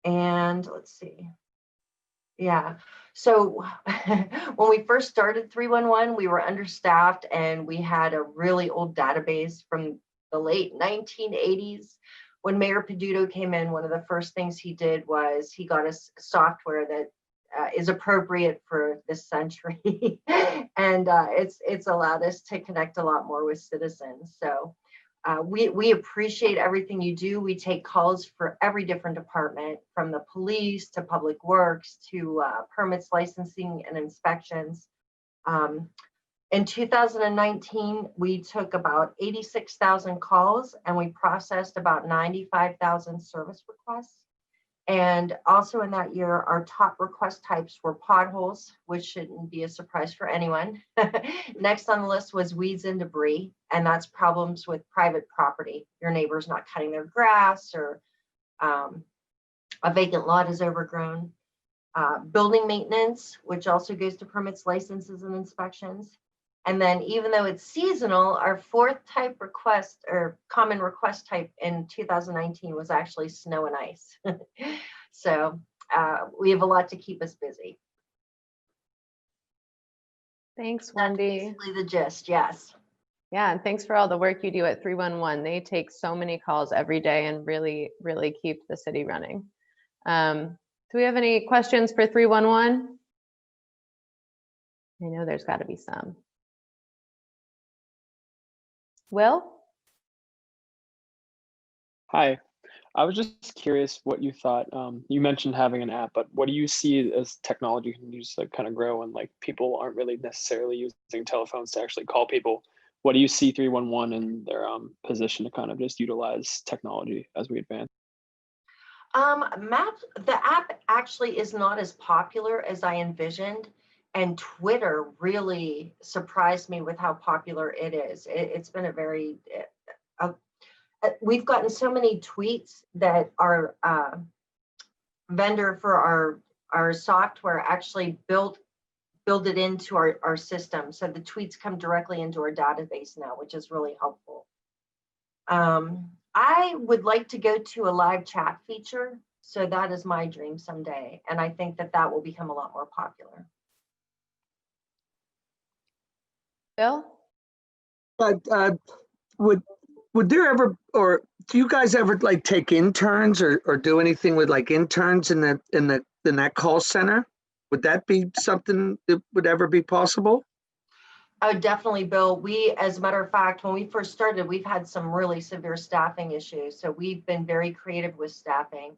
Speaker 15: And let's see. Yeah, so when we first started 311, we were understaffed, and we had a really old database from the late 1980s. when Mayor Peduto came in, one of the first things he did was he got us software that is appropriate for this century. And it's allowed us to connect a lot more with citizens. So we appreciate everything you do. We take calls for every different department, from the police to public works to permits, licensing, and inspections. In 2019, we took about 86,000 calls and we processed about 95,000 service requests. And also in that year, our top request types were potholes, which shouldn't be a surprise for anyone. Next on the list was weeds and debris, and that's problems with private property. Your neighbor's not cutting their grass, or a vacant lot is overgrown. Building maintenance, which also goes to permits, licenses, and inspections. And then even though it's seasonal, our fourth type request, or common request type in 2019, was actually snow and ice. So we have a lot to keep us busy.
Speaker 1: Thanks, Wendy.
Speaker 15: That's basically the gist, yes.
Speaker 1: Yeah, and thanks for all the work you do at 311. They take so many calls every day and really, really keep the city running. Do we have any questions for 311? I know there's got to be some. Will?
Speaker 16: Hi, I was just curious what you thought. You mentioned having an app, but what do you see as technology can use to kind of grow, and like people aren't really necessarily using telephones to actually call people? What do you see 311 in their position to kind of just utilize technology as we advance?
Speaker 15: The app actually is not as popular as I envisioned. And Twitter really surprised me with how popular it is. It's been a very, we've gotten so many tweets that our vendor for our software actually built it into our system. So the tweets come directly into our database now, which is really helpful. I would like to go to a live chat feature. So that is my dream someday. And I think that will become a lot more popular.
Speaker 1: Bill?
Speaker 8: Would there ever, or do you guys ever like take interns or do anything with like interns in that call center? Would that be something that would ever be possible?
Speaker 15: Oh, definitely, Bill. We, as a matter of fact, when we first started, we've had some really severe staffing issues. So we've been very creative with staffing.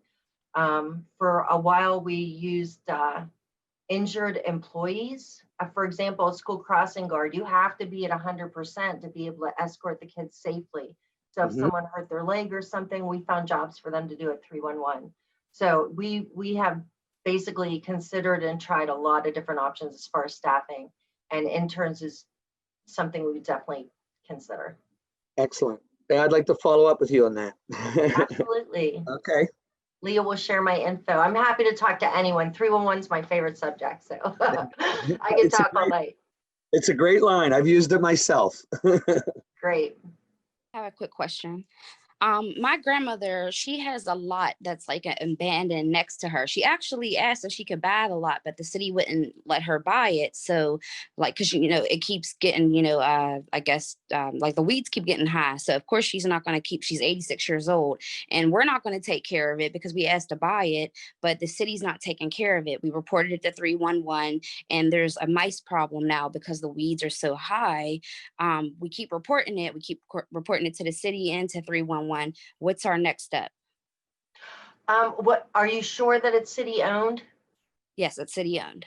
Speaker 15: For a while, we used injured employees. For example, a school crossing guard, you have to be at 100% to be able to escort the kids safely. So if someone hurt their leg or something, we found jobs for them to do at 311. So we have basically considered and tried a lot of different options as far as staffing, and interns is something we would definitely consider.
Speaker 8: Excellent. Yeah, I'd like to follow up with you on that.
Speaker 15: Absolutely.
Speaker 8: Okay.
Speaker 15: Leah will share my info. I'm happy to talk to anyone. 311 is my favorite subject, so I can talk all night.
Speaker 8: It's a great line. I've used it myself.
Speaker 15: Great.
Speaker 24: I have a quick question. My grandmother, she has a lot that's like abandoned next to her. She actually asked if she could buy the lot, but the city wouldn't let her buy it. So like, cause it keeps getting, I guess like the weeds keep getting high. So of course she's not going to keep, she's 86 years old and we're not going to take care of it because we asked to buy it, but the city's not taking care of it. We reported it to 311 and there's a mice problem now because the weeds are so high. We keep reporting it. We keep reporting it to the city and to 311. What's our next step?
Speaker 15: What are you sure that it's city owned?
Speaker 24: Yes, it's city owned.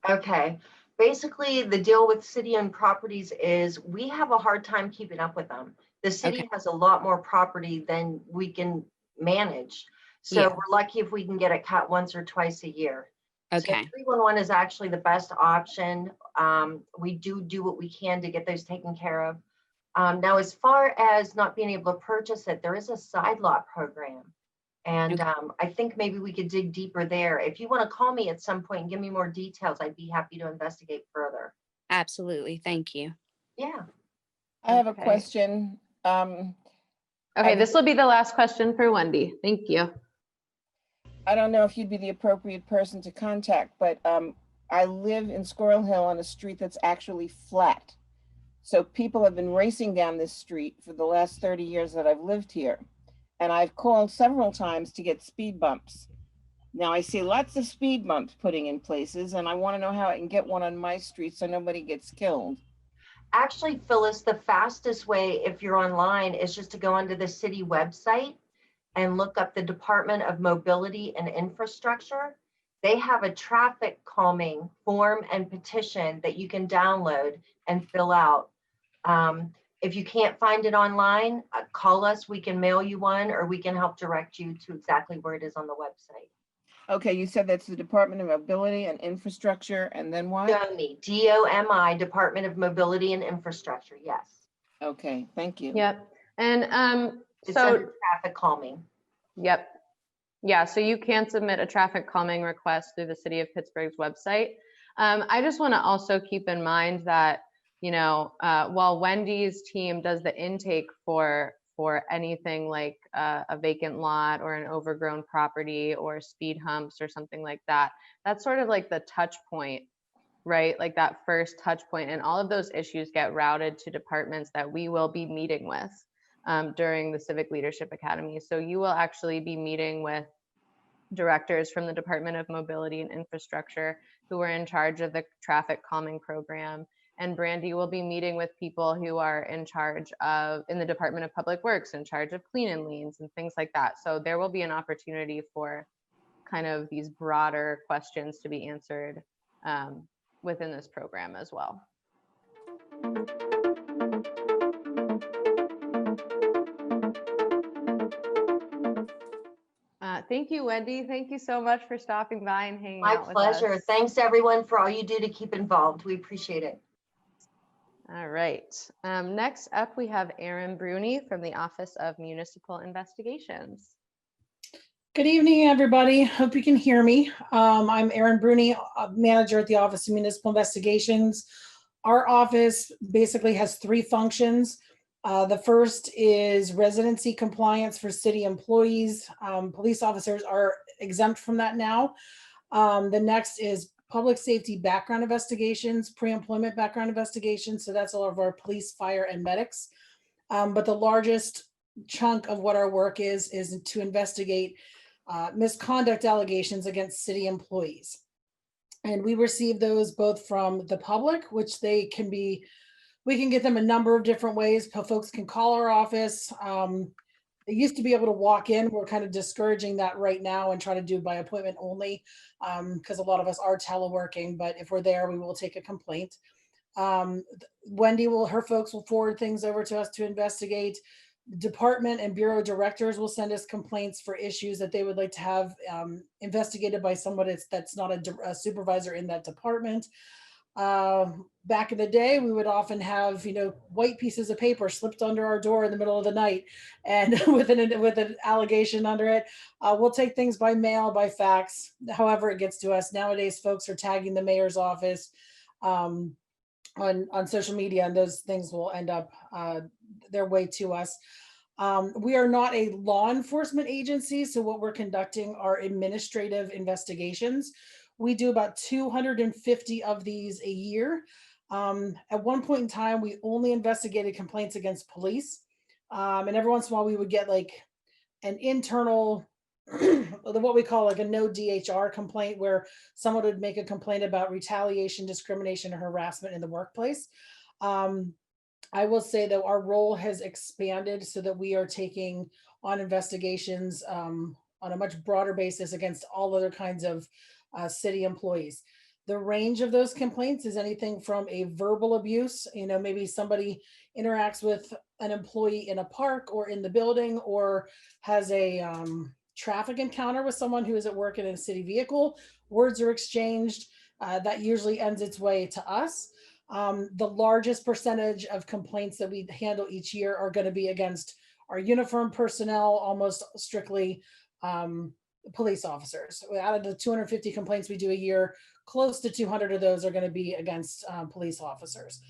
Speaker 15: Okay. Basically, the deal with city owned properties is we have a hard time keeping up with them. The city has a lot more property than we can manage. So we're lucky if we can get it cut once or twice a year.
Speaker 24: Okay.
Speaker 15: So 311 is actually the best option. We do what we can to get those taken care of. Now, as far as not being able to purchase it, there is a side lot program. And I think maybe we could dig deeper there. If you want to call me at some point and give me more details, I'd be happy to investigate further.
Speaker 24: Absolutely. Thank you.
Speaker 15: Yeah.
Speaker 5: I have a question.
Speaker 1: Okay, this will be the last question for Wendy. Thank you.
Speaker 5: I don't know if you'd be the appropriate person to contact, but I live in Squirrel Hill on a street that's actually flat. So people have been racing down this street for the last 30 years that I've lived here. and I've called several times to get speed bumps. Now I see lots of speed bumps putting in places, and I want to know how I can get one on my street so nobody gets killed.
Speaker 15: Actually, Phyllis, the fastest way if you're online is just to go onto the city website and look up the Department of Mobility and Infrastructure. They have a traffic calming form and petition that you can download and fill out. If you can't find it online, call us, we can mail you one, or we can help direct you to exactly where it is on the website.
Speaker 5: Okay, you said that's the Department of Mobility and Infrastructure, and then what?
Speaker 15: DOMI, D-O-M-I, Department of Mobility and Infrastructure, yes.
Speaker 5: Okay, thank you.
Speaker 1: Yep. And
Speaker 15: It's
Speaker 1: so
Speaker 15: under traffic calming.
Speaker 1: Yep. Yeah, so you can submit a traffic calming request through the City of Pittsburgh's website. I just want to also keep in mind that, while Wendy's team does the intake for anything like a vacant lot or an overgrown property or speed humps or something like that, that's sort of like the touch point, right? Like that first touch point, and all of those issues get routed to departments that we will be meeting with during the Civic Leadership Academy. So you will actually be meeting with directors from the Department of Mobility and Infrastructure who are in charge of the traffic calming program. And Brandy will be meeting with people who are in the Department of Public Works, in charge of clean and liens and things like that. So there will be an opportunity for kind of these broader questions to be answered within this program as well. Thank you, Wendy. Thank you so much for stopping by and hanging out with us.
Speaker 15: My pleasure. Thanks everyone for all you do to keep involved. We appreciate it.
Speaker 1: All right. Next up, we have Erin Bruni from the Office of Municipal Investigations.
Speaker 17: Good evening, everybody. Hope you can hear me. I'm Erin Bruni, manager at the Office of Municipal Investigations. Our office basically has three functions. The first is residency compliance for city employees. Police officers are exempt from that now. The next is public safety background investigations, pre-employment background investigations. So that's all of our police, fire, and medics. But the largest chunk of what our work is to investigate misconduct allegations against city employees. And we receive those both from the public, which we can get them a number of different ways. Folks can call our office. They used to be able to walk in. We're kind of discouraging that right now and try to do by appointment only because a lot of us are teleworking, but if we're there, we will take a complaint. Wendy her folks will forward things over to us to investigate. Department and bureau directors will send us complaints for issues that they would like to have investigated by somebody that's not a supervisor in that department. Back in the day, we would often have, white pieces of paper slipped under our door in the middle of the night and with an allegation under it. We'll take things by mail, by fax, however it gets to us. Nowadays, folks are tagging the mayor's office on social media, and those things will end up their way to us. We are not a law enforcement agency, so what we're conducting are administrative investigations. We do about 250 of these a year. At one point in time, we only investigated complaints against police. And every once in a while, we would get like an internal, what we call like a no DHR complaint, where someone would make a complaint about retaliation, discrimination, or harassment in the workplace. I will say that our role has expanded so that we are taking on investigations on a much broader basis against all other kinds of city employees. The range of those complaints is anything from a verbal abuse, maybe somebody interacts with an employee in a park or in the building, or has a traffic encounter with someone who is at work in a city vehicle. Words are exchanged. That usually ends its way to us. The largest percentage of complaints that we handle each year are going to be against our uniformed personnel, almost strictly police officers. Out of the 250 complaints we do a year, close to 200 of those are going to be against police officers.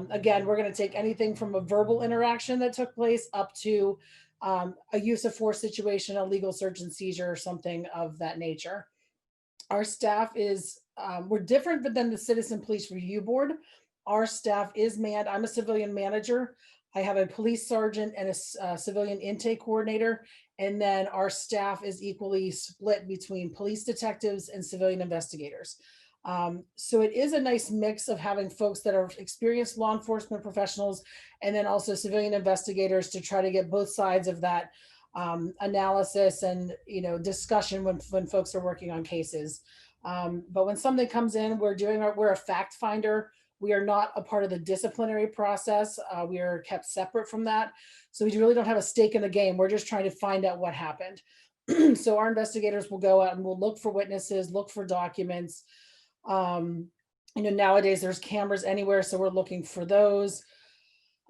Speaker 17: Again, we're going to take anything from a verbal interaction that took place up to a use of force situation, a legal search and seizure, or something of that nature. Our staff is, we're different than the Citizen Police Review Board. Our staff is manned. I'm a civilian manager. I have a police sergeant and a civilian intake coordinator. And then our staff is equally split between police detectives and civilian investigators. So it is a nice mix of having folks that are experienced law enforcement professionals and then also civilian investigators to try to get both sides of that analysis and discussion when folks are working on cases. But when something comes in, we're a fact finder. We are not a part of the disciplinary process. We are kept separate from that. So we really don't have a stake in the game. We're just trying to find out what happened. So our investigators will go out and we'll look for witnesses, look for documents. Nowadays there's cameras anywhere, so we're looking for those.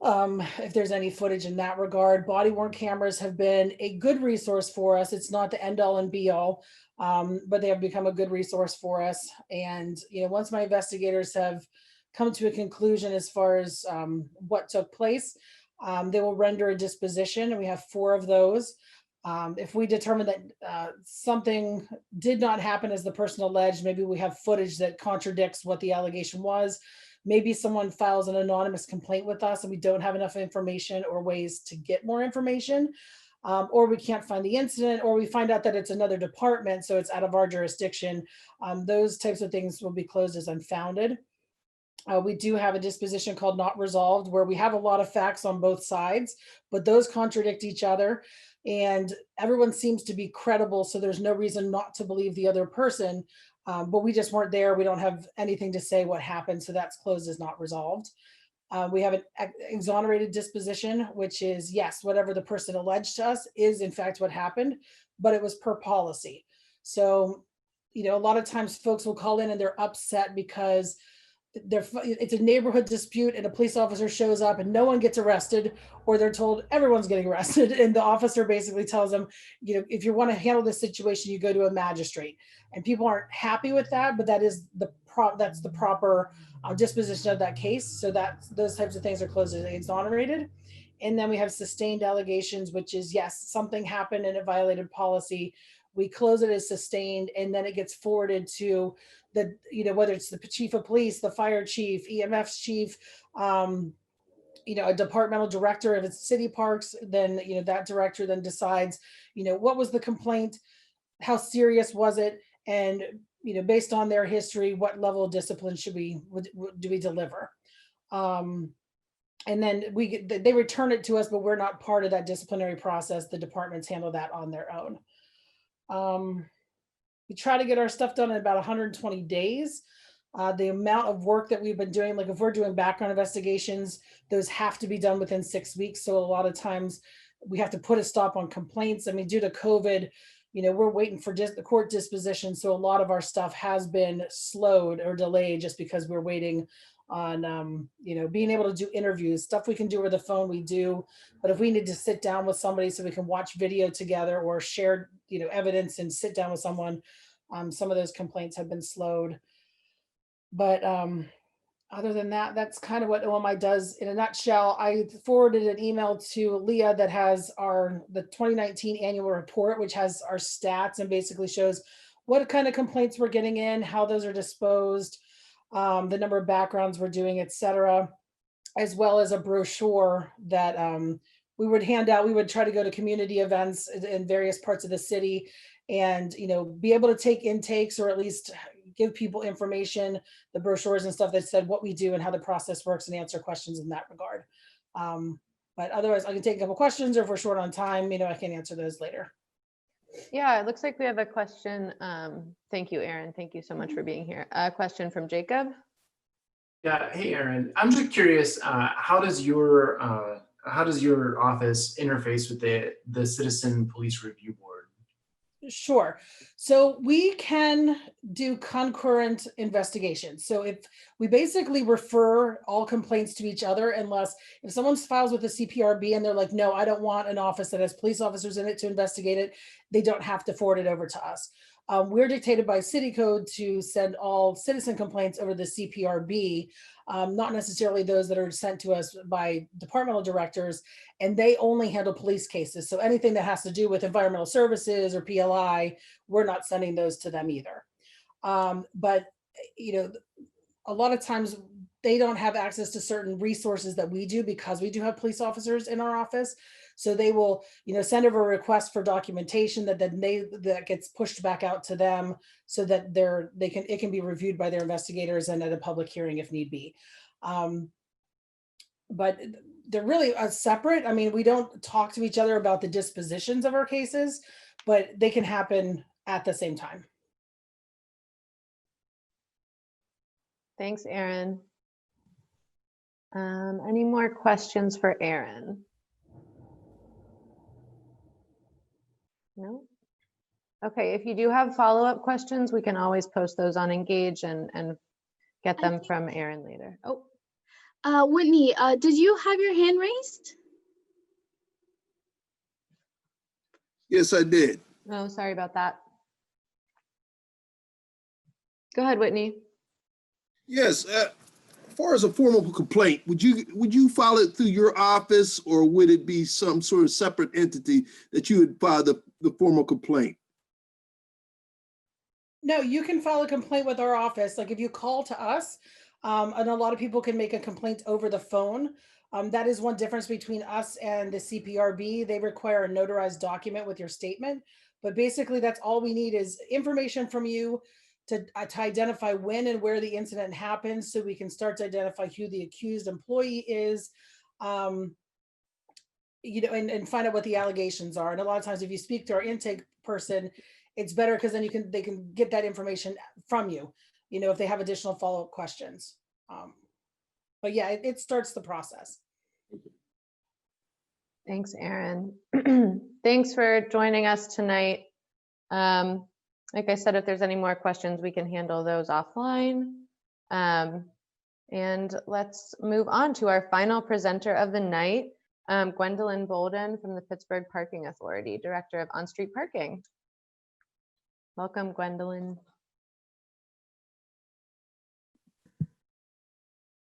Speaker 17: If there's any footage in that regard. Body worn cameras have been a good resource for us. It's not the end all and be all, but they have become a good resource for us. And once my investigators have come to a conclusion as far as what took place, they will render a disposition, and we have 4 of those. If we determine that something did not happen as the person alleged, maybe we have footage that contradicts what the allegation was. Maybe someone files an anonymous complaint with us and we don't have enough information or ways to get more information, or we can't find the incident, or we find out that it's another department, so it's out of our jurisdiction. Those types of things will be closed as unfounded. We do have a disposition called not resolved, where we have a lot of facts on both sides, but those contradict each other and everyone seems to be credible. So there's no reason not to believe the other person, but we just weren't there. We don't have anything to say what happened. So that's closed as not resolved. We have an exonerated disposition, which is, yes, whatever the person alleged to us is in fact what happened, but it was per policy. So, a lot of times folks will call in and they're upset because it's a neighborhood dispute and a police officer shows up and no one gets arrested, or they're told everyone's getting arrested. And the officer basically tells them, if you want to handle this situation, you go to a magistrate. And people aren't happy with that, but that is that's the proper disposition of that case. So that those types of things are closed as exonerated. And then we have sustained allegations, which is, yes, something happened and it violated policy. We close it as sustained, and then it gets forwarded to the, whether it's the chief of police, the fire chief, EMF's chief, a departmental director. If it's city parks, then, that director then decides, what was the complaint? How serious was it? And, based on their history, what level of discipline do we deliver? And then they return it to us, but we're not part of that disciplinary process. The departments handle that on their own. We try to get our stuff done in about 120 days. The amount of work that we've been doing, like if we're doing background investigations, those have to be done within 6 weeks. So a lot of times we have to put a stop on complaints. I mean, due to COVID, we're waiting for the court disposition. So a lot of our stuff has been slowed or delayed just because we're waiting on, being able to do interviews. Stuff we can do over the phone, we do. But if we need to sit down with somebody so we can watch video together or share, evidence and sit down with someone, some of those complaints have been slowed. But other than that, that's kind of what OMI does in a nutshell. I forwarded an email to Leah that has the 2019 annual report, which has our stats and basically shows what kind of complaints we're getting in, how those are disposed, the number of backgrounds we're doing, et cetera, as well as a brochure that we would hand out. We would try to go to community events in various parts of the city and, be able to take intakes or at least give people information, the brochures and stuff that said what we do and how the process works and answer questions in that regard. But otherwise I can take a couple questions, or if we're short on time, I can answer those later.
Speaker 1: Yeah, it looks like we have a question. Thank you, Aaron. Thank you so much for being here. A question from Jacob.
Speaker 2: Yeah, hey, Aaron. I'm just curious, how does your office interface with the Citizen Police Review Board?
Speaker 17: Sure. So we can do concurrent investigations. So if we basically refer all complaints to each other, unless if someone files with the CPRB and they're like, no, I don't want an office that has police officers in it to investigate it, they don't have to forward it over to us. We're dictated by city code to send all citizen complaints over the CPRB, not necessarily those that are sent to us by departmental directors, and they only handle police cases. So anything that has to do with environmental services or PLI, we're not sending those to them either. But a lot of times they don't have access to certain resources that we do because we do have police officers in our office. So they will, send over a request for documentation that gets pushed back out to them so that it can be reviewed by their investigators and at a public hearing if need be. But they're really separate. I mean, we don't talk to each other about the dispositions of our cases, but they can happen at the same time.
Speaker 1: Thanks, Erin. Any more questions for Erin? No? Okay, if you do have follow-up questions, we can always post those on Engage and get them from Erin later. Oh.
Speaker 19: Whitney, did you have your hand raised?
Speaker 20: Yes, I did.
Speaker 1: Oh, sorry about that. Go ahead, Whitney.
Speaker 20: Yes, as far as a formal complaint, would you file it through your office, or would it be some sort of separate entity that you would file the formal complaint?
Speaker 17: No, you can file a complaint with our office. Like if you call to us, and a lot of people can make a complaint over the phone. That is one difference between us and the CPRB. They require a notarized document with your statement, but basically that's all we need is information from you to identify when and where the incident happens, so we can start to identify who the accused employee is, and find out what the allegations are. And a lot of times if you speak to our intake person, it's better because then they can get that information from you, if they have additional follow-up questions. But yeah, it starts the process.
Speaker 1: Thanks, Erin. Thanks for joining us tonight. Like I said, if there's any more questions, we can handle those offline. And let's move on to our final presenter of the night, Gwendolyn Bolden from the Pittsburgh Parking Authority, Director of On-Street Parking. Welcome, Gwendolyn.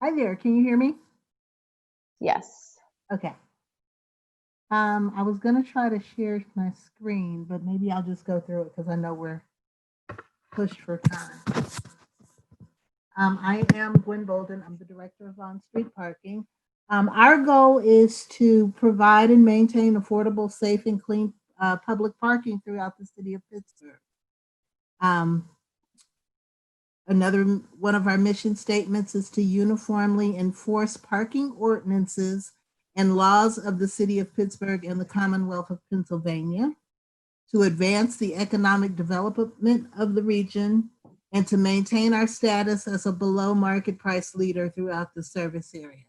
Speaker 21: Hi there, can you hear me?
Speaker 1: Yes.
Speaker 21: Okay. I was gonna try to share my screen, but maybe I'll just go through it because I know we're pushed for time. I am Gwen Bolden. I'm the Director of On-Street Parking. Our goal is to provide and maintain affordable, safe, and clean public parking throughout the city of Pittsburgh. Another one of our mission statements is to uniformly enforce parking ordinances and laws of the city of Pittsburgh and the Commonwealth of Pennsylvania, to advance the economic development of the region, and to maintain our status as a below market price leader throughout the service area.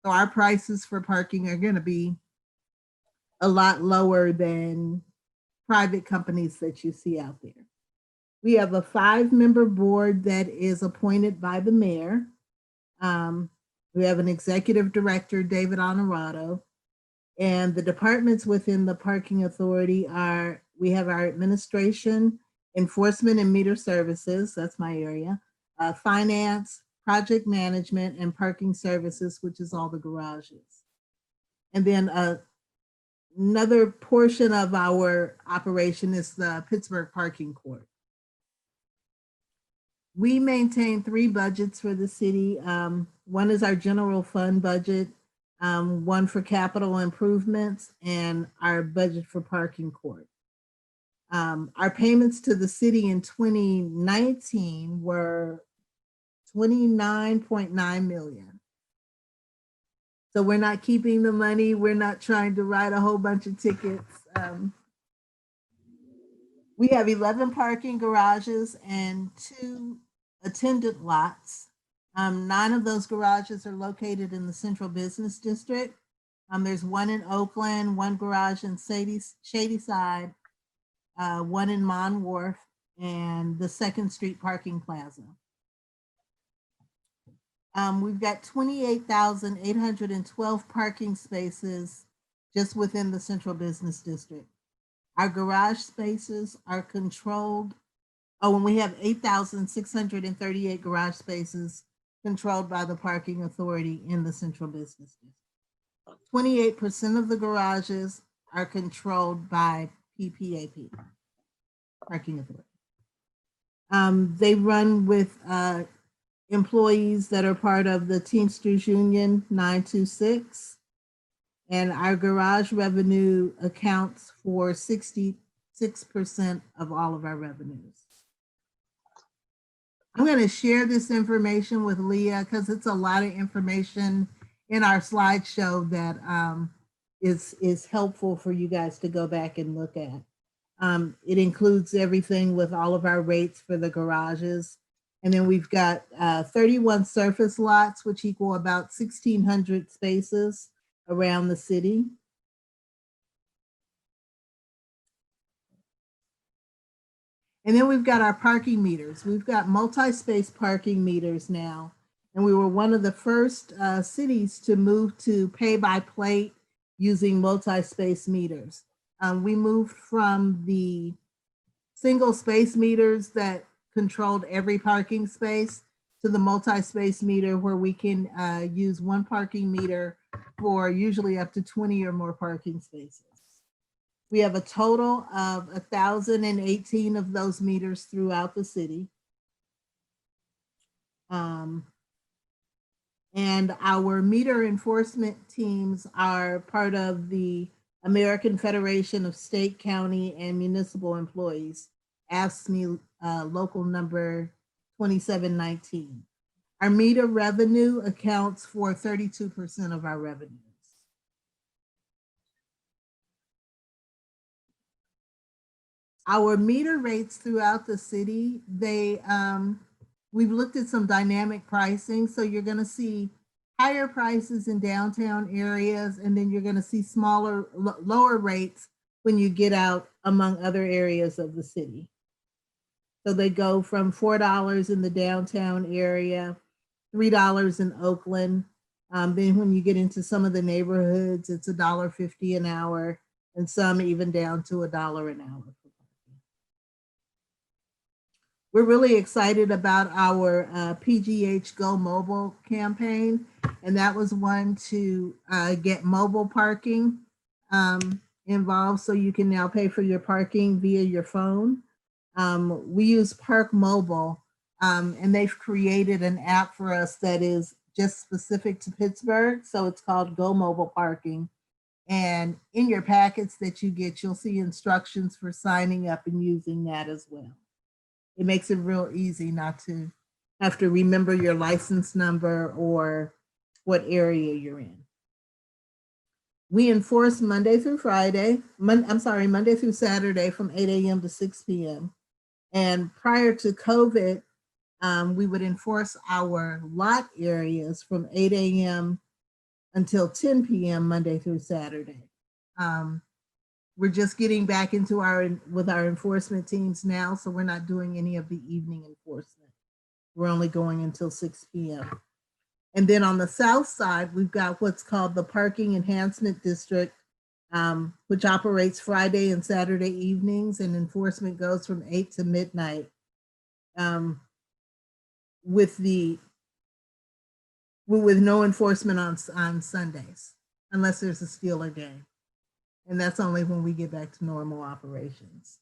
Speaker 21: So our prices for parking are going to be a lot lower than private companies that you see out there. We have a 5-member board that is appointed by the mayor. We have an executive director, David Honorato, and the departments within the parking authority are, we have our administration, enforcement and meter services, that's my area, finance, project management, and parking services, which is all the garages. And then another portion of our operation is the Pittsburgh Parking Court. We maintain 3 budgets for the city. One is our general fund budget, one for capital improvements, and our budget for parking court. Our payments to the city in 2019 were $29.9 million. So we're not keeping the money. We're not trying to write a whole bunch of tickets. We have 11 parking garages and 2 attendant lots. 9 of those garages are located in the Central Business District. There's 1 in Oakland, 1 garage in Shadyside, 1 in Mon Wharf, and the 2nd Street Parking Plaza. We've got 28,812 parking spaces just within the Central Business District. Our garage spaces are controlled. Oh, and we have 8,638 garage spaces controlled by the Parking Authority in the Central Business District. 28% of the garages are controlled by PPAP, Parking Authority. They run with employees that are part of the Teamsters Union 926. And our garage revenue accounts for 66% of all of our revenues. I'm going to share this information with Leah because it's a lot of information in our slideshow that is helpful for you guys to go back and look at. It includes everything with all of our rates for the garages. And then we've got 31 surface lots, which equal about 1,600 spaces around the city. And then we've got our parking meters. We've got multi-space parking meters now. And we were one of the first cities to move to pay by plate using multi-space meters. We moved from the single space meters that controlled every parking space to the multi-space meter where we can use one parking meter for usually up to 20 or more parking spaces. We have a total of 1,018 of those meters throughout the city. And our meter enforcement teams are part of the American Federation of State, County, and Municipal Employees, AFSCME local number 2719. Our meter revenue accounts for 32% of our revenues. Our meter rates throughout the city, we've looked at some dynamic pricing. So you're gonna see higher prices in downtown areas, and then you're gonna see lower rates when you get out among other areas of the city. So they go from $4 in the downtown area, $3 in Oakland. Then when you get into some of the neighborhoods, it's $1.50 an hour, and some even down to $1 an hour. We're really excited about our PGH Go Mobile campaign, and that was one to get mobile parking involved, so you can now pay for your parking via your phone. We use Park Mobile, and they've created an app for us that is just specific to Pittsburgh, so it's called Go Mobile Parking. And in your packets that you get, you'll see instructions for signing up and using that as well. It makes it real easy not to have to remember your license number or what area you're in. We enforce Monday through Saturday from 8 a.m. to 6 p.m. And prior to COVID, we would enforce our lot areas from 8 a.m. until 10 p.m. Monday through Saturday. We're just getting back into with our enforcement teams now, so we're not doing any of the evening enforcement. We're only going until 6 p.m. And then on the south side, we've got what's called the Parking Enhancement District, which operates Friday and Saturday evenings, and enforcement goes from 8 to midnight, with no enforcement on Sundays, unless there's a Steeler game. And that's only when we get back to normal operations.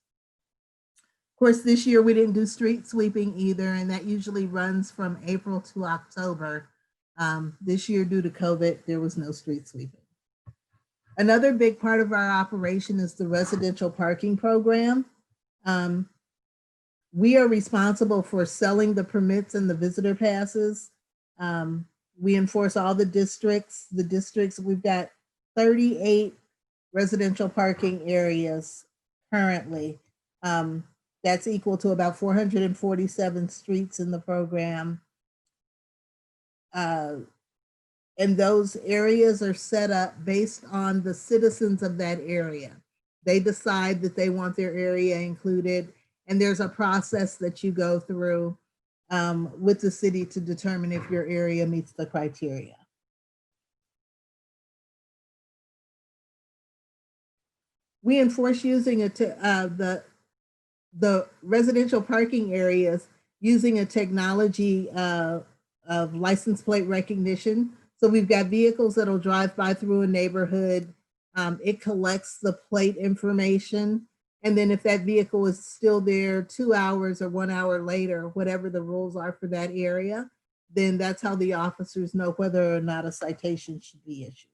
Speaker 21: Of course, this year we didn't do street sweeping either, and that usually runs from April to October. This year, due to COVID, there was no street sweeping. Another big part of our operation is the residential parking program. We are responsible for selling the permits and the visitor passes. We enforce all the districts. We've got 38 residential parking areas currently. That's equal to about 447 streets in the program. And those areas are set up based on the citizens of that area. They decide that they want their area included, and there's a process that you go through with the city to determine if your area meets the criteria. We enforce using the residential parking areas using a technology of license plate recognition. So we've got vehicles that'll drive by through a neighborhood. It collects the plate information. And then if that vehicle is still there 2 hours or 1 hour later, whatever the rules are for that area, then that's how the officers know whether or not a citation should be issued.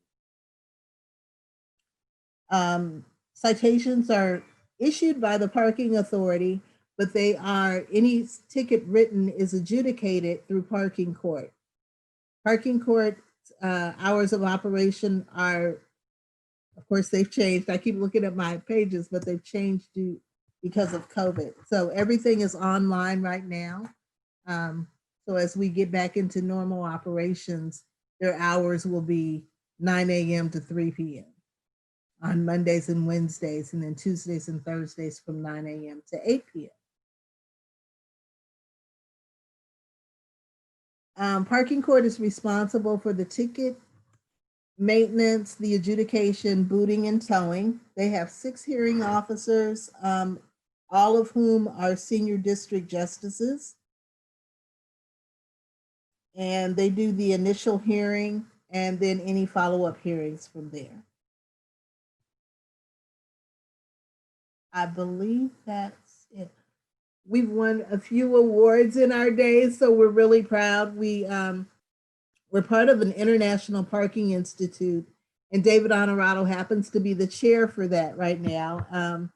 Speaker 21: Citations are issued by the parking authority, but any ticket written is adjudicated through parking court. Parking court hours of operation are, of course, they've changed. I keep looking at my pages, but they've changed because of COVID. So everything is online right now. So as we get back into normal operations, their hours will be 9 a.m. to 3 p.m. on Mondays and Wednesdays, and then Tuesdays and Thursdays from 9 a.m. to 8 p.m. Parking court is responsible for the ticket maintenance, the adjudication, booting, and towing. They have 6 hearing officers, all of whom are senior district justices. And they do the initial hearing and then any follow-up hearings from there. I believe that's it. We've won a few awards in our days, so we're really proud. We're part of an International Parking Institute, and David Honorado happens to be the chair for that right now.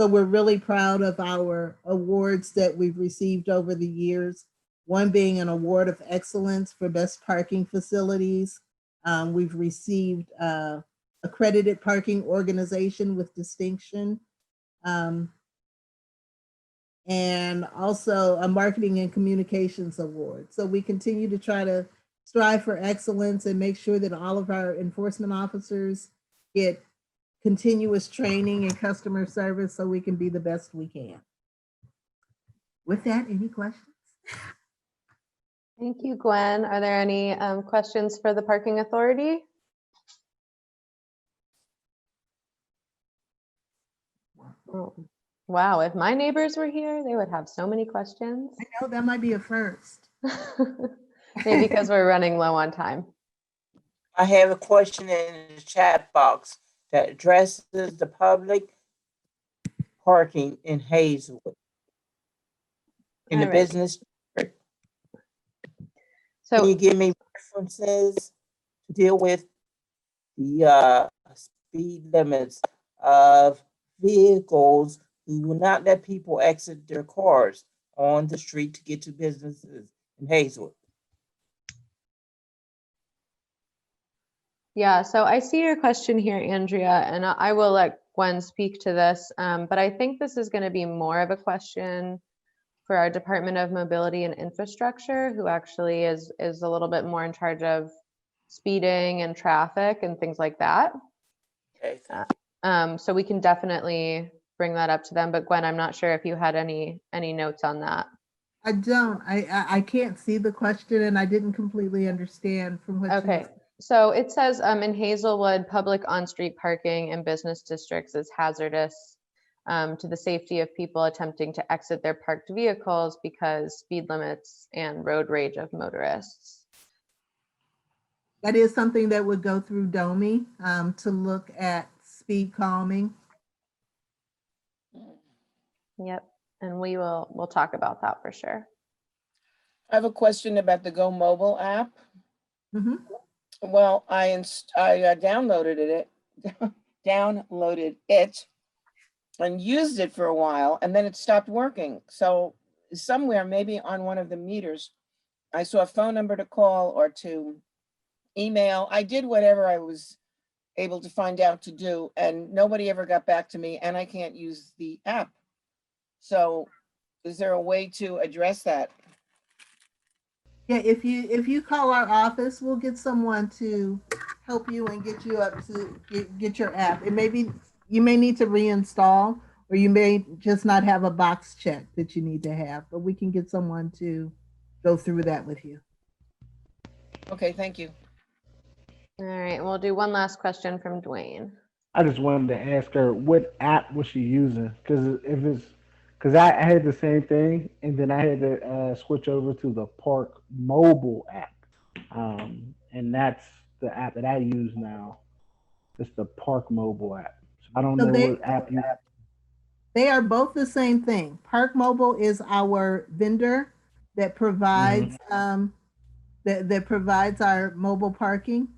Speaker 21: So we're really proud of our awards that we've received over the years. One being an award of excellence for best parking facilities. We've received accredited parking organization with distinction. And also a marketing and communications award. So we continue to try to strive for excellence and make sure that all of our enforcement officers get continuous training and customer service so we can be the best we can. With that, any questions?
Speaker 1: Thank you, Gwen. Are there any questions for the parking authority? Oh, wow, if my neighbors were here, they would have so many questions.
Speaker 21: I know that might be a first.
Speaker 1: Maybe because we're running low on time.
Speaker 5: I have a question in the chat box that addresses the public parking in Hazelwood in the business district.
Speaker 1: So
Speaker 5: can you give me references to deal with the speed limits of vehicles who will not let people exit their cars on the street to get to businesses in Hazelwood?
Speaker 1: Yeah, so I see your question here, Andrea, and I will let Gwen speak to this, but I think this is going to be more of a question for our Department of Mobility and Infrastructure, who actually is a little bit more in charge of speeding and traffic and things like that.
Speaker 5: Okay.
Speaker 1: So we can definitely bring that up to them, but Gwen, I'm not sure if you had any notes on that.
Speaker 21: I don't. I can't see the question, and I didn't completely understand from what
Speaker 1: Okay.
Speaker 21: you.
Speaker 1: So it says in Hazelwood, public on-street parking in business districts is hazardous to the safety of people attempting to exit their parked vehicles because speed limits and road rage of motorists.
Speaker 21: That is something that would go through DOMI to look at speed calming.
Speaker 1: Yep, and we'll talk about that for sure.
Speaker 5: I have a question about the Go Mobile app.
Speaker 21: Mm-hmm.
Speaker 5: Well, I downloaded it and used it for a while, and then it stopped working. So somewhere, maybe on one of the meters, I saw a phone number to call or to email. I did whatever I was able to find out to do, and nobody ever got back to me, and I can't use the app. So is there a way to address that?
Speaker 21: Yeah, if you call our office, we'll get someone to help you and get you up to get your app. It may be, you may need to reinstall, or you may just not have a box check that you need to have, but we can get someone to go through that with you.
Speaker 5: Okay, thank you.
Speaker 1: All right, we'll do one last question from Dwayne.
Speaker 4: I just wanted to ask her what app was she using, because I had the same thing, and then I had to switch over to the Park mobile app, and that's the app that I use now. It's the Park mobile app. So I don't know what app you have.
Speaker 21: They are both the same thing. Park Mobile is our vendor that provides that provides our mobile parking.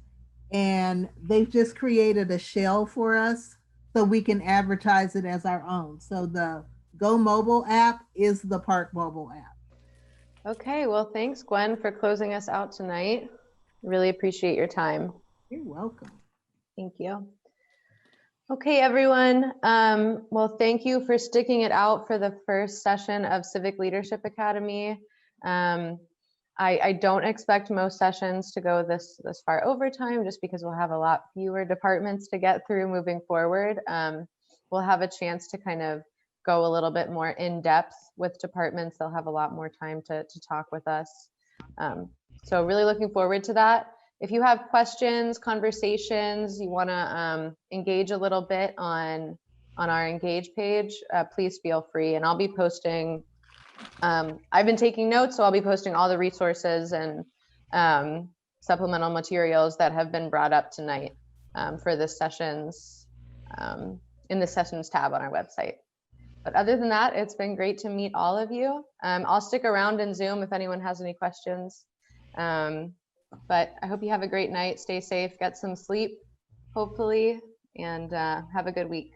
Speaker 21: And they've just created a shell for us so we can advertise it as our own. So the Go Mobile app is the Park Mobile app.
Speaker 1: Okay, well, thanks, Gwen, for closing us out tonight. Really appreciate your time.
Speaker 21: You're welcome.
Speaker 1: Thank you. Okay, everyone. Well, thank you for sticking it out for the first session of Civic Leadership Academy. I don't expect most sessions to go this far over time, just because we'll have a lot fewer departments to get through moving forward. We'll have a chance to kind of go a little bit more in depth with departments. They'll have a lot more time to talk with us. So really looking forward to that. If you have questions, conversations, you want to engage a little bit on our Engage page, please feel free. And I'll be posting, I've been taking notes, so I'll be posting all the resources and supplemental materials that have been brought up tonight for this sessions, in the sessions tab on our website. But other than that, it's been great to meet all of you. I'll stick around in Zoom if anyone has any questions. But I hope you have a great night. Stay safe, get some sleep, hopefully, and have a good week.